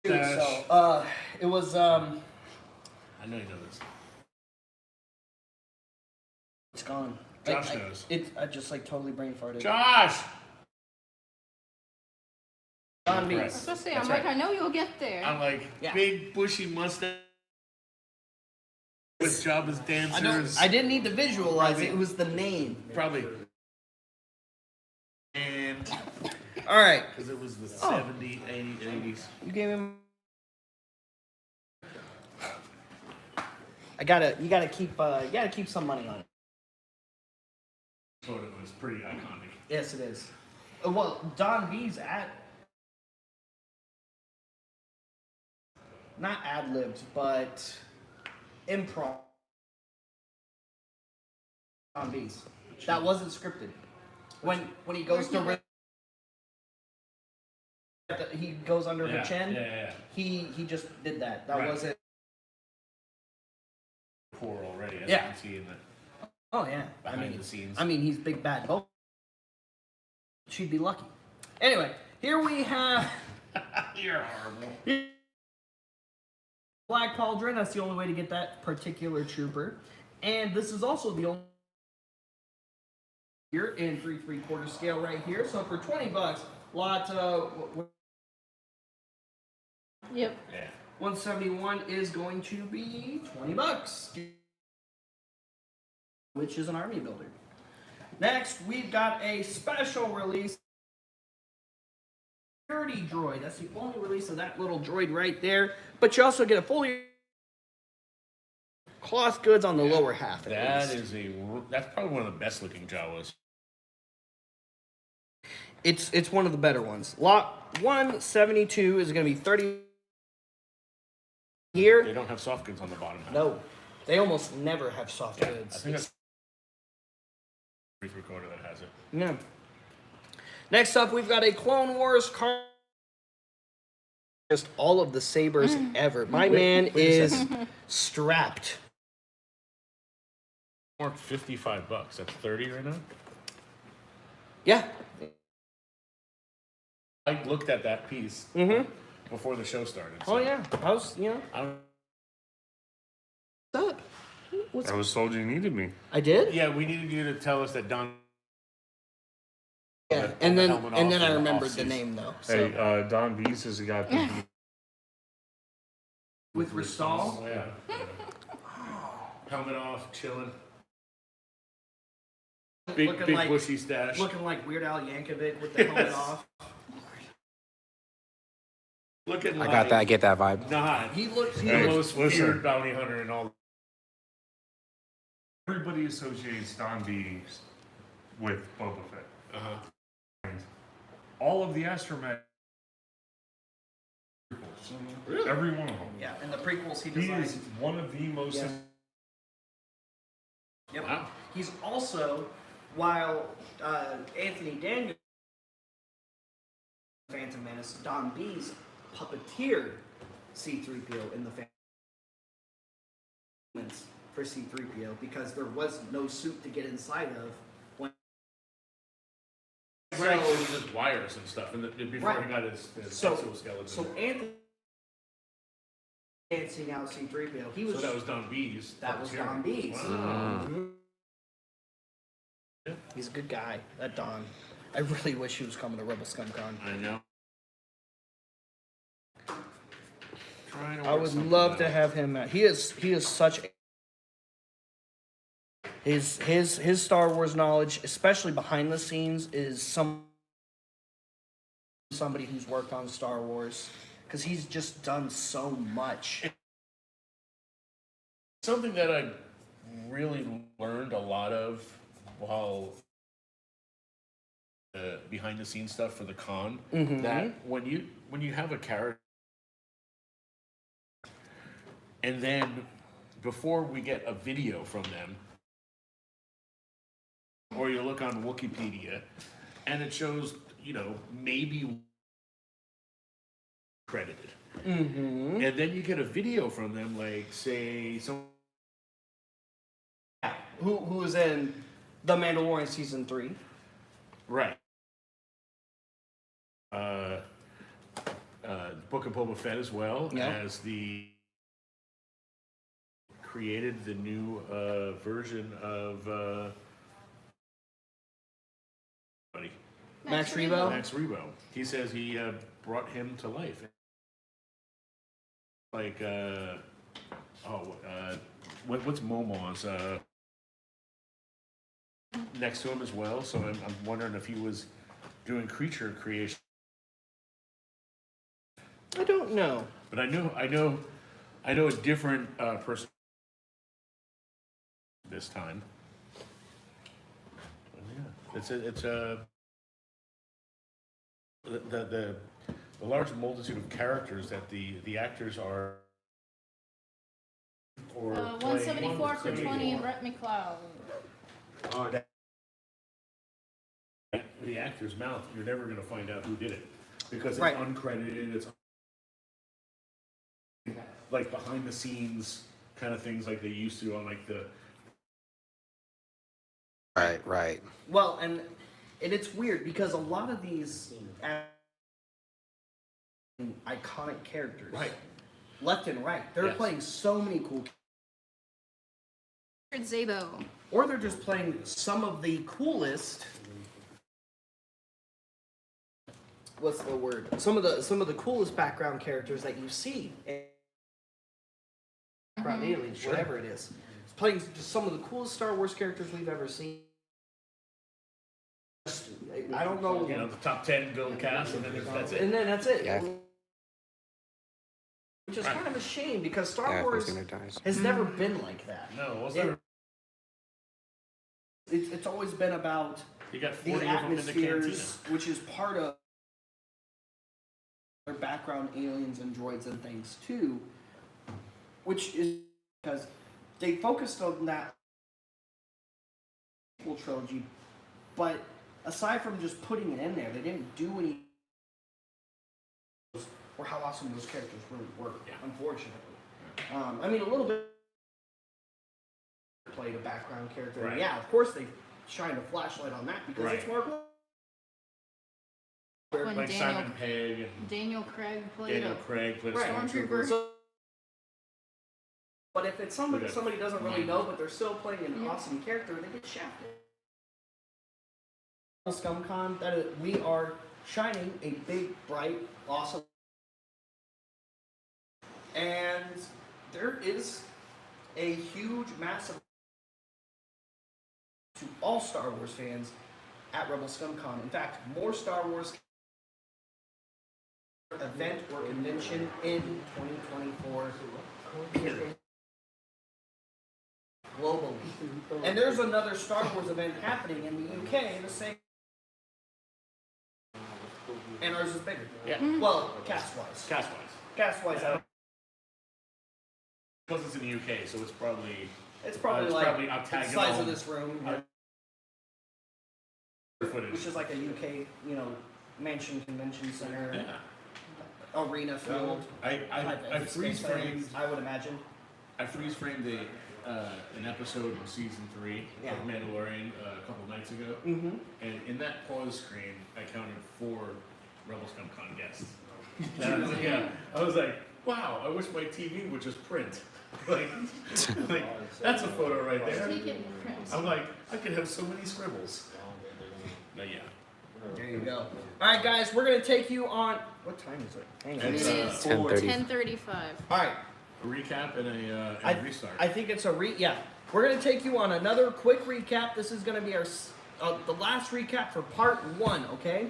stash. So, it was I know you know this. it's gone. Josh knows. I just like totally brain farted. Josh! John I was Beast. supposed to say, That's I'm like, right. I know you'll get there. I'm like, Yeah. big bushy mustache with Jabba's dancers. I didn't need to visualize Probably. it. It was the name. Probably. And All right. because it was the Oh. 70s, 80s, 80s. You gave him. You gotta keep some money on it. Photo was pretty iconic. Yes, it is. Well, Don B's not ad-libbed, but improv. Don B's. That wasn't scripted. When he goes to he goes under her chin. Yeah. He just did that. That Right. wasn't. Poor already, as Yeah. you can see in the Oh yeah. behind the scenes. I mean, he's big bad. Oh, she'd be lucky. Anyway, here we have You're horrible. Black Pauldron. That's the only way to get that particular trooper. And this is also the only here in 3/3 scale right here. So for $20, lot Yep. Yeah. 171 is going to be $20, which is an army builder. Next, we've got a special release. Security droid. That's the only release of that little droid right there. But you also get a fully cloth goods on the lower half. That's probably one of the best looking Jawas. It's one of the better ones. Lot 172 is going to be 30 here. They don't have soft goods on the bottom half. No, they almost never have soft I goods. think that's 3/4 that has it. Yeah. Next up, we've got a Clone Wars car. Just all of the sabers ever. My man is strapped. Marked $55. That's 30 right now. Yeah. I looked at that piece Mm-hmm. before the show started. Oh yeah. I was, I don't, What's up? What's I was told you needed me. I did? yeah, we needed you to tell us that Don Yeah, pull and the then helmet and off then I in the remembered the off-season. name though. Hey, So Don Bees has got the with Ristall. Oh, yeah. Helmet off, chilling. Big Looking big like- bushy stash. Looking like Weird Al Yankovic with the helmet Yes. off. Looking I like got that. I get that vibe. not He looks. He the Hey, looks. most listen. feared bounty hunter in all. everybody associates Don Bees with Boba Fett. Uh-huh. All of the astromech, Really? every one of them. Yeah, and the prequels he He designed. is one of the most. Yeah. Yep. Wow. He's also, while Anthony Daniels, Phantom Menace, Don Bees puppeteered C-3PO in the Phantom for C-3PO because there was no suit to get inside of when. Right, So- it was just wires and stuff, and before Right. he got his So- exoskeleton. So Anthony dancing out C-3PO, he was. So that was Don Bees. That was puppeteering. Don Bees. Wow. He's a good guy, that Don. I really wish he was coming to Rebel ScumCon. I know. Trying to I work would something love to out. have him. He is such. His Star Wars knowledge, especially behind the scenes, is somebody who's worked on Star Wars because he's just done so much. Something that I really learned a lot of while behind the scenes stuff for the con, Mhm. that when you have a character, and then before we get a video from them, or you look on Wikipedia, and it shows, maybe credited. Mm-hmm. And then you get a video from them, like, say, some. Who was in The Mandalorian season 3? Right. Book of Boba Fett as well, Yeah. as created the new version of buddy, Max Rebo? Max Rebo. He says he brought him to life. Like, what's Momo's next to him as well? So I'm wondering if he was doing creature creation. I don't know. But I know a different person this time. But yeah, it's a the large multitude of characters that the actors are. Or 174 for 20 and Brett McLeod. The actor's mouth, you're never going to find out who did it because it's Right. uncredited. It's like behind the scenes kind of things like they used to on like the. Right. Well, and it's weird because a lot of these iconic characters, Right. left and right, they're Yes. playing so many cool, Zabo. or they're just playing some of the coolest. What's the word? Some of the coolest background characters that you see. Background aliens, whatever it is. It's playing just some of the coolest Star Wars characters we've ever seen. I don't know. The top 10 build cast, and then that's it. And then that's it. Yeah. Which is kind of a shame because Star Yeah, Wars Christina dies. has never been like that. No, was It- there? It's always been about You got the 40 of them in the cantina. atmospheres, which is part of their background aliens and droids and things too, which is because they focused on that whole trilogy, but aside from just putting it in there, they didn't do any or how awesome those characters really were, unfortunately. I mean, a little bit played a background character. Right. Yeah, of course they shined a flashlight on that because it's Right. more. When Like Daniel, Simon Pegg and Daniel Craig played Daniel a Craig played a Right. stormtrooper. So, but if it's somebody Okay. somebody doesn't really know, but they're still playing an awesome character, they get shafted. ScumCon that we are shining a big, bright, awesome, and there is a huge, massive to all Star Wars fans at Rebel ScumCon. In fact, more Star Wars event or convention in 2024 period. Globally. And there's another Star Wars event happening in the UK the same. And ours is bigger. Yeah. Well, cast-wise. Cast-wise. Cast-wise, Because it's in the UK, so it's probably it's probably it's like probably the octagonal. size of this room, Footage. which is like a UK, mansion convention center, Yeah. arena field. I type of freeze space, framed. I would imagine. I freeze framed an episode of season 3 Yeah. of Mandalorian a couple nights ago, Mm-hmm. and in that pause screen, I counted 4 Rebel ScumCon guests. Yeah, I was like, wow, I wish my TV would just print. like, that's a photo right there. Take it and print. I'm like, I could have so many scribbles. But yeah. There you go. All right, guys, we're gonna take you on. What time is it? Hang on. It It's, is 10:30. 10:35. All right. A recap and a restart. I think it's yeah. We're gonna take you on another quick recap. This is gonna be our the last recap for part 1. Okay.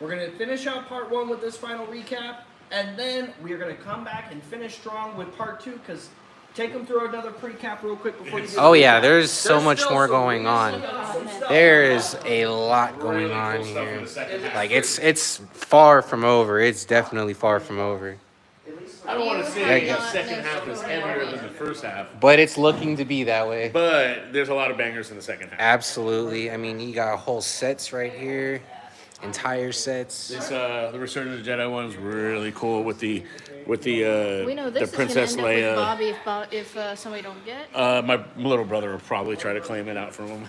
We're gonna finish out part 1 with this final recap, and then we are gonna come back and finish strong with part 2. Cause take them through another pre-cap real quick before you. Get Oh to yeah, recap. there's so much still more some going really on. some stuff. There is a lot going Really on cool stuff in here. the second half. Like it's far from over. It's definitely far from over. I don't want to You say have the not second half is missed heavier the than the first half, But it's looking to be that way. but there's a lot of bangers in the second half. Absolutely. I mean, you got whole sets right here, entire sets. This the Return of the Jedi one's really cool with the We know this the Princess is gonna end Leia. up with Bobby if somebody don't get. My little brother will probably try to claim it out from him,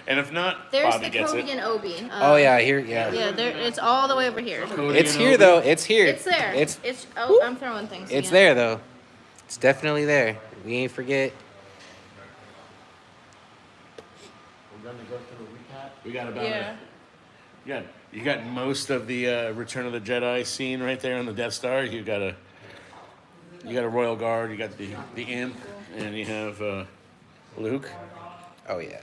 and if not, There's Bobby the gets Cody it. and Obi. Oh yeah, here, yeah. Yeah, it's all the way over here. Cody It's and here Obi. though. It's here. It's there. It's Oh, I'm throwing things. it's again. there though. It's definitely there. We ain't forget. We're gonna go through a recap. We got about Yeah. you got most of the Return of the Jedi scene right there on the Death Star. You got a Royal Guard. You got the Imp, and you have Luke. Oh yeah.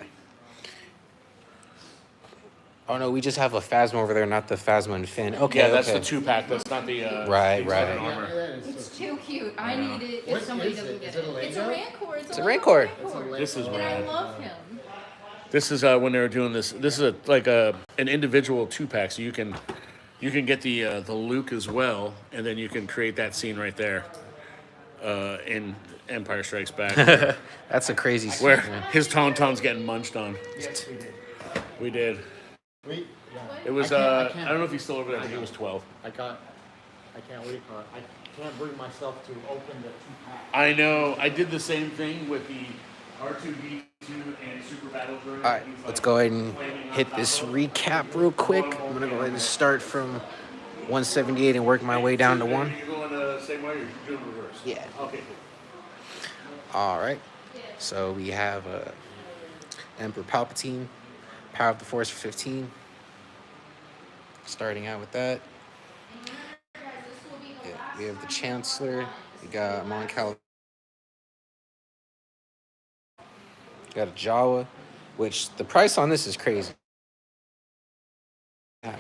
Oh no, we just have a Phasma over there, not the Phasma and Finn. Okay, Yeah, that's okay. the 2-pack. That's not the Right, the right. Southern armor. It's too cute. I need it What if somebody is doesn't it? get Is it a it. It's a Lego? Rancor. It's a Rancor. Rancor. This is And I rad. love him. This is when they were doing this. This is an individual 2-pack, so you can get the Luke as well, and then you can create that scene right there in Empire Strikes Back, That's a crazy where scene. his tauntaun's getting munched on. Yes, we did. We did. We, It was I can't- I don't know if he's still over there. I think he was 12. I can't, what do you call it? I can't bring myself to open the 2-pack. I know. I did the same thing with the R2D2 and Super Battle Droid. All right, let's go ahead and hit this recap real quick. I'm gonna go ahead and start from 178 and work my way down to 1. You're going the same way, or you're doing reverse? Yeah. Okay. All right. So we have Emperor Palpatine, Power of the Force for 15. Starting out with that. Yeah, we have the Chancellor. We got Mon Cal. Got a Jawa, which the price on this is crazy. Got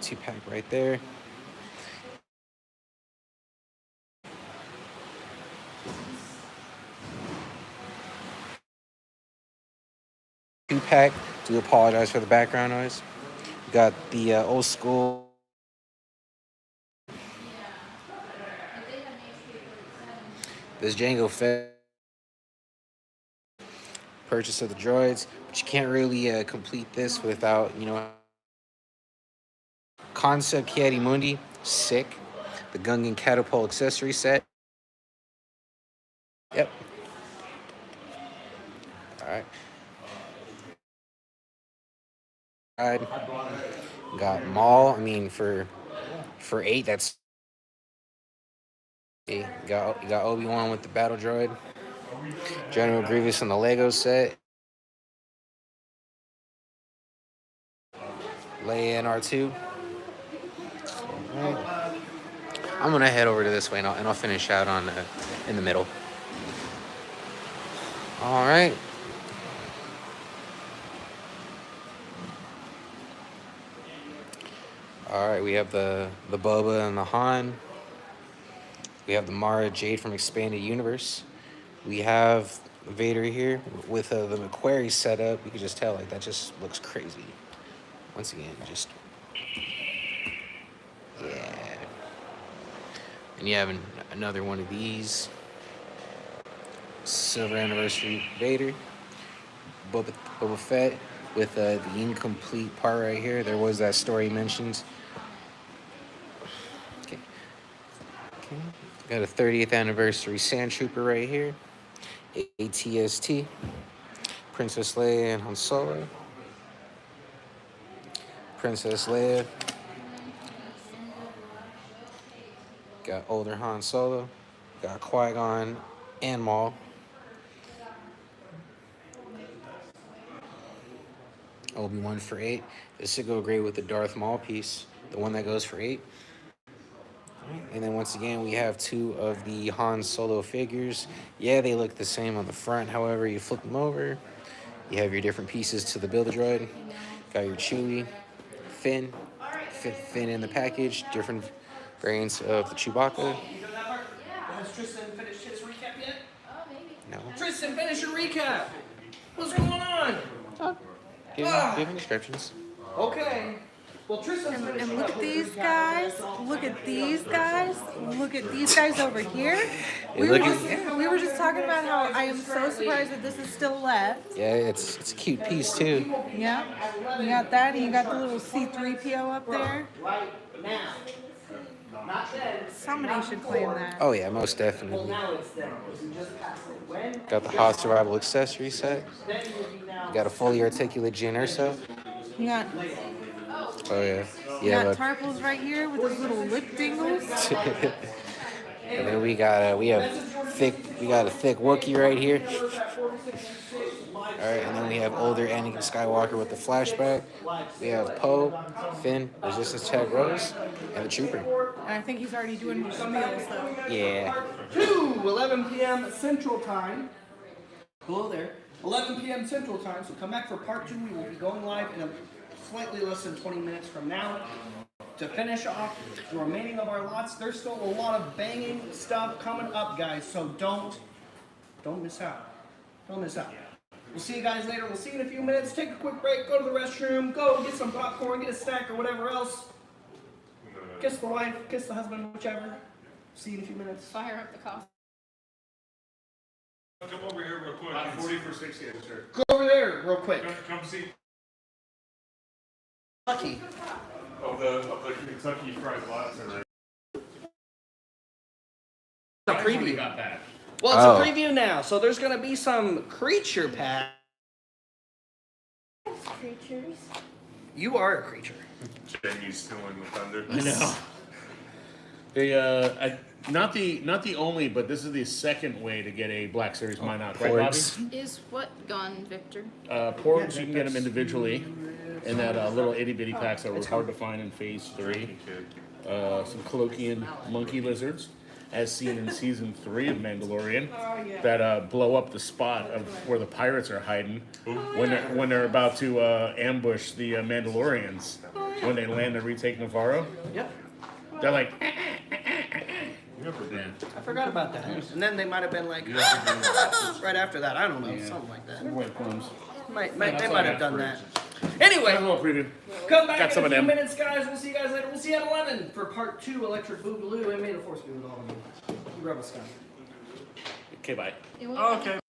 two-pack right there. Two-pack. Do apologize for the background noise. We got the old school. This Jango Fett. Purchase of the droids, but you can't really complete this without, Concept Kiadi Mundi, sick. The Gungan Catapult accessory set. Yep. All right. Got Maul. I mean, for 8, that's. You got Obi-Wan with the battle droid. General Grievous on the Lego set. Leia and R2. Alright. I'm gonna head over to this way and I'll finish out on in the middle. All right. All right, we have the Boba and the Han. We have the Mara Jade from Expanded Universe. We have Vader here with the McQuarrie setup. You can just tell, like, that just looks crazy. Once again, just, yeah. And you have another one of these. Silver Anniversary Vader. Boba Fett with the incomplete part right here. There was that story mentioned. Okay. Got a 30th Anniversary Sand Trooper right here. ATST. Princess Leia and Han Solo. Princess Leia. Got older Han Solo. Got Qui-Gon and Maul. Obi-Wan for 8. This should go great with the Darth Maul piece, the one that goes for 8. And then once again, we have 2 of the Han Solo figures. Yeah, they look the same on the front. However, you flip them over, you have your different pieces to the Build-A-Droid. Got your Chewie, Finn in the package, different variants of the Chewbacca. You know that part? Has Tristan finished his recap yet? No. Tristan, finish your recap. What's going on? Give descriptions. Okay. Well, Tristan's finished. And look at these guys. Look at these guys. Look at these guys over here. We were just talking about how I am so surprised that this is still left. Yeah, it's a cute piece too. Yeah. You got that, and you got the little C-3PO up there. Right now. Not then. Somebody should claim that. Oh yeah, most definitely. Now it's then. You just passed it. When? Got the Hoth Survival accessory set. Then you will be now. Got a fully articulate Jyn Erso. You got, Oh yeah. you Yeah, got look. Tarples right here with his little lip dingles. And then we got a thick Wookiee right here. All right, and then we have older Anakin Skywalker with the flashback. We have Poe, Finn, Resistance Tech Rose, and the Trooper. And I think he's already doing his spiels, though. Yeah. 11 p.m. Central Time. Hello there. 11 p.m. Central Time. So come back for part 2. We will be going live in a slightly less than 20 minutes from now. To finish off the remaining of our lots, there's still a lot of banging stuff coming up, guys. So don't miss out. Don't miss out. We'll see you guys later. We'll see you in a few minutes. Take a quick break. Go to the restroom. Go get some popcorn. Get a snack or whatever else. Kiss the wife. Kiss the husband. Whichever. See you in a few minutes. Fire up the coffee. Come over here real quick. 40 for 60, sir. Go over there real quick. Come see. Lucky. Of the Kentucky Fried Lobster. A preview. Got that. Well, it's Oh. a preview now, so there's gonna be some creature pack. Creatures. You are a creature. Jamie's stealing the thunder. I know. Not the only, but this is the second way to get a Black Series mine out, right, Bobby? Porgs. Is what gone, Victor? Porgs, you can get them individually in that little itty bitty packs that were hard to find in Phase 3. Some Colochian monkey lizards, as seen in Season 3 of Mandalorian, that blow up the spot of where the pirates are hiding when they're about to ambush the Mandalorians when they land and retake Navarro. Yep. They're like, I forgot about that. And then they might have been like, right after that. I don't know, something like that. white plums. They might have done that. Anyway, A little preview. come back Got in some a of few them. minutes, guys. We'll see you guys later. We'll see you at 11 for part 2, Electric Boogaloo, and may the force be with all of you. Rebel Scum. Okay, bye. It won't- Okay.